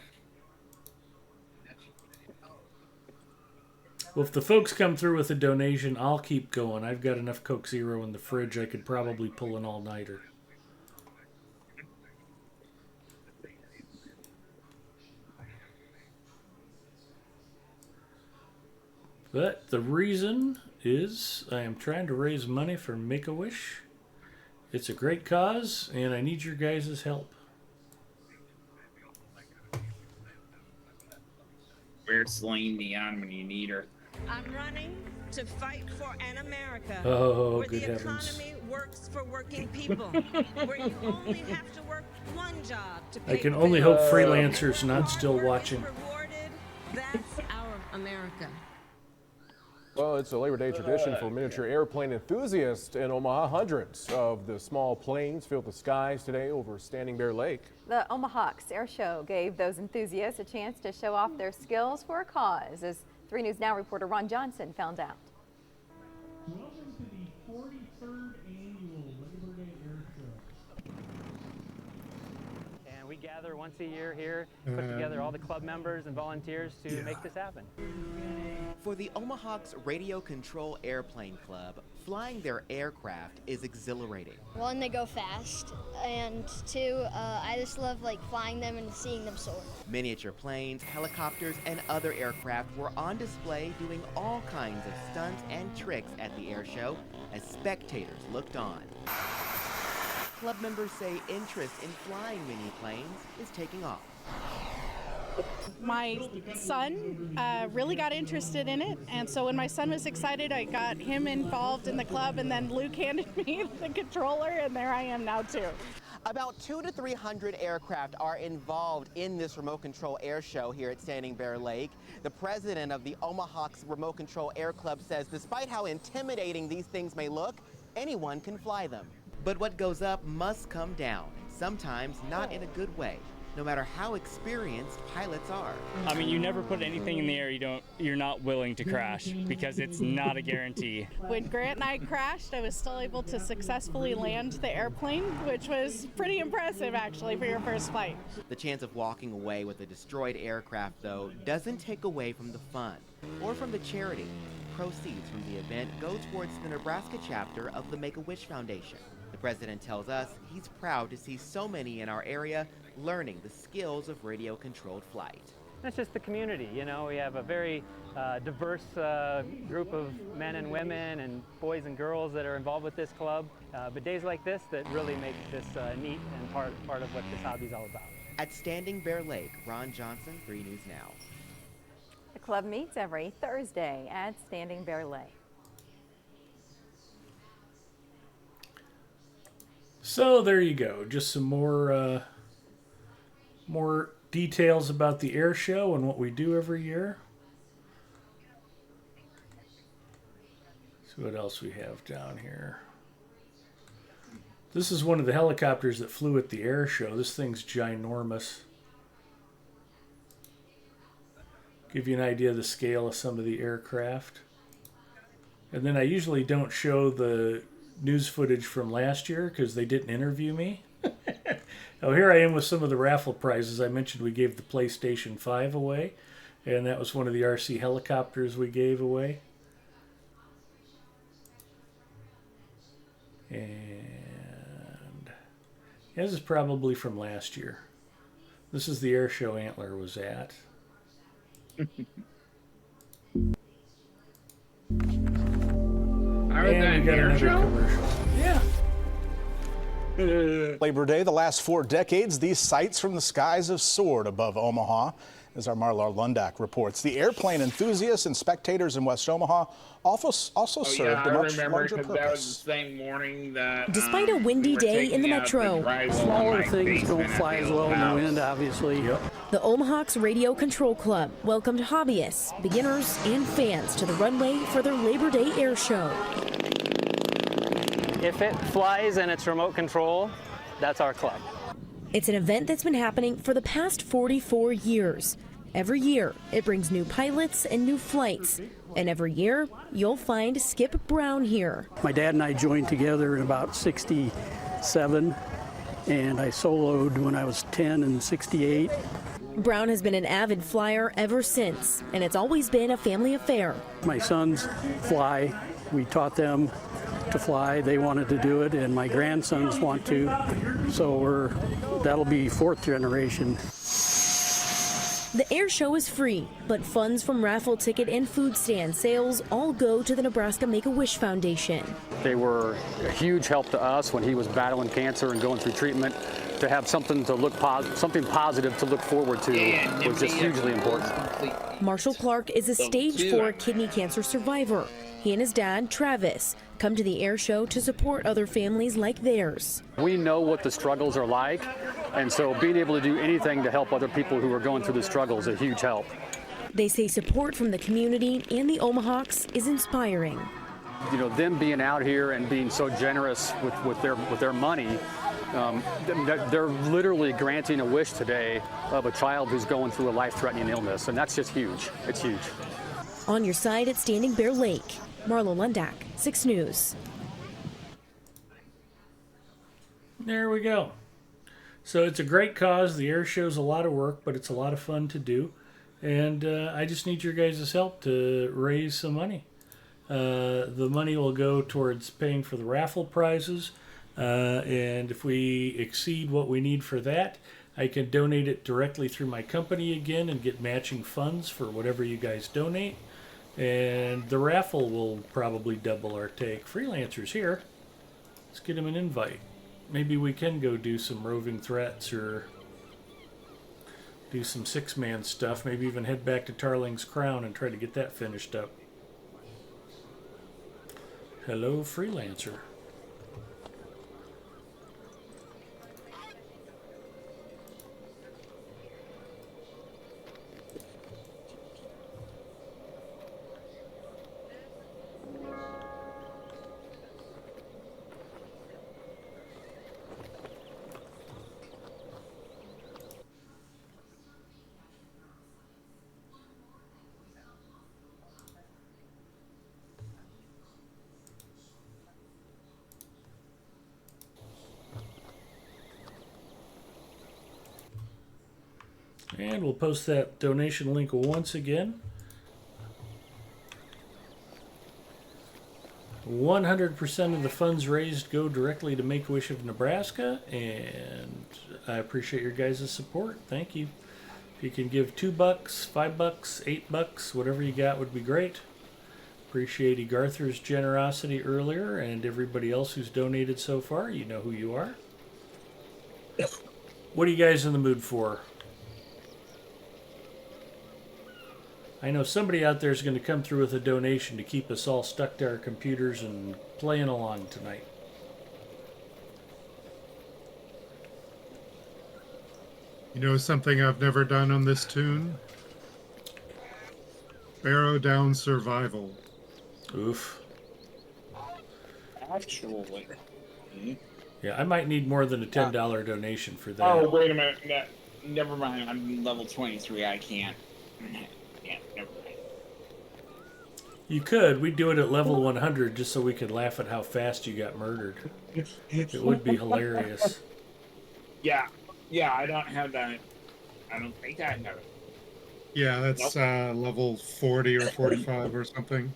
Well, if the folks come through with a donation, I'll keep going. I've got enough Coke Zero in the fridge. I could probably pull an all-nighter. But the reason is I am trying to raise money for Make-A-Wish. It's a great cause, and I need your guys' help. Where's Celine Dion when you need her? I'm running to fight for an America Oh, where good the heavens. economy works for working people, where you only have to work one job to pay I can only bills. hope freelancers not still watching. That's our America. Well, it's a Labor Day tradition for miniature airplane enthusiasts in Omaha. Hundreds of the small planes filled the skies today over Standing Bear Lake. The Omahawks Air Show gave those enthusiasts a chance to show off their skills for a cause, as 3 News Now reporter Ron Johnson found out. Welcome to the 43rd annual Labor Day Air Show. And we gather once a year here, put together all the club members and volunteers to make this happen. For the Omahawks Radio Control Airplane Club, flying their aircraft is exhilarating. One, they go fast, and two, I just love flying them and seeing them soar. Miniature planes, helicopters, and other aircraft were on display doing all kinds of stunts and tricks at the air show as spectators looked on. Club members say interest in flying mini planes is taking off. My son really got interested in it, and so when my son was excited, I got him involved in the club, and then Luke handed me the controller, and there I am now too. About 200 to 300 aircraft are involved in this remote control air show here at Standing Bear Lake. The president of the Omahawks Remote Control Air Club says despite how intimidating these things may look, anyone can fly them. But what goes up must come down, sometimes not in a good way, no matter how experienced pilots are. I mean, you never put anything in the air you're not willing to crash, because it's not a guarantee. When Grant and I crashed, I was still able to successfully land the airplane, which was pretty impressive actually for your first flight. The chance of walking away with a destroyed aircraft, though, doesn't take away from the fun or from the charity. Proceeds from the event go towards the Nebraska chapter of the Make-A-Wish Foundation. The president tells us he's proud to see so many in our area learning the skills of radio-controlled flight. That's just the community, you know. We have a very diverse group of men and women and boys and girls that are involved with this club. But days like this that really make this neat and part of what this hobby is all about. At Standing Bear Lake, Ron Johnson, 3 News Now. The club meets every Thursday at Standing Bear Lake. So there you go. Just some more details about the air show and what we do every year. So what else we have down here? This is one of the helicopters that flew at the air show. This thing's ginormous. Give you an idea of the scale of some of the aircraft. And then I usually don't show the news footage from last year because they didn't interview me. Now here I am with some of the raffle prizes. I mentioned we gave the PlayStation 5 away, and that was one of the RC helicopters we gave away. And this is probably from last year. This is the air show Antler was at. And we got another commercial. Yeah. Labor Day, the last 4 decades, these sights from the skies have soared above Omaha. As our Marlar Lundak reports, the airplane enthusiasts and spectators in West Omaha also served a much larger That was purpose. the same morning that. Despite a windy day in the metro, smaller things don't fly as well in the wind, obviously. The Omahawks Radio Control Club welcomed hobbyists, beginners, and fans to the runway for their Labor Day air show. If it flies and it's remote control, That's our club. It's an event that's been happening for the past 44 years. Every year, it brings new pilots and new flights. And every year, you'll find Skip Brown here. My dad and I joined together in about 67, and I soloed when I was 10 and 68. Brown has been an avid flyer ever since, and it's always been a family affair. My sons fly. We taught them to fly. They wanted to do it, and my grandsons want to. So that'll be fourth generation. The air show is free, but funds from raffle ticket and food stand sales all go to the Nebraska Make-A-Wish Foundation. They were a huge help to us when he was battling cancer and going through treatment. To have something to look something positive to look forward to was just hugely important. Marshall Clark is a stage 4 kidney cancer survivor. He and his dad, Travis, come to the air show to support other families like theirs. We know what the struggles are like, and so being able to do anything to help other people who are going through the struggle is a huge help. They say support from the community and the Omahawks is inspiring. You know, them being out here and being so generous with their money, they're literally granting a wish today of a child who's going through a life-threatening illness, and that's just huge. It's huge. On your side at Standing Bear Lake, Marlo Lundak, 6 News. There we go. So it's a great cause. The air show's a lot of work, but it's a lot of fun to do. And I just need your guys' help to raise some money. The money will go towards paying for the raffle prizes. And if we exceed what we need for that, I can donate it directly through my company again and get matching funds for whatever you guys donate. And the raffle will probably double our take. Freelancers here. Let's get him an invite. Maybe we can go do some roving threats or do some 6-man stuff. Maybe even head back to Tarling's Crown and try to get that finished up. Hello, Freelancer. And we'll post that donation link once again. 100% of the funds raised go directly to Make-A-Wish of Nebraska, and I appreciate your guys' support. Thank you. If you can give $2, $5, $8, whatever you got would be great. Appreciate Egarther's generosity earlier, and everybody else who's donated so far. You know who you are. What are you guys in the mood for? I know somebody out there is going to come through with a donation to keep us all stuck to our computers and playing along tonight. You know something I've never done on this tune? Barrow Down Survival. Oof. Actually. Yeah, I might need more than a $10 donation for that. Oh, wait a minute. Never mind. I'm level 23. I can't. Yeah, never mind. You could. We'd do it at level 100 just so we could laugh at how fast you got murdered. It would be hilarious. Yeah, I don't have that. I don't think I have it. Yeah, that's level 40 or 45 or something.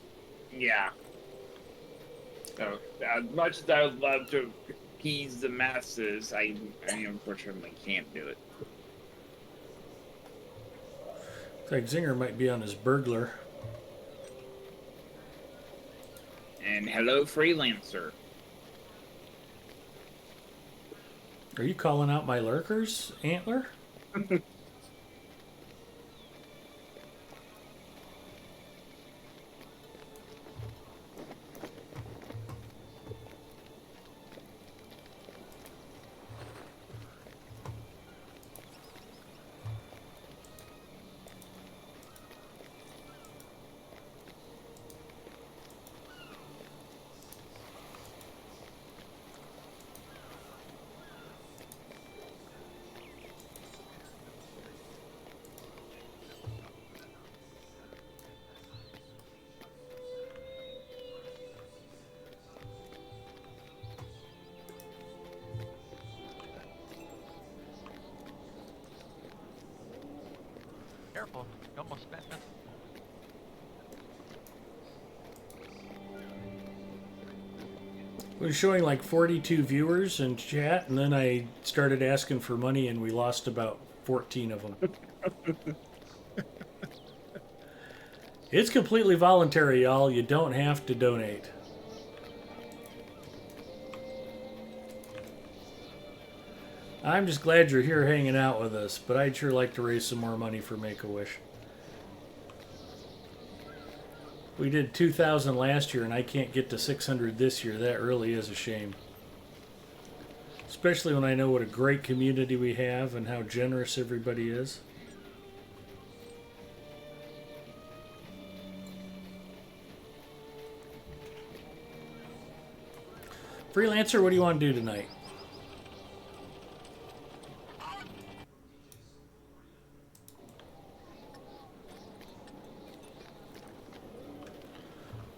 Yeah. So, as much as I would love to appease the masses, I unfortunately can't do it. Looks like Zinger might be on his burglar. And hello, Freelancer. Are you calling out my lurkers, Antler? careful. You almost spent it. It was showing like 42 viewers in chat, and then I started asking for money, and we lost about 14 of them. It's completely voluntary, y'all. You don't have to donate. I'm just glad you're here hanging out with us, but I'd sure like to raise some more money for Make-A-Wish. We did 2,000 last year, and I can't get to 600 this year. That really is a shame. Especially when I know what a great community we have and how generous everybody is. Freelancer, what do you want to do tonight?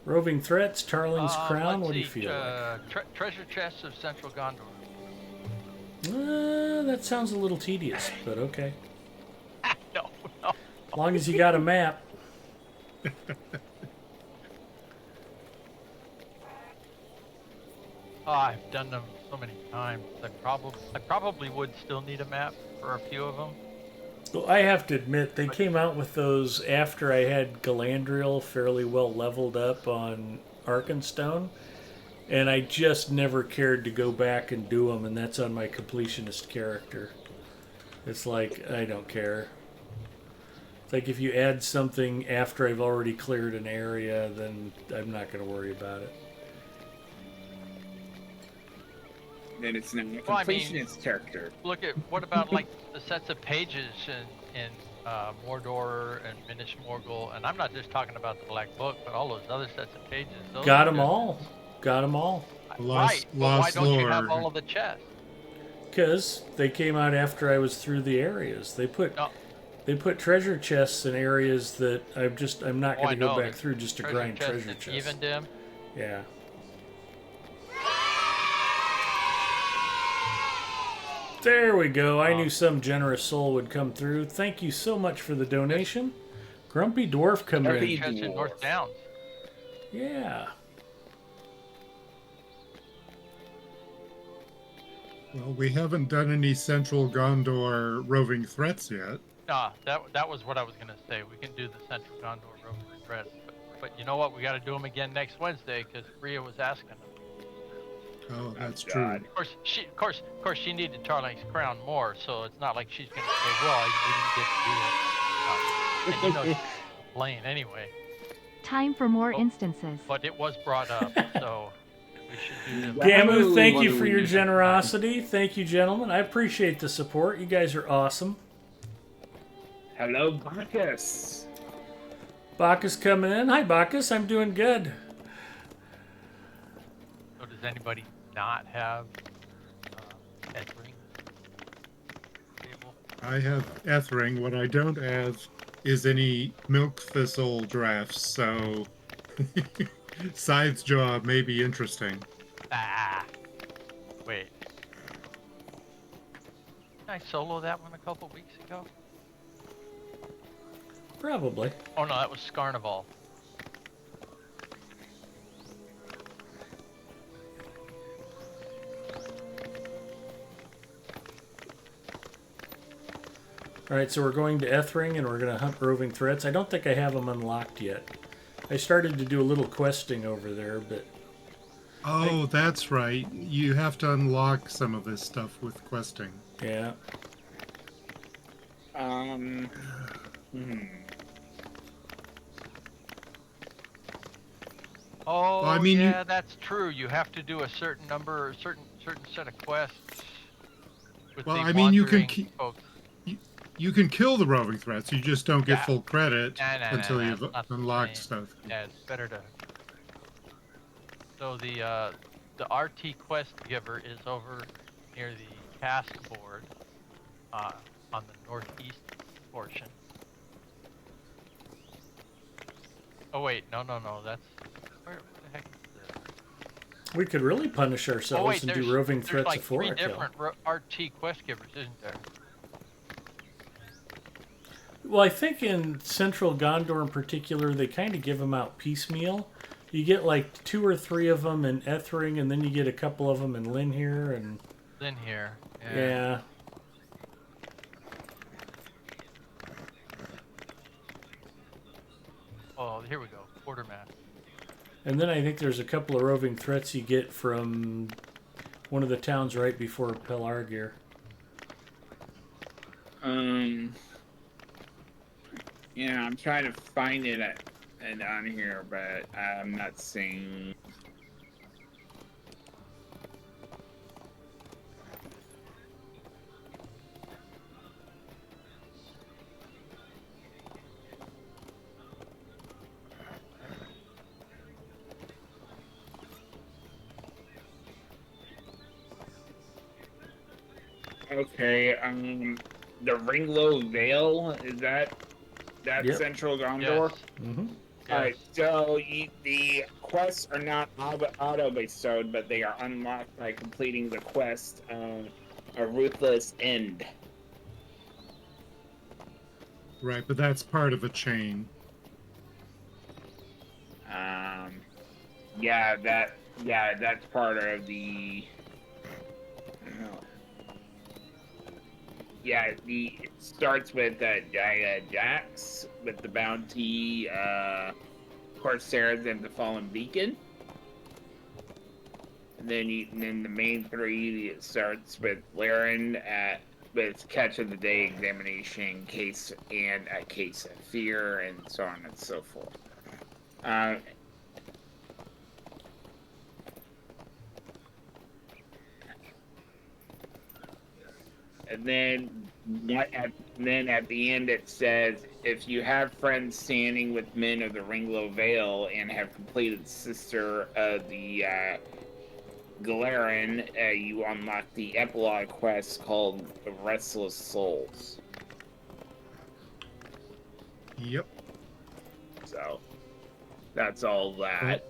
Roving Threats, Tarling's Crown, what do you feel like? Treasure chests of Central Gondor. That sounds a little tedious, but okay. No. As long as you got a map. Oh, I've done them so many times. I probably would still need a map for a few of them. Well, I have to admit, they came out with those after I had Galadriel fairly well leveled up on Arkenstone, and I just never cared to go back and do them, and that's on my completionist character. It's like, I don't care. It's like if you add something after I've already cleared an area, then I'm not going to worry about it. Then it's not a completionist character. Look at, what about like the sets of pages in Mordor and Minas Morgul, and I'm not just talking about the Black Book, but all those other sets of pages. Got them all. Got them all. Right, but why don't you have all of the chests? Because they came out after I was through the areas. They put treasure chests in areas that I'm not going to go back through just to grind treasure chests. Even dim. Yeah. There we go. I knew some generous soul would come through. Thank you so much for the donation. Grumpy Dwarf coming in. North Downs. Yeah. Well, we haven't done any Central Gondor roving threats yet. Nah, that was what I was going to say. We can do the Central Gondor roving threats. But you know what? We got to do them again next Wednesday because Rhea was asking them. Oh, that's true. Of course, she needed Tarling's Crown more, so it's not like she's going to say, "Well, we didn't get to do that." And you know, she's playing anyway. Time for more instances. But it was brought up, so we should do them. Gamu, thank you for your generosity. Thank you, gentlemen. I appreciate the support. You guys are awesome. Hello, Bacchus. Bacchus coming in. Hi, Bacchus. I'm doing good. So does anybody not have Ethring? I have Ethring. What I don't have is any milk thistle drafts, so Scythe's Jaw may be interesting. Wait. Did I solo that one a couple weeks ago? Probably. Oh no, that was Scarnival. Alright, so we're going to Ethring and we're going to hunt roving threats. I don't think I have them unlocked yet. I started to do a little questing over there, but... Oh, that's right. You have to unlock some of this stuff with questing. Yeah. Oh, well, I mean, yeah, that's true. You have to do a certain number, certain set of quests. With well, the I mean, you can folks. You can kill the roving threats. You just don't get full credit until you've unlocked stuff. Yeah, it's better to. So the RT quest giver is over near the task board on the northeast portion. Oh wait, no, that's where the heck is this? We could really punish ourselves and do roving threats like of 4 3 different RT quest givers, isn't there? Well, I think in Central Gondor in particular, they kind of give them out piecemeal. You get like 2 or 3 of them in Ethring, and then you get a couple of them in Lynn here, and Then here. yeah. Oh, here we go. Quartermaster. And then I think there's a couple of roving threats you get from one of the towns right before Pelargir. Yeah, I'm trying to find it on here, but I'm not seeing. Okay, the Ringlow Vale, is that Yep. Central Gondor? Yes. Mm-hmm. Alright, so the quests are not auto-bestowed, but they are unlocked by completing the quest, A Ruthless End. Right, but that's part of a chain. Yeah, that's part of the. I don't know. Yeah, it starts with Jax with the bounty, Corsairs and the Fallen Beacon. And then the main 3, it starts with Laren with Catch of the Day, Examination, Case and a Case of Fear, and so on and so forth. And then at the end it says, if you have friends standing with men of the Ringlow Vale and have completed Sister of the Galeran, you unlock the epilogue quest called The Restless Souls. Yep. So that's all that.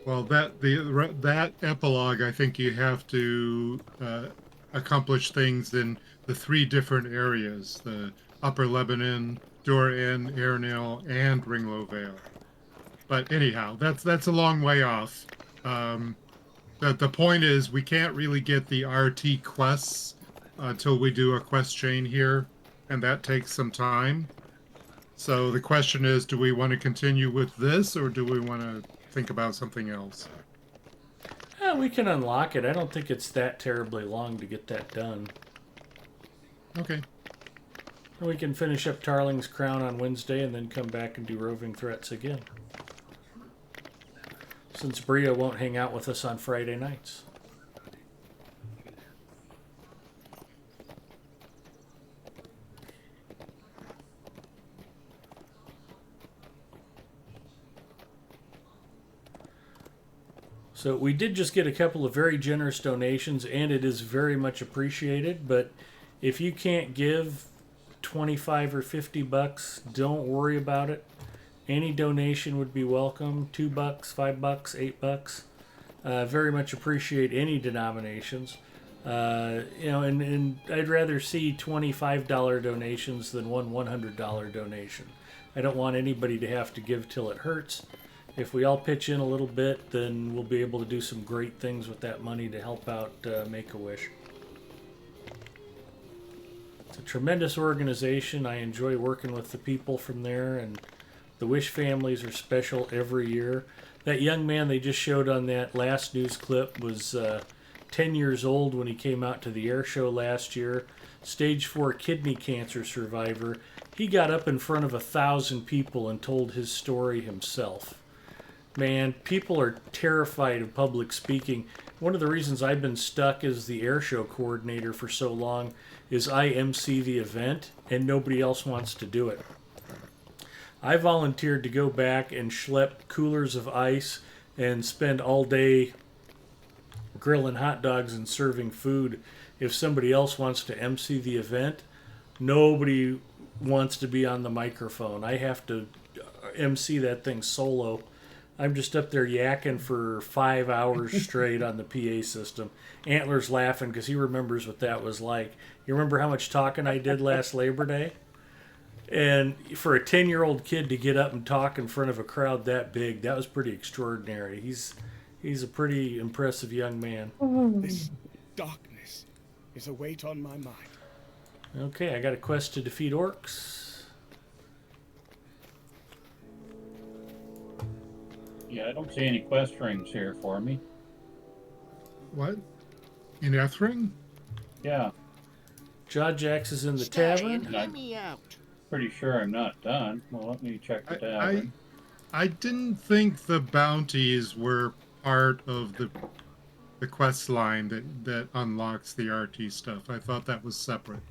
Well, that epilogue, I think you have to accomplish things in the 3 different areas: the Upper Lebanon, Dor-En, Ernil, and Ringlow Vale. But anyhow, that's a long way off. The point is, we can't really get the RT quests until we do a quest chain here, and that takes some time. So the question is, do we want to continue with this, or do we want to think about something else? Yeah, we can unlock it. I don't think it's that terribly long to get that done. Okay. And we can finish up Tarling's Crown on Wednesday and then come back and do roving threats again. Since Bria won't hang out with us on Friday nights. So we did just get a couple of very generous donations, and it is very much appreciated. But if you can't give 25 or 50 bucks, don't worry about it. Any donation would be welcome. $2, $5, $8. Very much appreciate any denominations. And I'd rather see $25 donations than one $100 donation. I don't want anybody to have to give till it hurts. If we all pitch in a little bit, then we'll be able to do some great things with that money to help out Make-A-Wish. It's a tremendous organization. I enjoy working with the people from there, and the Wish families are special every year. That young man they just showed on that last news clip was 10 years old when he came out to the air show last year. Stage 4 kidney cancer survivor. He got up in front of 1,000 people and told his story himself. Man, people are terrified of public speaking. One of the reasons I've been stuck as the air show coordinator for so long is I MC the event and nobody else wants to do it. I volunteered to go back and schlep coolers of ice and spend all day grilling hot dogs and serving food. If somebody else wants to MC the event, nobody wants to be on the microphone. I have to MC that thing solo. I'm just up there yakking for 5 hours straight on the PA system. Antler's laughing because he remembers what that was like. You remember how much talking I did last Labor Day? And for a 10-year-old kid to get up and talk in front of a crowd that big, that was pretty extraordinary. He's a pretty impressive young man. This darkness is a weight on my mind. Okay, I got a quest to defeat orcs. Yeah, I don't see any quest rings here for me. What? In Ethring? Yeah. Jaw-Jax is in the tavern. Hear me out. Pretty sure I'm not done. Well, let me check the tavern. I didn't think the bounties were part of the quest line that unlocks the RT stuff. I thought that was separate.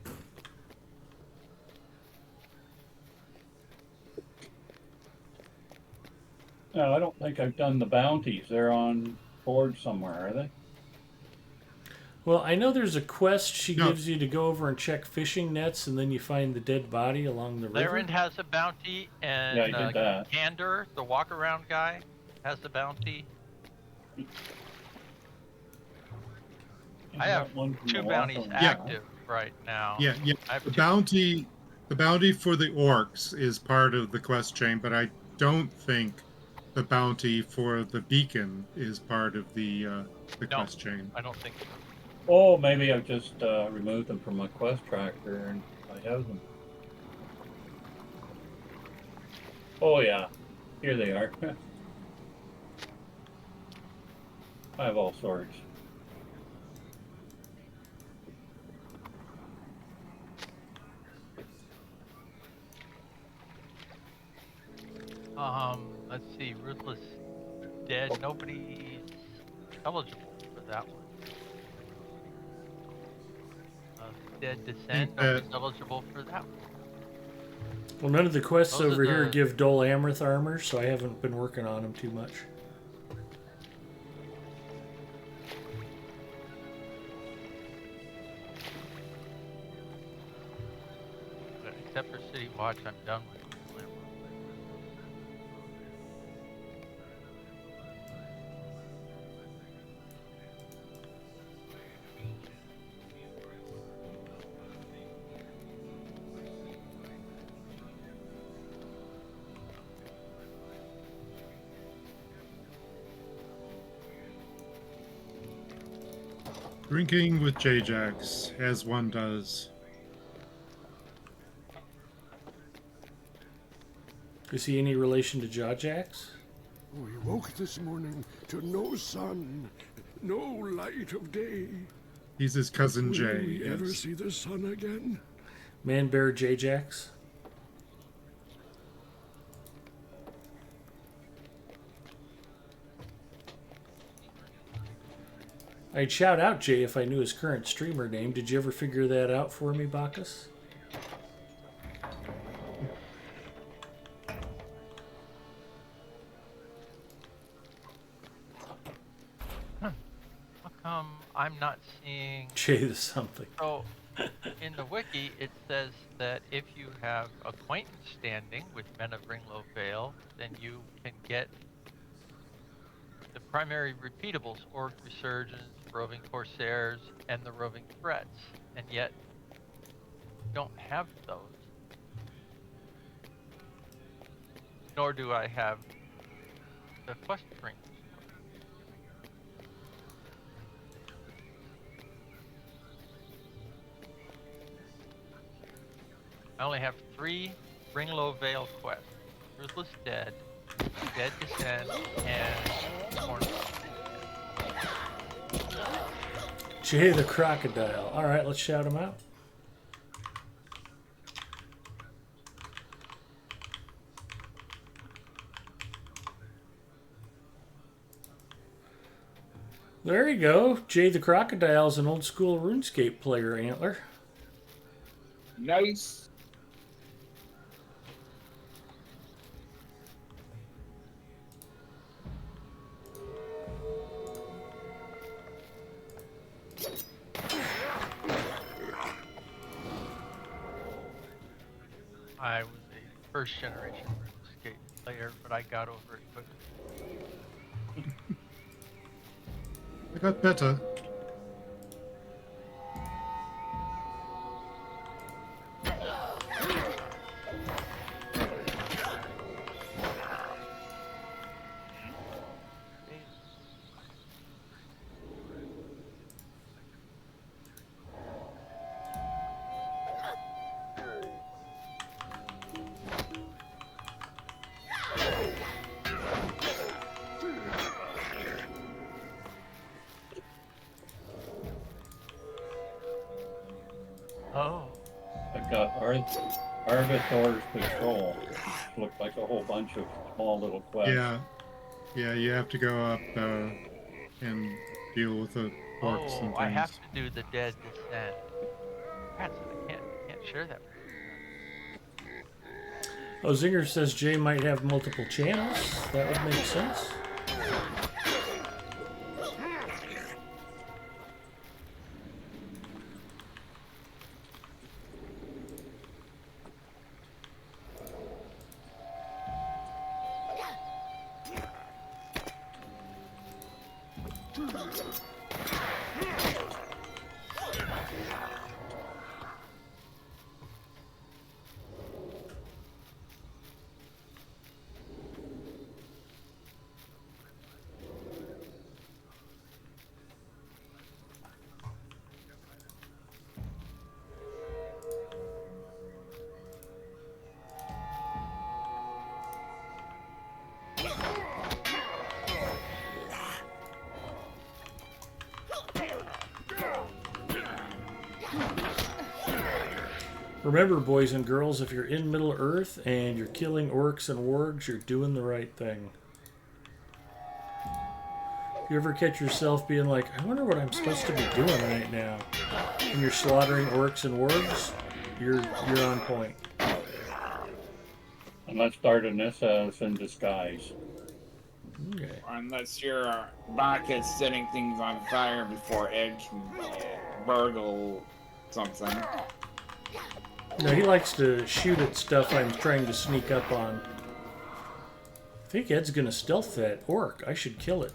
No, I don't think I've done the bounties. They're on board somewhere, are they? Well, I know there's a quest she gives you to go over and check fishing nets, and then you find the dead body along the river. Larend has a bounty, and Yeah, I did that. Candor, the walk-around guy, has a bounty. I have two bounties active right now. Yeah. The bounty for the orcs is part of the quest chain, but I don't think the bounty for the beacon is part of the quest chain. I don't think so. Oh, maybe I've just removed them from my quest tracker and I have them. Oh yeah, here they are. I have all sorts. Let's see, Ruthless Dead. Nobody's eligible for that one. Dead Descent. Nobody's eligible for that one. Well, none of the quests Those over are here the- give Dol Amrith armor, so I haven't been working on them too much. Except for City Watch, I'm done with it. Drinking with J-Jax, as one does. Is he any relation to Jaw-Jax? We woke this morning to no sun, no light of day. He's his cousin Will Jay. we ever Yes. see the sun again? Man Bear J-Jax? I'd shout out Jay if I knew his current streamer name. Did you ever figure that out for me, Bacchus? How come I'm not seeing... Jay the something. So, in the wiki, it says that if you have acquaintance standing with Men of Ringlow Vale, then you can get the primary repeatables, Orc Resurgence, Roving Corsairs, and the Roving Threats, and yet don't have those. Nor do I have the quest rings. I only have 3 Ringlow Vale quests. Ruthless Dead, Dead Descent, and Cornwall. Jay the Crocodile. Alright, let's shout him out. There you go. Jay the Crocodile is an old school RuneScape player, Antler. Nice. I was a first generation RuneScape player, but I got over it quickly. I got better. Arbiter's Patrol. Looked like a whole bunch of small little quests. Yeah, yeah, you have to go up and deal with the orcs and Oh, I have things. to do the Dead Descent. Rats, I can't share that. Oh, Zinger says Jay might have multiple channels. That would make sense. Remember, boys and girls, if you're in Middle Earth and you're killing orcs and wargs, you're doing the right thing. If you ever catch yourself being like, I wonder what I'm supposed to be doing right now, and you're slaughtering orcs and wargs, you're on point. Unless Dardanissa is in disguise. Okay. Unless your back is setting things on fire before Edge can burgle something. No, he likes to shoot at stuff I'm trying to sneak up on. I think Ed's gonna stealth that orc. I should kill it.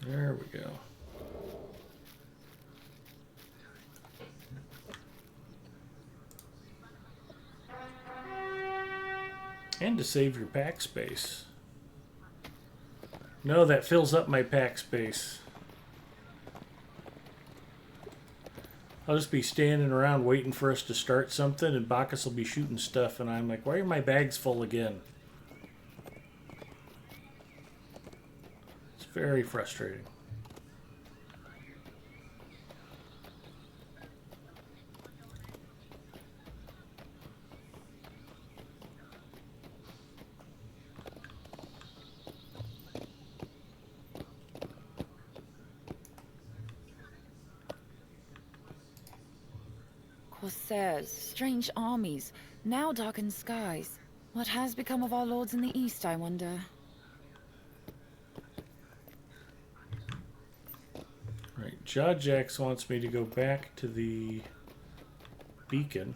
There we go. And to save your pack space. No, that fills up my pack space. I'll just be standing around waiting for us to start something, and Bacchus will be shooting stuff, and I'm like, why are my bags full again? It's very frustrating. Corsairs, strange armies, now darkened skies. What has become of our lords in the east, I wonder? Right, Jax wants me to go back to the beacon.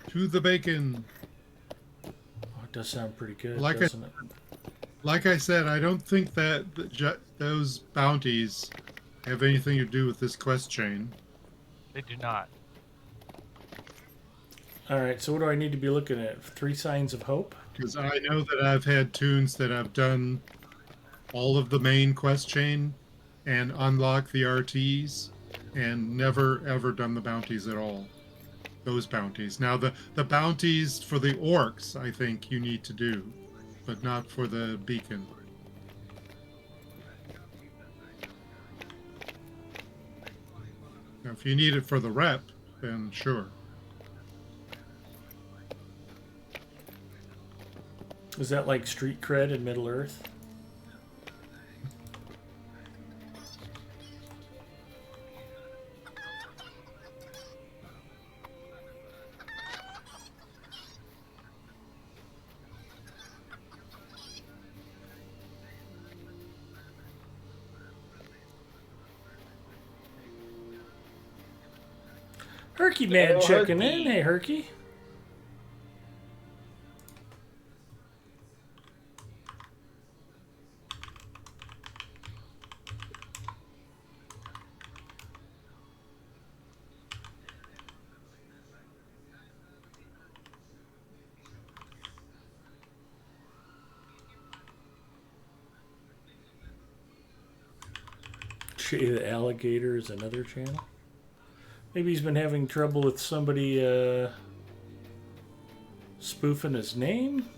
To the bacon. Oh, it does sound pretty good, Like doesn't it? Like I said, I don't think that those bounties have anything to do with this quest chain. They do not. Alright, so what do I need to be looking at? 3 signs of hope? Because I know that I've had tunes that have done all of the main quest chain and unlocked the RTs and never ever done the bounties at all. Those bounties. Now the bounties for the orcs, I think you need to do, but not for the beacon. Now, if you need it for the rep, then sure. Is that like street cred in Middle Earth? Herky Man checking in. Hey, Herky. Shay the Alligator is another channel. Maybe he's been having trouble with somebody spoofing his name.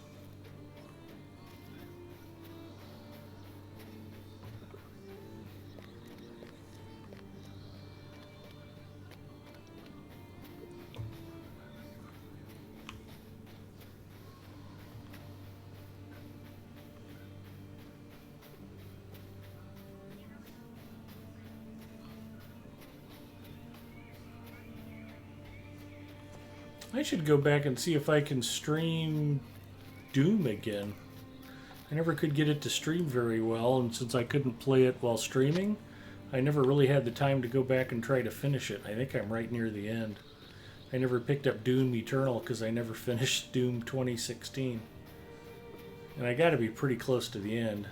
I should go back and see if I can stream Doom again. I never could get it to stream very well, and since I couldn't play it while streaming, I never really had the time to go back and try to finish it. I think I'm right near the end. I never picked up Doom Eternal because I never finished Doom 2016. And I gotta be pretty close to the end.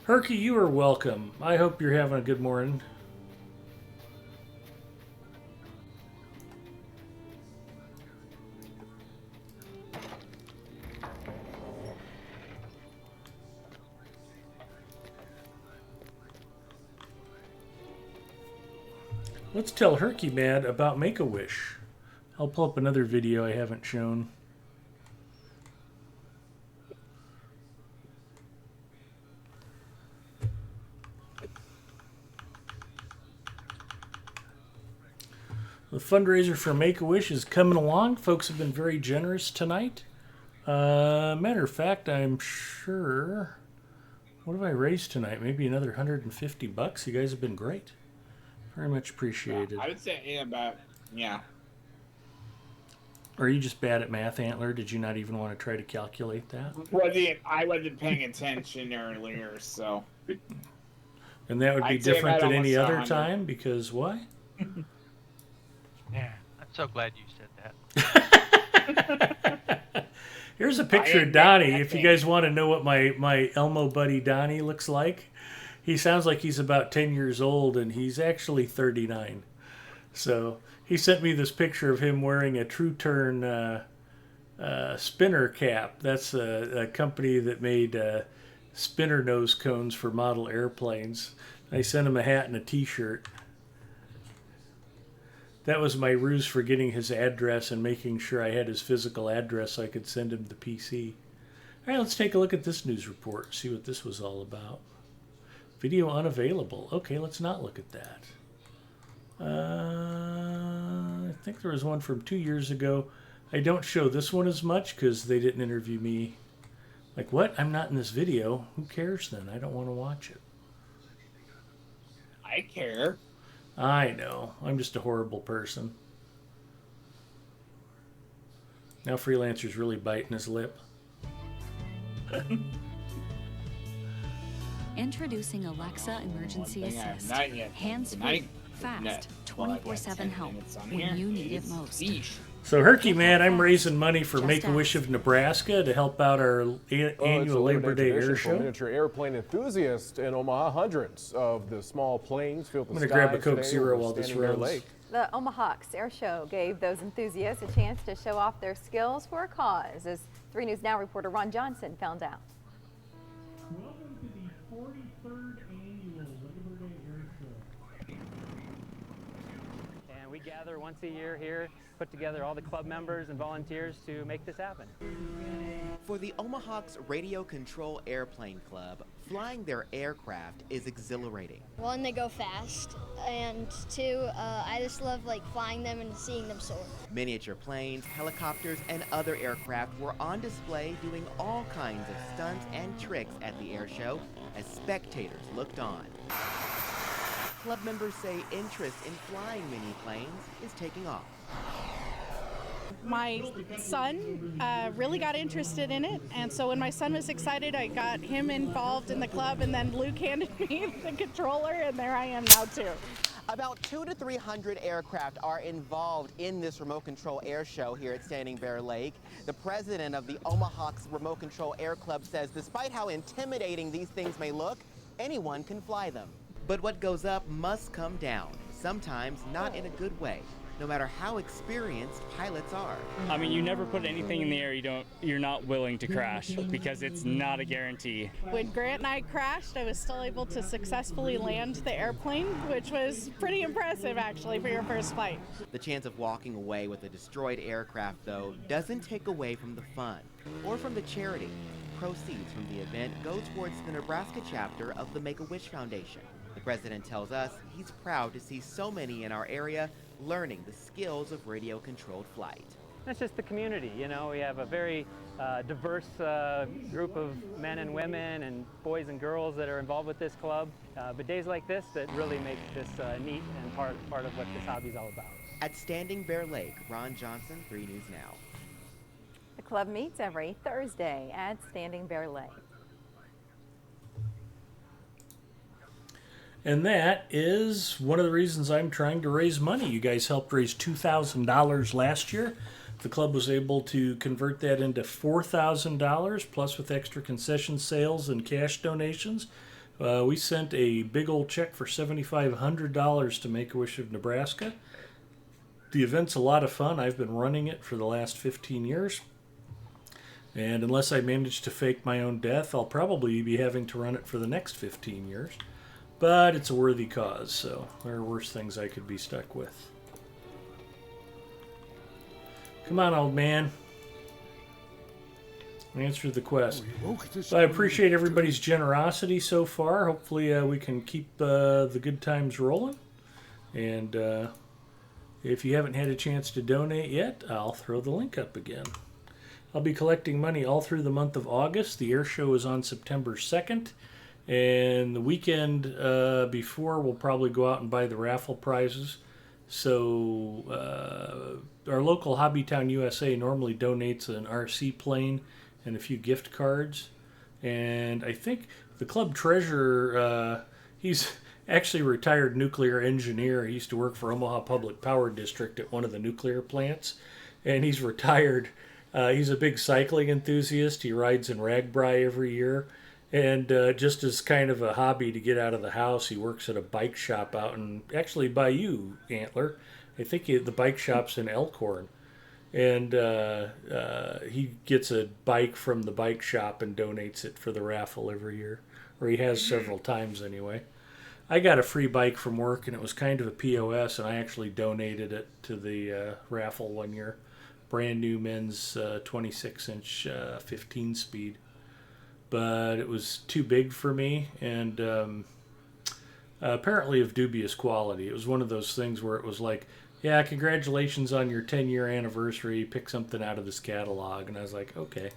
Herky, you are welcome. I hope you're having a good morning. Let's tell Herky Mad about Make-A-Wish. I'll pull up another video I haven't shown. The fundraiser for Make-A-Wish is coming along. Folks have been very generous tonight. Matter of fact, I'm sure... What have I raised tonight? Maybe another 150 bucks. You guys have been great. Very much appreciated. I would say about, yeah. Are you just bad at math, Antler? Did you not even want to try to calculate that? I wasn't paying attention earlier, so. And that would be I'd say different about than any almost other 100. time, because why? Yeah, I'm so glad you said that. Here's a picture of Donnie. If you guys want to know what my Elmo buddy Donnie looks like, he sounds like he's about 10 years old, and he's actually 39. So he sent me this picture of him wearing a True Turn spinner cap. That's a company that made spinner nose cones for model airplanes. I sent him a hat and a t-shirt. That was my ruse for getting his address and making sure I had his physical address so I could send him the PC. All right, let's take a look at this news report, see what this was all about. Video unavailable. Okay, let's not look at that. I think there was one from 2 years ago. I don't show this one as much because they didn't interview me. Like, what? I'm not in this video. Who cares then? I don't want to watch it. I care. I know. I'm just a horrible person. Now Freelancer's really biting his lip. Introducing Alexa Emergency Assist. Hands-free, Tonight? fast, 24/7 help when you need it most. So Herky Man, I'm raising money for Make-A-Wish of Nebraska to help out our annual Labor Day air show. Miniature airplane enthusiast in Omaha, hundreds of the small planes filled the I'm gonna skies grab a Coke today Zero over while this Standing Bear runs. Lake. The Omahawks Air Show gave those enthusiasts a chance to show off their skills for a cause, as 3 News Now reporter Ron Johnson found out. Welcome to the 43rd annual Labor Day air show. And we gather once a year here, put together all the club members and volunteers to make this happen. For the Omahawks Radio Control Airplane Club, flying their aircraft is exhilarating. One, they go fast, and two, I just love like flying them and seeing them soar. Miniature planes, helicopters, and other aircraft were on display doing all kinds of stunts and tricks at the air show as spectators looked on. Club members say interest in flying mini planes is taking off. My son really got interested in it, and so when my son was excited, I got him involved in the club, and then Luke handed me the controller, and there I am now too. About 200 to 300 aircraft are involved in this remote control air show here at Standing Bear Lake. The president of the Omahawks Remote Control Air Club says despite how intimidating these things may look, anyone can fly them. But what goes up must come down, sometimes not in a good way. no matter how experienced pilots are. I mean, you never put anything in the air you're not willing to crash, because it's not a guarantee. When Grant and I crashed, I was still able to successfully land the airplane, which was pretty impressive actually for your first flight. The chance of walking away with a destroyed aircraft, though, doesn't take away from the fun or from the charity. Proceeds from the event go towards the Nebraska chapter of the Make-A-Wish Foundation. The president tells us he's proud to see so many in our area learning the skills of radio-controlled flight. That's just the community, you know. We have a very diverse group of men and women and boys and girls that are involved with this club. But days like this that really make this neat and part of what this hobby is all about. At Standing Bear Lake, Ron Johnson, 3 News Now. The club meets every Thursday at Standing Bear Lake. And that is one of the reasons I'm trying to raise money. You guys helped raise $2,000 last year. The club was able to convert that into $4,000, plus with extra concession sales and cash donations. We sent a big old check for $7,500 to Make-A-Wish of Nebraska. The event's a lot of fun. I've been running it for the last 15 years. And unless I manage to fake my own death, I'll probably be having to run it for the next 15 years. But it's a worthy cause, so there are worse things I could be stuck with. Come on, old man. Answer the quest. So I appreciate everybody's generosity so far. Hopefully we can keep the good times rolling. And if you haven't had a chance to donate yet, I'll throw the link up again. I'll be collecting money all through the month of August. The air show is on September 2nd. And the weekend before, we'll probably go out and buy the raffle prizes. So our local Hobbytown USA normally donates an RC plane and a few gift cards. And I think the club treasurer, he's actually a retired nuclear engineer. He used to work for Omaha Public Power District at one of the nuclear plants. And he's retired. He's a big cycling enthusiast. He rides in RAGBRAI every year. And just as kind of a hobby to get out of the house, he works at a bike shop out in, actually by you, Antler. I think the bike shop's in Elkhorn. And he gets a bike from the bike shop and donates it for the raffle every year. Or he has several times anyway. I got a free bike from work, and it was kind of a POS, and I actually donated it to the raffle one year. Brand new men's 26-inch 15-speed. But it was too big for me, and apparently of dubious quality. It was one of those things where it was like, yeah, congratulations on your 10-year anniversary, pick something out of this catalog. And I was like, okay.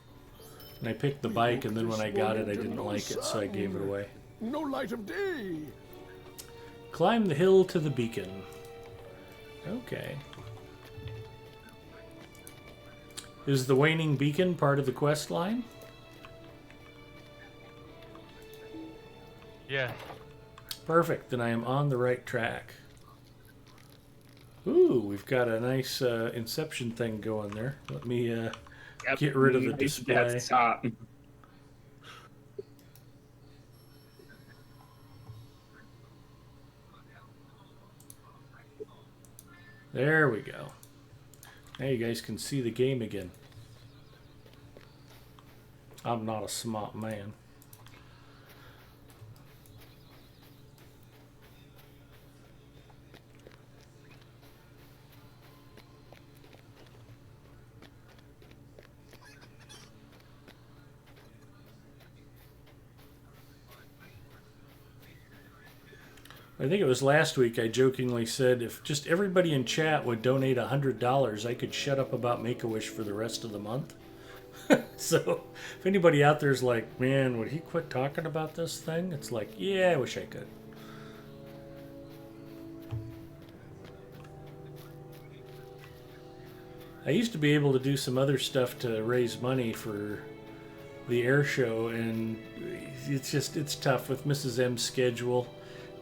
And I picked the bike, and then when I got it, I didn't like it, so I gave it away. No light of day. Climb the hill to the beacon. Okay. Is the waning beacon part of the quest line? Yeah. Perfect. Then I am on the right track. Ooh, we've got a nice Inception thing going there. Let me get rid of the display. There we go. Now you guys can see the game again. I'm not a smart man. I think it was last week I jokingly said if just everybody in chat would donate $100, I could shut up about Make-A-Wish for the rest of the month. So if anybody out there is like, man, would he quit talking about this thing? It's like, yeah, I wish I could. I used to be able to do some other stuff to raise money for the air show, and it's tough with Mrs. M's schedule.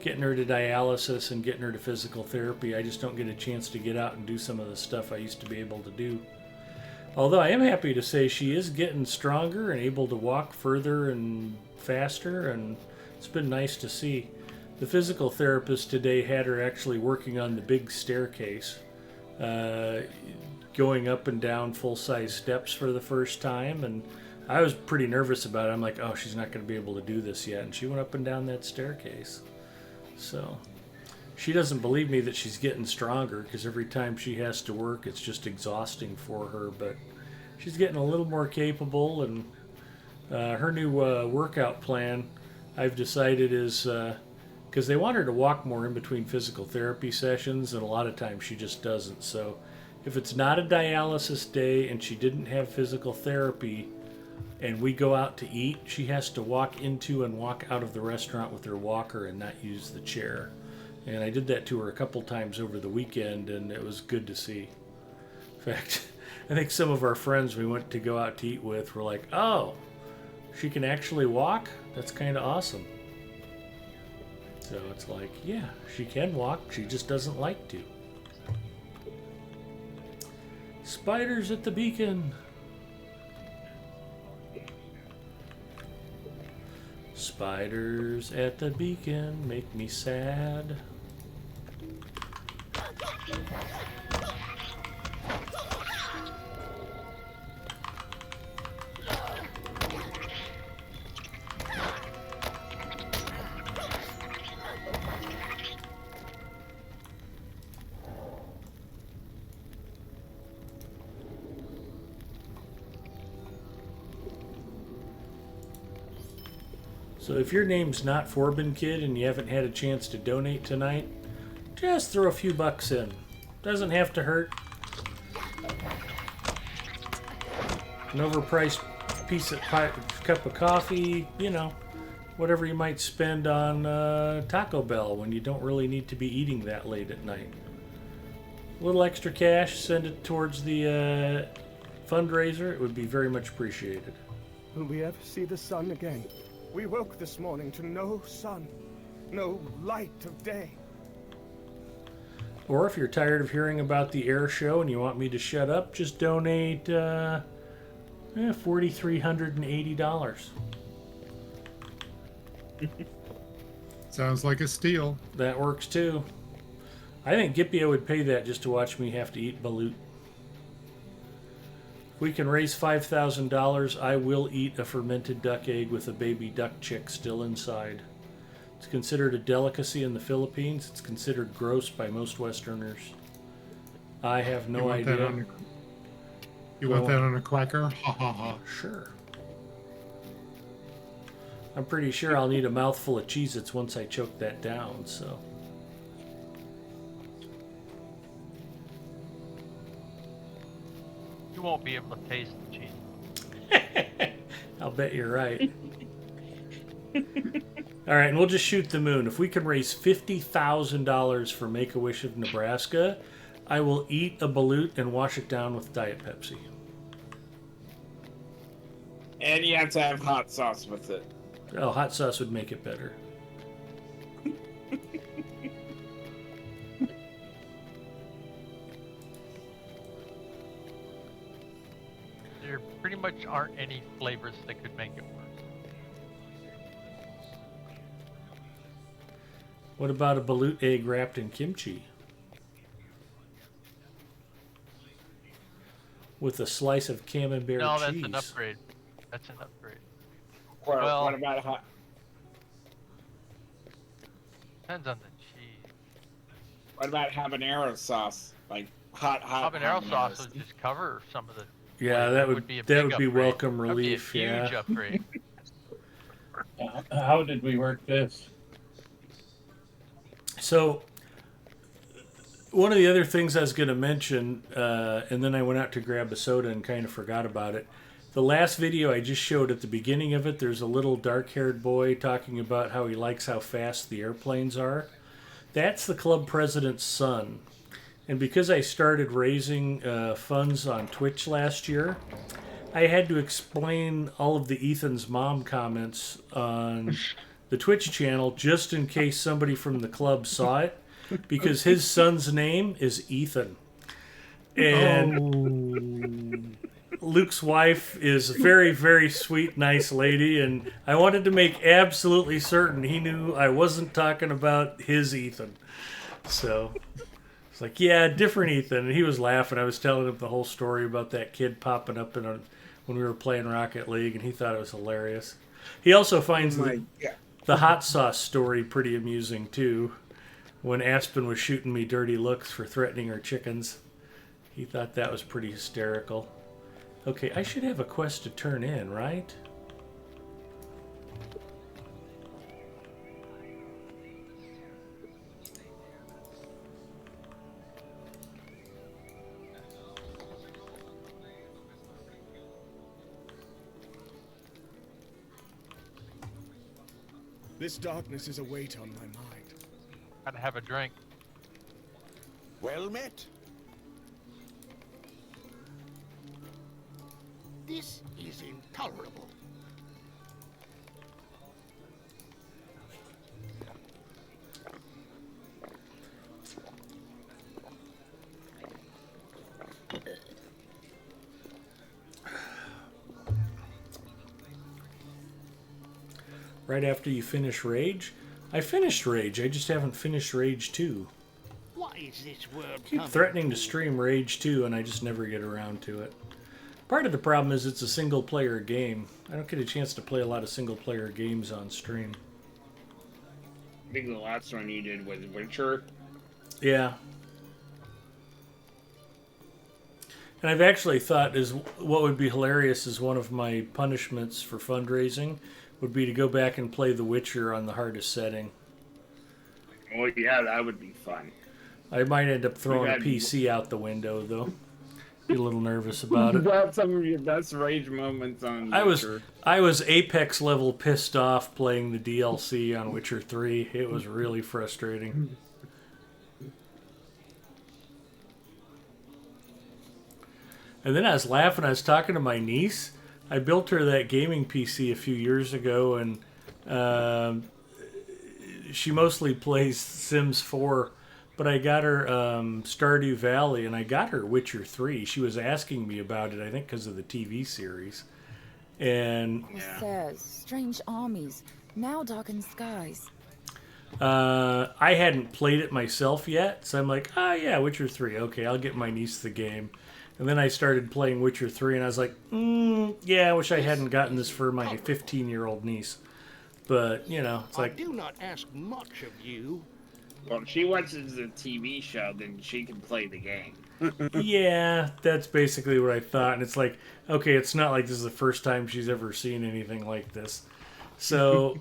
Getting her to dialysis and getting her to physical therapy, I just don't get a chance to get out and do some of the stuff I used to be able to do. Although I am happy to say she is getting stronger and able to walk further and faster, and it's been nice to see. The physical therapist today had her actually working on the big staircase, going up and down full-size steps for the first time, and I was pretty nervous about it. I'm like, oh, she's not going to be able to do this yet, and she went up and down that staircase. So she doesn't believe me that she's getting stronger, because every time she has to work, it's just exhausting for her, but she's getting a little more capable, and her new workout plan, I've decided, is because they want her to walk more in between physical therapy sessions, and a lot of times she just doesn't. So if it's not a dialysis day and she didn't have physical therapy and we go out to eat, she has to walk into and walk out of the restaurant with her walker and not use the chair. And I did that to her a couple times over the weekend, and it was good to see. In fact, I think some of our friends we went to go out to eat with were like, oh, she can actually walk? That's kind of awesome. So it's like, yeah, she can walk, she just doesn't like to. Spiders at the beacon. Spiders at the beacon make me sad. So if your name's not Forbin Kid and you haven't had a chance to donate tonight, just throw a few bucks in. Doesn't have to hurt. An overpriced cup of coffee, you know, whatever you might spend on Taco Bell when you don't really need to be eating that late at night. A little extra cash, send it towards the fundraiser. It would be very much appreciated. Will we ever see the sun again? We woke this morning to no sun, no light of day. Or if you're tired of hearing about the air show and you want me to shut up, just donate $4,380. Sounds like a steal. That works too. I think Gipio would pay that just to watch me have to eat balut. If we can raise $5,000, I will eat a fermented duck egg with a baby duck chick still inside. It's considered a delicacy in the Philippines. It's considered gross by most Westerners. I have no idea. You want that on a cracker? Ha ha ha. Sure. I'm pretty sure I'll need a mouthful of Cheez-Its once I choke that down, so. You won't be able to taste the cheese. I'll bet you're right. All right, and we'll just shoot the moon. If we can raise $50,000 for Make-A-Wish of Nebraska, I will eat a balut and wash it down with Diet Pepsi. And you have to have hot sauce with it. Oh, hot sauce would make it better. There pretty much aren't any flavors that could make it worse. What about a balut egg wrapped in kimchi? With a slice of camembert No, cheese. that's an upgrade. That's an upgrade. Or Well, what about hot? Depends on the cheese. What about habanero sauce? Like hot Habanero sauce would just cover some of the. Yeah, that would be a that big would be upgrade. welcome That'd be a relief. huge Yeah. upgrade. How did we work this? So, one of the other things I was going to mention, and then I went out to grab a soda and kind of forgot about it. The last video I just showed at the beginning of it, there's a little dark-haired boy talking about how he likes how fast the airplanes are. That's the club president's son. And because I started raising funds on Twitch last year, I had to explain all of the Ethan's mom comments on the Twitch channel just in case somebody from the club saw it, because his son's name is Ethan. And Luke's wife is a very, very sweet, nice lady, and I wanted to make absolutely certain he knew I wasn't talking about his Ethan. So It's like, yeah, different Ethan. And he was laughing. I was telling him the whole story about that kid popping up when we were playing Rocket League, and he thought it was hilarious. He also finds the hot sauce story pretty amusing, too. When Aspen was shooting me dirty looks for threatening her chickens. He thought that was pretty hysterical. Okay, I should have a quest to turn in, right? This darkness is a weight on my mind. Gotta have a drink. Well met. This is intolerable. Right after you finish Rage? I finished Rage, I just haven't finished Rage 2. What is this world I keep coming threatening to for? stream Rage 2 and I just never get around to it. Part of the problem is it's a single player game. I don't get a chance to play a lot of single player games on stream. I think the last one you did was Witcher. Yeah. And I've actually thought is what would be hilarious is one of my punishments for fundraising would be to go back and play The Witcher on the hardest setting. Oh yeah, that would be fun. I might end up throwing a PC out the window though. Be a little nervous about it. That's some of your best rage moments on Witcher. I was Apex level pissed off playing the DLC on Witcher 3. It was really frustrating. And then I was laughing. I was talking to my niece. I built her that gaming PC a few years ago, and she mostly plays Sims 4. But I got her Stardew Valley, and I got her Witcher 3. She was asking me about it, I think, because of the TV series. And It says, strange armies, now darken skies. I hadn't played it myself yet, so I'm like, oh yeah, Witcher 3. Okay, I'll get my niece the game. And then I started playing Witcher 3, and I was like, yeah, I wish I hadn't gotten this for my 15-year-old niece. But, you know, it's like... I do not ask much of you. Well, if she watches the TV show, then she can play the game. Yeah, that's basically what I thought. And it's like, okay, it's not like this is the first time she's ever seen anything like this. So...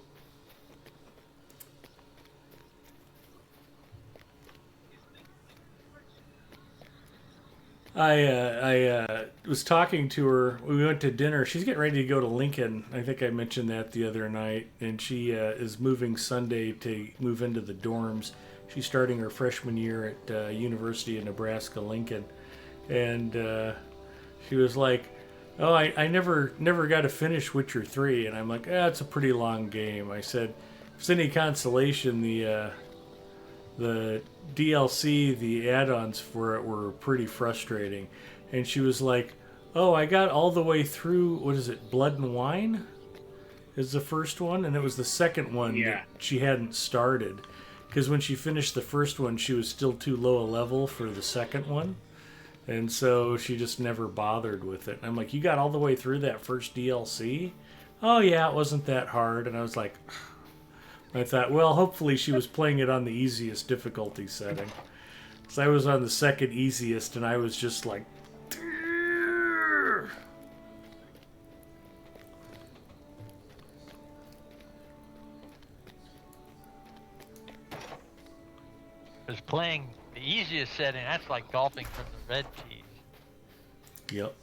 I was talking to her. We went to dinner. She's getting ready to go to Lincoln. I think I mentioned that the other night. And she is moving Sunday to move into the dorms. She's starting her freshman year at University of Nebraska-Lincoln. And she was like, oh, I never got to finish Witcher 3. And I'm like, it's a pretty long game. I said, if it's any consolation, the DLC, the add-ons for it were pretty frustrating. And she was like, oh, I got all the way through, what is it, Blood and Wine is the first one, and it was the second one that she hadn't started. Because when she finished the first one, she was still too low a level for the second one. And so she just never bothered with it. And I'm like, you got all the way through that first DLC? Oh yeah, it wasn't that hard. And I was like... I thought, well, hopefully she was playing it on the easiest difficulty setting. So I was on the second easiest, and I was just like... Because playing the easiest setting, that's like golfing from the red tees. Yep.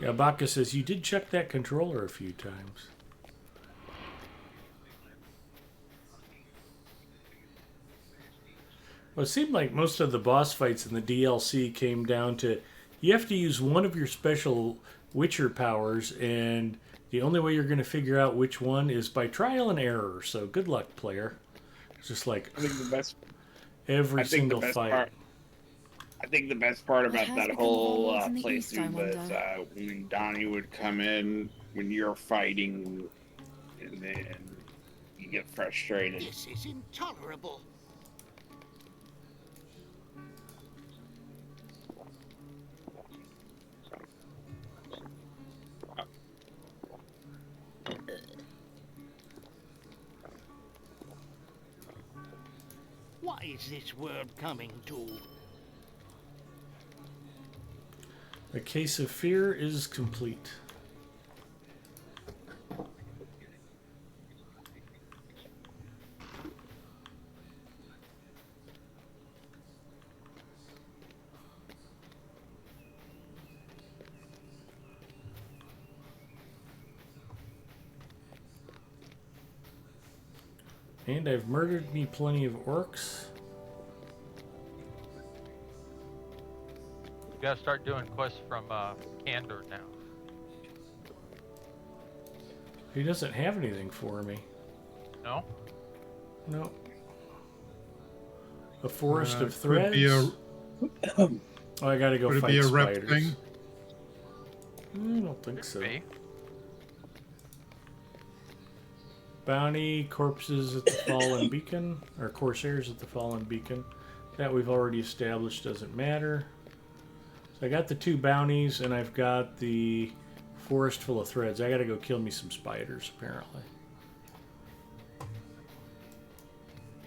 Yeah, Baka says you did check that controller a few times. Well, it seemed like most of the boss fights in the DLC came down to you have to use one of your special Witcher powers, and the only way you're going to figure out which one is by trial and error. So good luck, player. It's just like I think the best. every single fight. I think the best part about that whole East, I playthrough was when Donnie would come in when you're fighting, and then you get frustrated. This is intolerable. What is this world coming to? The case of fear is complete. And I've murdered me plenty of orcs. You gotta start doing quests from Candor now. He doesn't have anything for me. No? No. A forest of could threads. be Oh, I gotta go Could it fight be a rep spiders. thing? I don't think so. Be. Bounty, corpses at the Fallen Beacon, or Corsairs at the Fallen Beacon. That we've already established doesn't matter. So I got the 2 bounties, and I've got the forest full of threads. I gotta go kill me some spiders, apparently.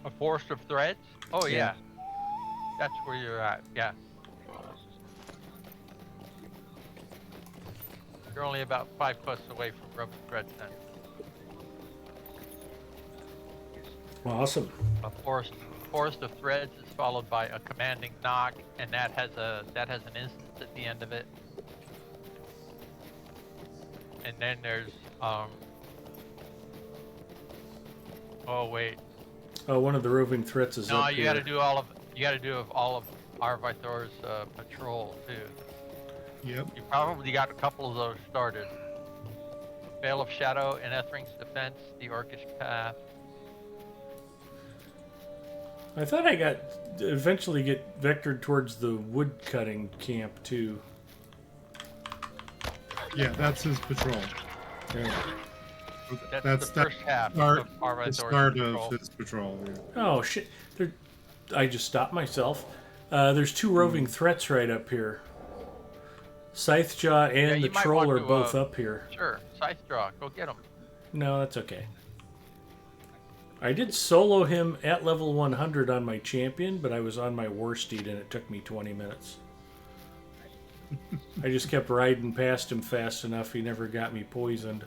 A forest of threads? Oh yeah. That's where you're at, yeah. You're only about 5 quests away from rubbing threads then. Awesome. A forest of threads is followed by a commanding knock, and that has an instance at the end of it. And then there's oh wait. Oh, one of the roving threats is No, up you here. gotta do all of Arvithor's patrol too. Yep. You probably got a couple of those started. Veil of Shadow and Ethering's Defense, the Orcish Path. I thought I got eventually get vectored towards the wood cutting camp too. Yeah, that's his patrol. Yeah. That's the first half of the start patrol. of his patrol. Yeah. Oh shit! I just stopped myself. There's 2 roving threats right up here. Scythejaw and the you might troll want are to, both up here. Sure, Scythejaw, go get them. No, that's okay. I did solo him at level 100 on my champion, but I was on my war steed and it took me 20 minutes. I just kept riding past him fast enough, he never got me poisoned.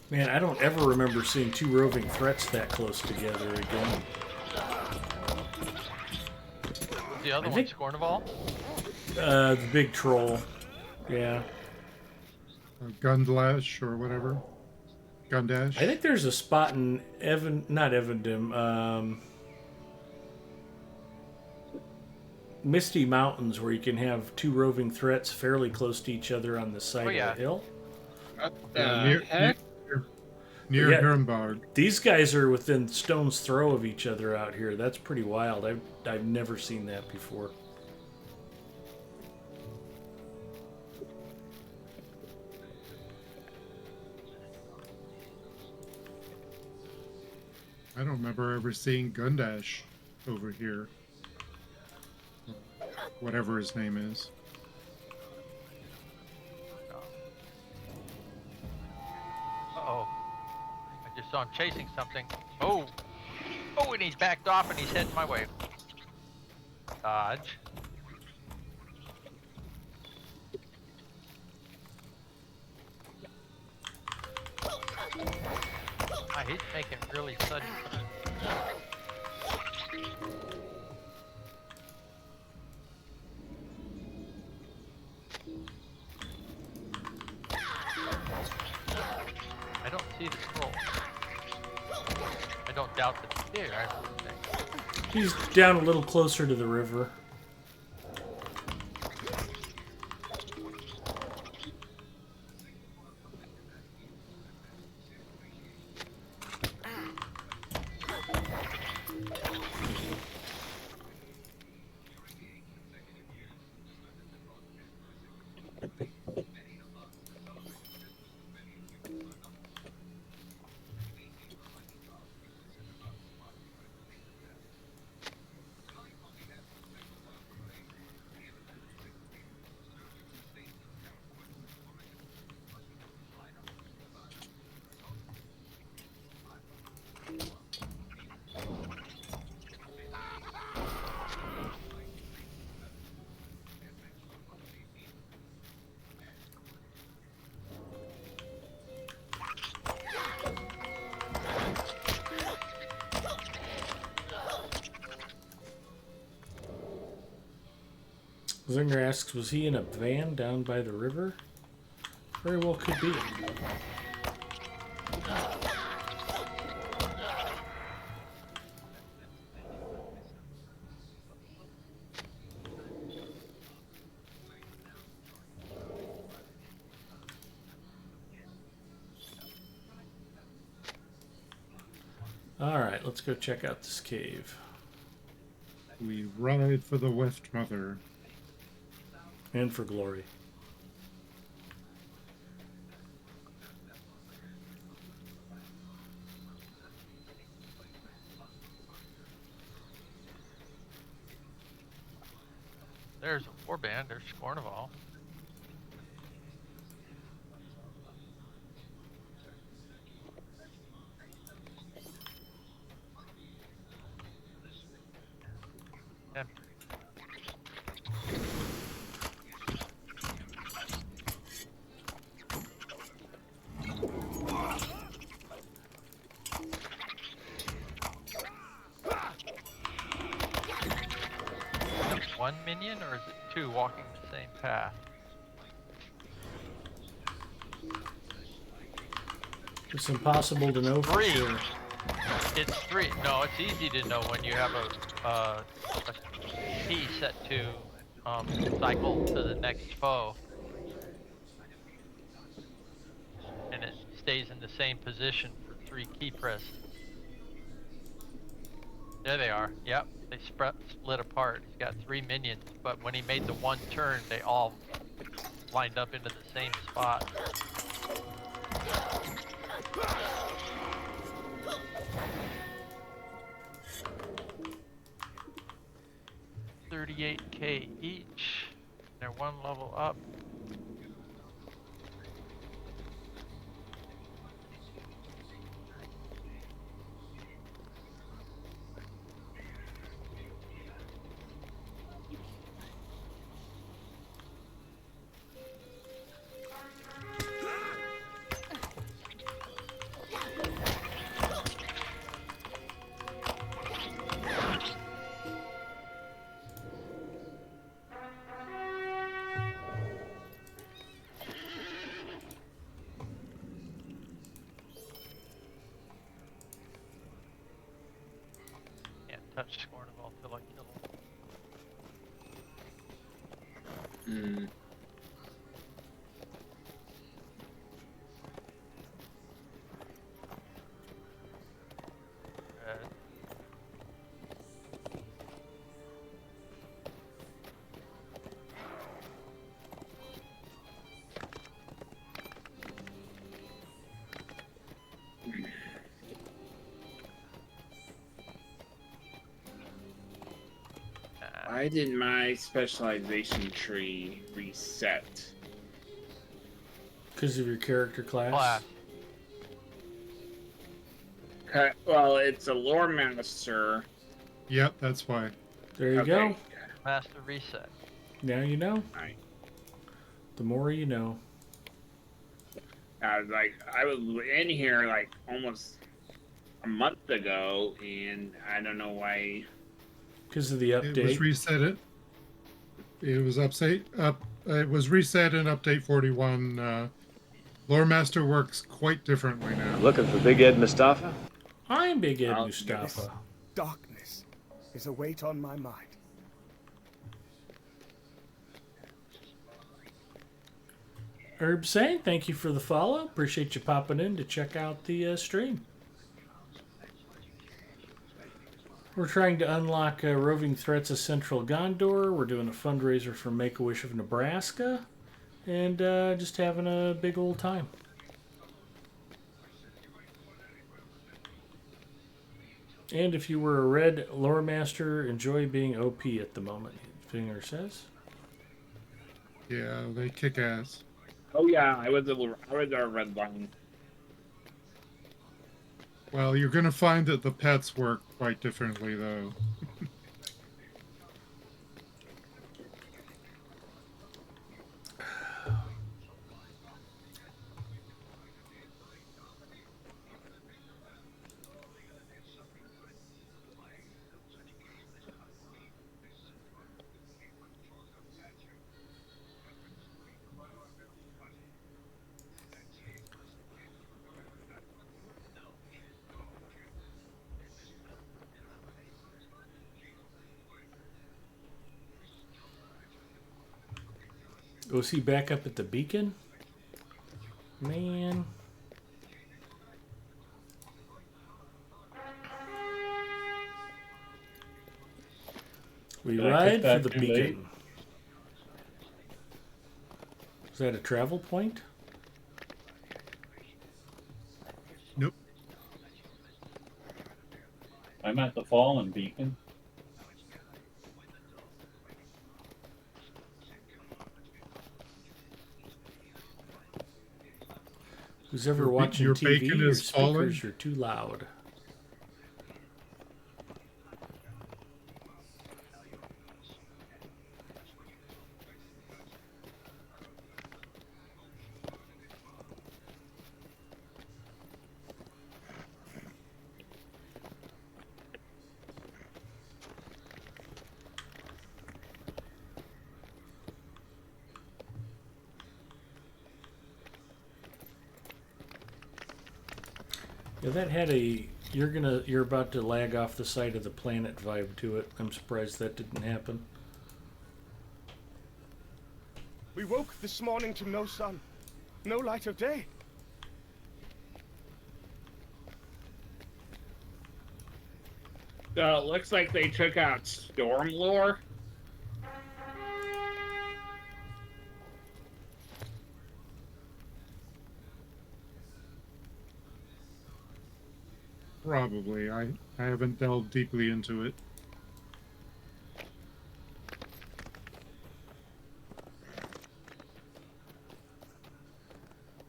Man, I don't ever remember seeing 2 roving threats that close together again. The other one, Scornival? The big troll. Yeah. Gundlash or whatever. Gundash. I think there's a spot in not Evandim, Misty Mountains where you can have 2 roving threats fairly close to each other on the side of the hill. Near Nuremberg. These guys are within stone's throw of each other out here. That's pretty wild. I've never seen that before. I don't remember ever seeing Gundash over here. Whatever his name is. Uh-oh. I just saw him chasing something. Oh! Oh, and he's backed off and he's heading my way. Dodge. He's making really sudden. see the scroll. I don't doubt that it's there. I really think. He's down a little closer to the river. Zinger asks, was he in a van down by the river? Very well could be. Alright, let's go check out this cave. We ride for the Weft Mother. And for glory. There's a warband. There's Scornival. Yeah. One minion, or is it two walking the same path? It's impossible to know for sure. It's three. No, it's easy to know when you have a key set to cycle to the next foe. And it stays in the same position for 3 key presses. There they are. Yep, they split apart. He's got 3 minions, but when he made the one turn, they all lined up into the same spot. $38K each. They're 1 level up. Touch Scornival till I kill him. Why did my specialization tree reset? Because of your character class? Well, it's a lore master. Yep, that's why. There you go. Master reset. Now you know. Right. The more you know. I was in here like almost a month ago, and I don't know why. Because of the update. It was reset. It was It was reset in update 41 Lore Master works quite differently now. Looking for Big Ed Mustafa? I'm Big Ed This Mustafa. darkness is a weight on my mind. Herb saying, thank you for the follow. Appreciate you popping in to check out the stream. We're trying to unlock roving threats of Central Gondor. We're doing a fundraiser for Make-A-Wish of Nebraska. And just having a big old time. And if you were a red lore master, enjoy being OP at the moment, Finger says. Yeah, they kick ass. Oh yeah, I was our red line. Well, you're going to find that the pets work quite differently, though. Was he back up at the beacon? Man. We ride for the beacon. Late? Is that a travel point? Nope. I'm at the Fallen Beacon. Who's ever watching your TV, bacon your is fallen? speakers are too loud. Yeah, that had a you're about to lag off the side of the planet vibe to it. I'm surprised that didn't happen. We woke this morning to no sun, no light of day. So it looks like they took out Storm Lore. Probably. I haven't delved deeply into it.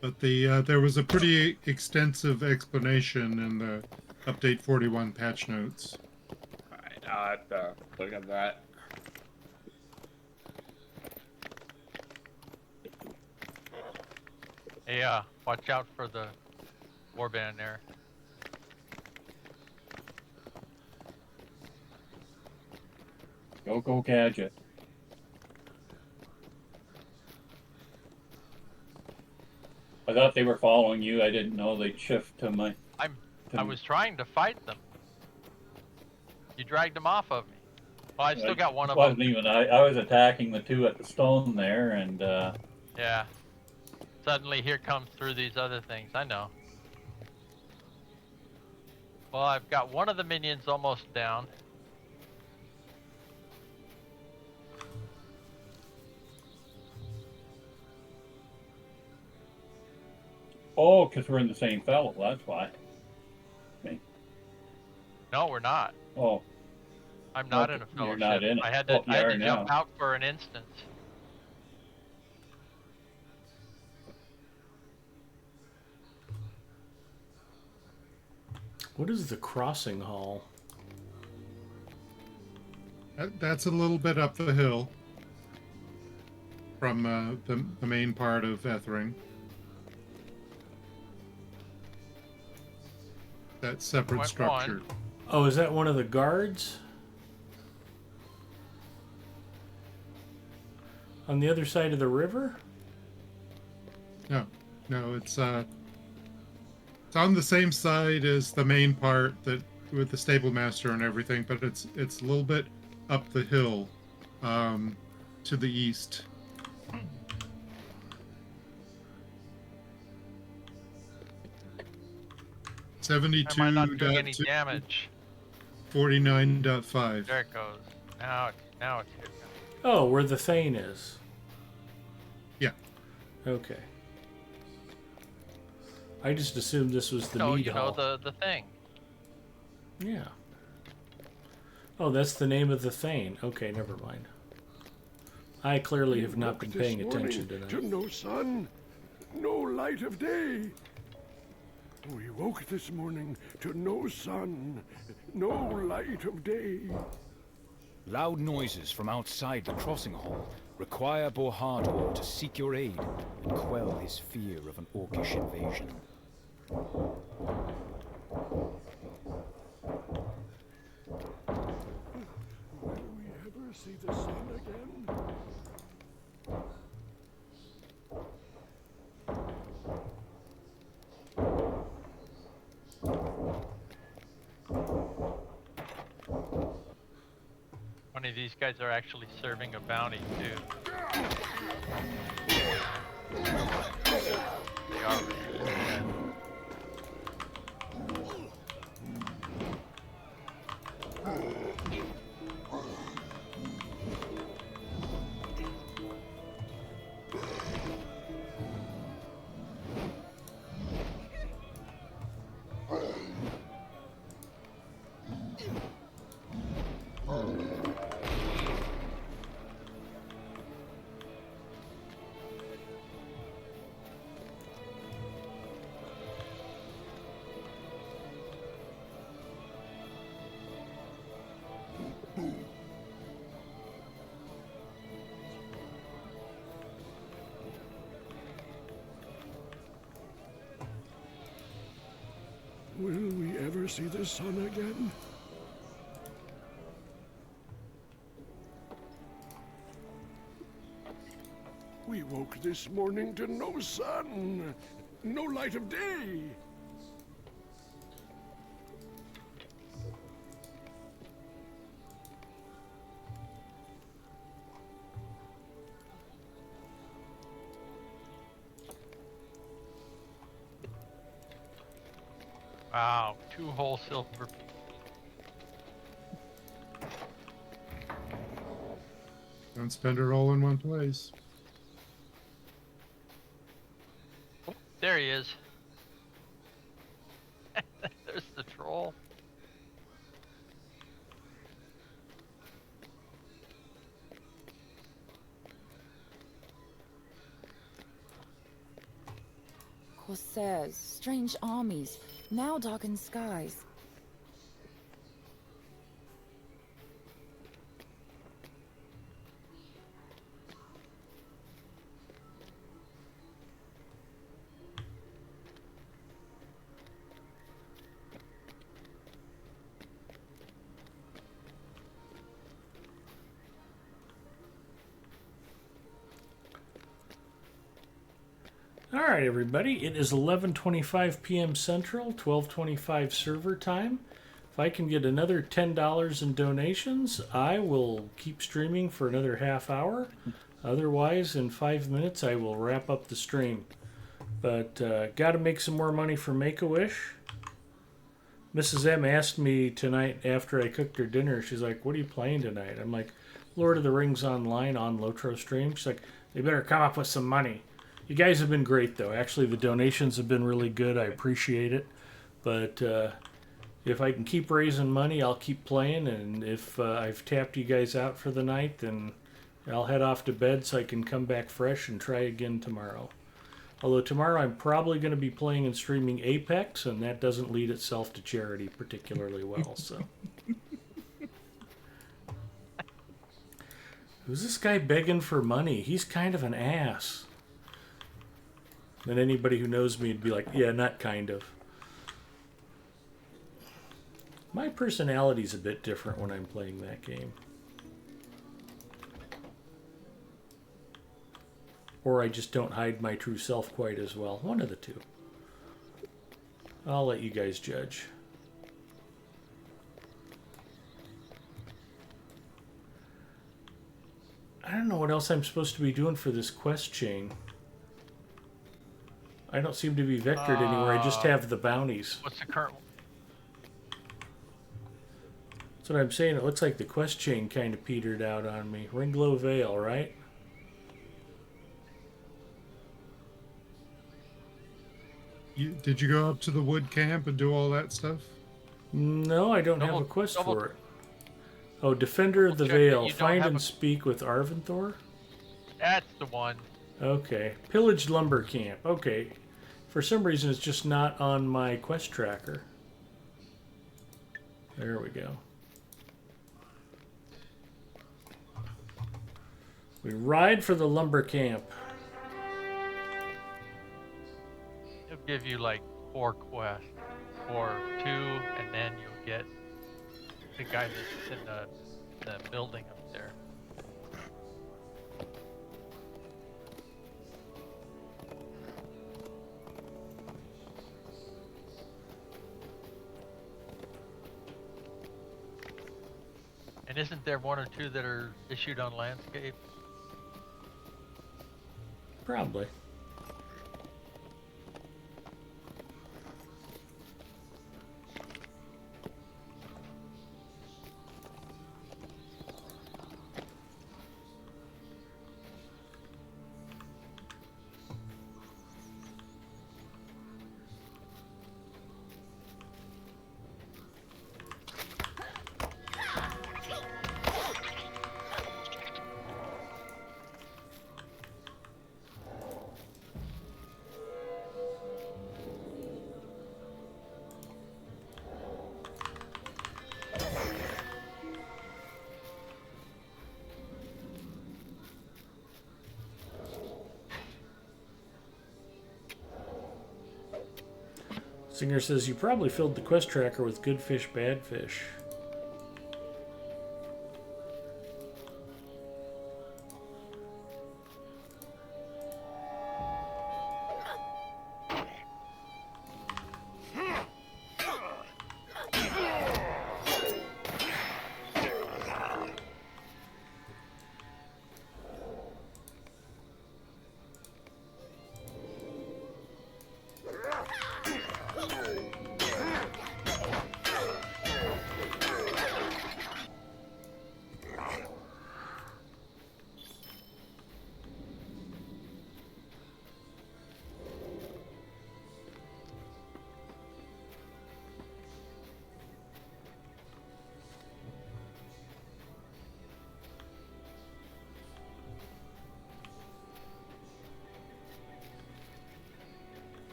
But there was a pretty extensive explanation in the Update 41 patch notes. Alright, I'll have to look at that. Hey, watch out for the warband there. Go Gadget. I thought they were following you. I didn't know they'd shift to my... I was trying to fight them. You dragged them off of me. Well, I still got one of them. I was attacking the two at the stone there, and... Yeah. Suddenly here comes through these other things. I know. Well, I've got one of the minions almost down. Oh, because we're in the same fellow, that's why. No, we're not. Oh. I'm not in a fellowship. You're not in it. I had to, I had to now. jump out for an instant. What is the crossing hall? That's a little bit up the hill from the main part of Ethring. That separate structure. Oh, is that one of the guards? On the other side of the river? No. No, it's on the same side as the main part that with the stable master and everything, but it's a little bit up the hill to the east. Am I not doing any damage? 49.5. There it goes. Now it's here. Oh, where the Thane is. Yeah. Okay. I just assumed this was the mead hall. The thing. Yeah. Oh, that's the name of the Thane. Okay, never mind. I clearly have not been paying attention tonight. To no sun, no light of day. We woke this morning to no sun, no light of day. Loud noises from outside the crossing hall require Borhardor to seek your aid and quell his fear of an orcish invasion. Will we ever see the sun again? One of these guys are actually serving a bounty too. They are. Will we ever see the sun again? We woke this morning to no sun, no light of day. Wow, 2 whole silver. Don't spend it all in one place. There he is. There's the troll. Corsairs, strange armies, now darkened skies. All right, everybody. It is 11:25 p.m. Central, 12:25 server time. If I can get another $10 in donations, I will keep streaming for another half hour. Otherwise, in 5 minutes, I will wrap up the stream. But got to make some more money for Make-A-Wish. Mrs. M asked me tonight after I cooked her dinner. She's like, "What are you playing tonight?" I'm like, "Lord of the Rings Online on Lotro Stream." She's like, "They better come up with some money." You guys have been great, though. Actually, the donations have been really good. I appreciate it. But if I can keep raising money, I'll keep playing. And if I've tapped you guys out for the night, then I'll head off to bed so I can come back fresh and try again tomorrow. Although tomorrow I'm probably going to be playing and streaming Apex, and that doesn't lead itself to charity particularly well. So, who's this guy begging for money? He's kind of an ass. And anybody who knows me would be like, yeah, not kind of. My personality's a bit different when I'm playing that game. Or I just don't hide my true self quite as well. One of the two. I'll let you guys judge. I don't know what else I'm supposed to be doing for this quest chain. I don't seem to be vectored anywhere. I just have the bounties. What's the current one? That's what I'm saying. It looks like the quest chain kind of petered out on me. Ringlow Vale, right? Did you go up to the wood camp and do all that stuff? No, I don't have a quest for it. Oh, Defender of the Vale. Find and speak with Arventhor? That's the one. Okay. Pillaged Lumber Camp. Okay. For some reason, it's just not on my quest tracker. There we go. We ride for the lumber camp. It'll give you like 4 quests, or 2, and then you'll get the guy that's in the building up there. And isn't there 1 or 2 that are issued on landscape? Probably. Singer says, you probably filled the quest tracker with good fish, bad fish.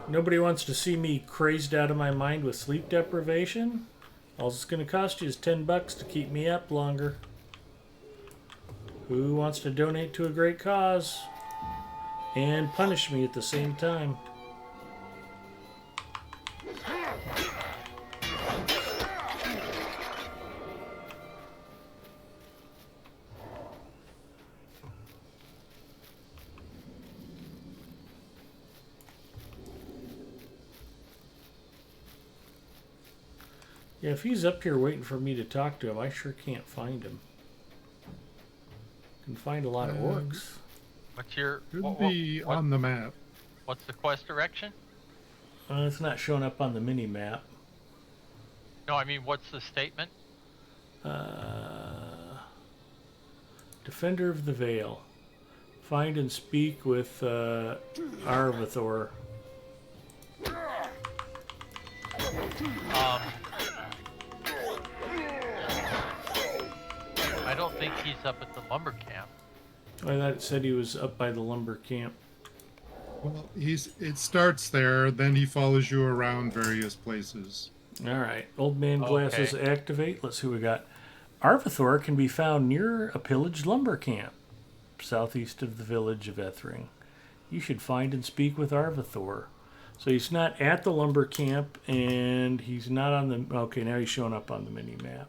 Nobody wants to see me crazed out of my mind with sleep deprivation? All it's going to cost you is $10 to keep me up longer. Who wants to donate to a great cause and punish me at the same time? Yeah, if he's up here waiting for me to talk to him, I sure can't find him. Can find a lot of orcs. What's your... Should be on the map. What's the quest direction? It's not showing up on the mini map. No, I mean, what's the statement? Defender of the Vale. Find and speak with Arvathor. I don't think he's up at the lumber camp. I thought it said he was up by the lumber camp. Well, it starts there, then he follows you around various places. All right. Old man glasses activate. Let's see what we got. Arvathor can be found near a pillaged lumber camp, southeast of the village of Ethring. You should find and speak with Arvathor. So he's not at the lumber camp, and he's not on the... Okay, now he's showing up on the mini-map.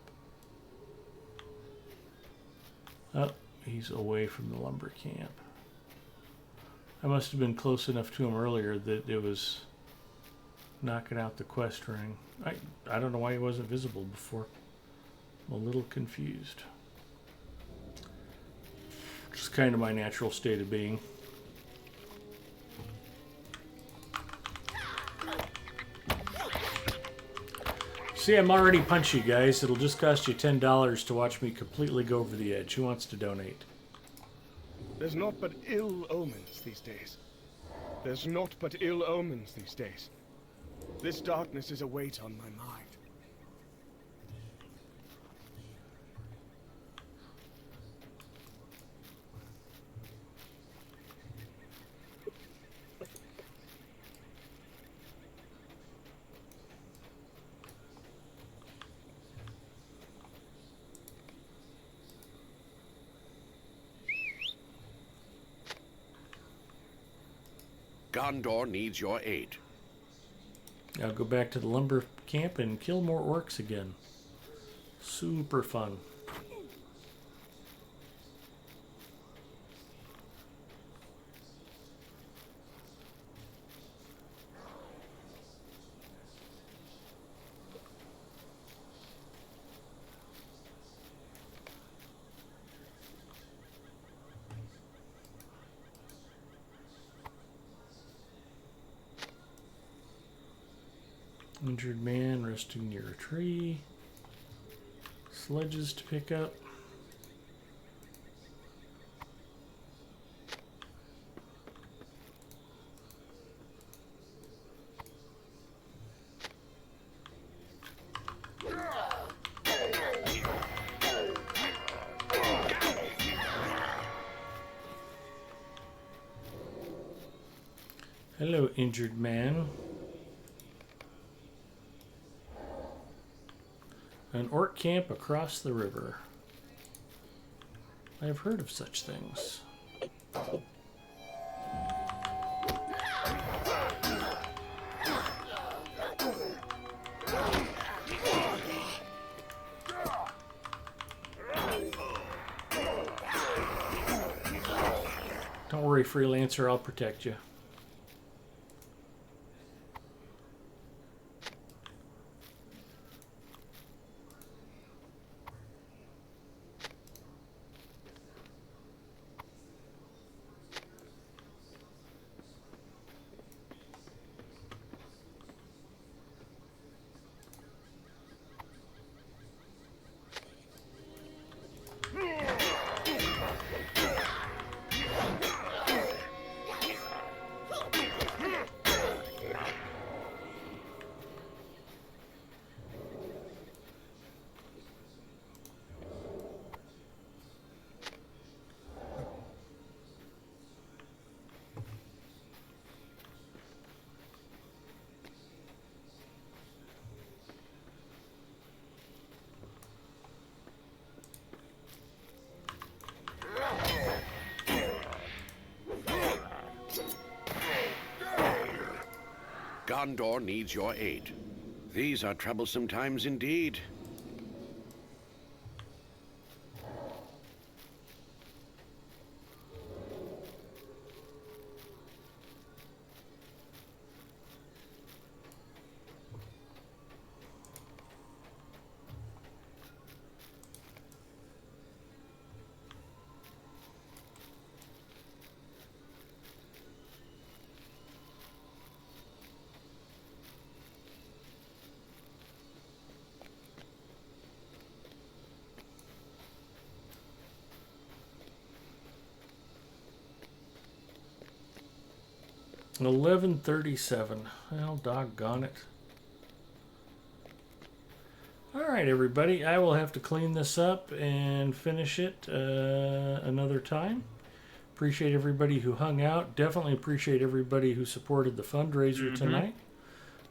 Oh, he's away from the lumber camp. I must have been close enough to him earlier that it was knocking out the quest ring. I don't know why he wasn't visible before. I'm a little confused. Just kind of my natural state of being. See, I'm already punchy, guys. It'll just cost you $10 to watch me completely go over the edge. Who wants to donate? There's naught but ill omens these days. There's naught but ill omens these days. This darkness is a weight on my mind. Gondor needs your aid. I'll go back to the lumber camp and kill more orcs again. Super fun. Injured man resting near a tree. Sledges to pick up. Hello, injured man. An orc camp across the river. I have heard of such things. Don't worry, freelancer, I'll protect you. Gondor needs your aid. These are troublesome times indeed. 11:37. Well, doggone it. All right, everybody. I will have to clean this up and finish it another time. Appreciate everybody who hung out. Definitely appreciate everybody who supported the fundraiser tonight.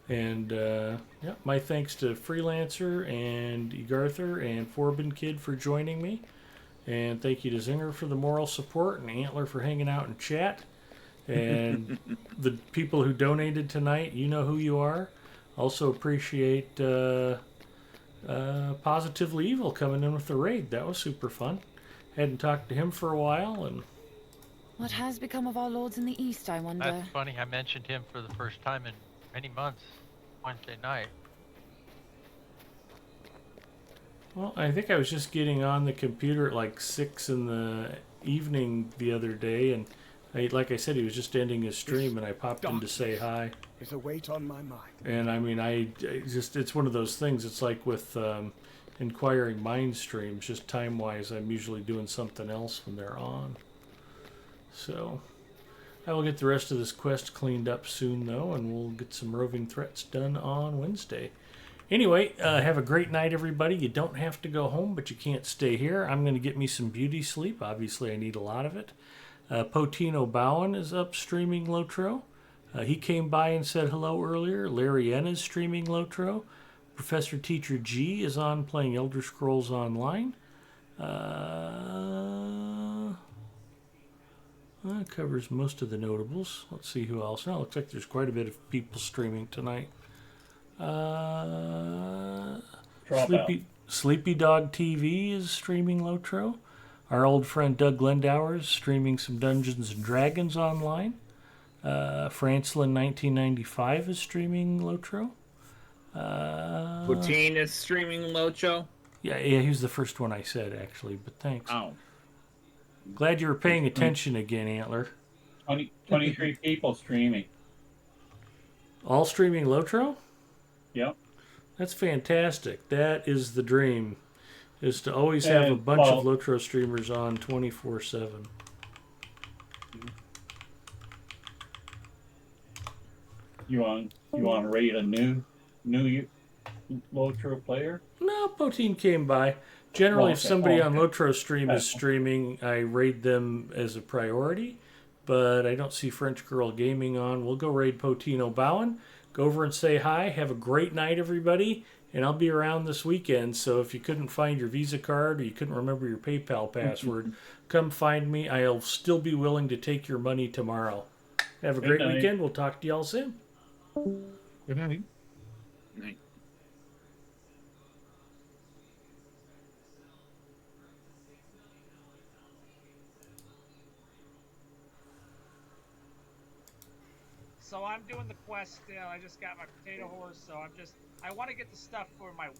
And yeah, my thanks to Freelancer and Egarther and Forbin Kid for joining me. And thank you to Zinger for the moral support and Antler for hanging out in chat. And the people who donated tonight, you know who you are. Also appreciate Positively Evil coming in with the raid. That was super fun. Hadn't talked to him for a while. And What has become of our lords in the East, I wonder? That's funny. I mentioned him for the first time in many months Wednesday night. Well, I think I was just getting on the computer at like 6 in the evening the other day, and like I said, he was just ending his stream, and I popped in to say hi. Is a weight on my mind. And I mean, I just, it's one of those things. It's like with Inquiring Mind streams, just time-wise, I'm usually doing something else when they're on. So I will get the rest of this quest cleaned up soon, though, and we'll get some roving threats done on Wednesday. Anyway, have a great night, everybody. You don't have to go home, but you can't stay here. I'm going to get me some beauty sleep. Obviously, I need a lot of it. Potino Bowen is up streaming Lotro. He came by and said hello earlier. Larry N is streaming Lotro. Professor Teacher G is on playing Elder Scrolls Online. That covers most of the notables. Let's see who else. Now, it looks like there's quite a bit of people streaming tonight. Sleepy Dog TV is streaming Lotro. Our old friend Doug Lendauer is streaming some Dungeons and Dragons online. Francelin 1995 is streaming Lotro. Poutine is streaming Lotro. Yeah, he was the first one I said, actually, but thanks. Oh. Glad you were paying attention again, Antler. 23 people streaming. All streaming Lotro? Yep. That's fantastic. That is the dream, is to always have a bunch of Lotro streamers on 24/7. You want to rate a new Lotro player? No, Poteen came by. Generally, if somebody on Lotro stream is streaming, I raid them as a priority. But I don't see French Girl Gaming on. We'll go raid Potino Bowen. Go over and say hi. Have a great night, everybody. And I'll be around this weekend. So if you couldn't find your Visa card or you couldn't remember your PayPal password, come find me. I'll still be willing to take your money tomorrow. Have a great weekend. We'll talk to y'all soon. Good night. Night. So I'm doing the quest still. I just got my potato horse, so I want to get the stuff for my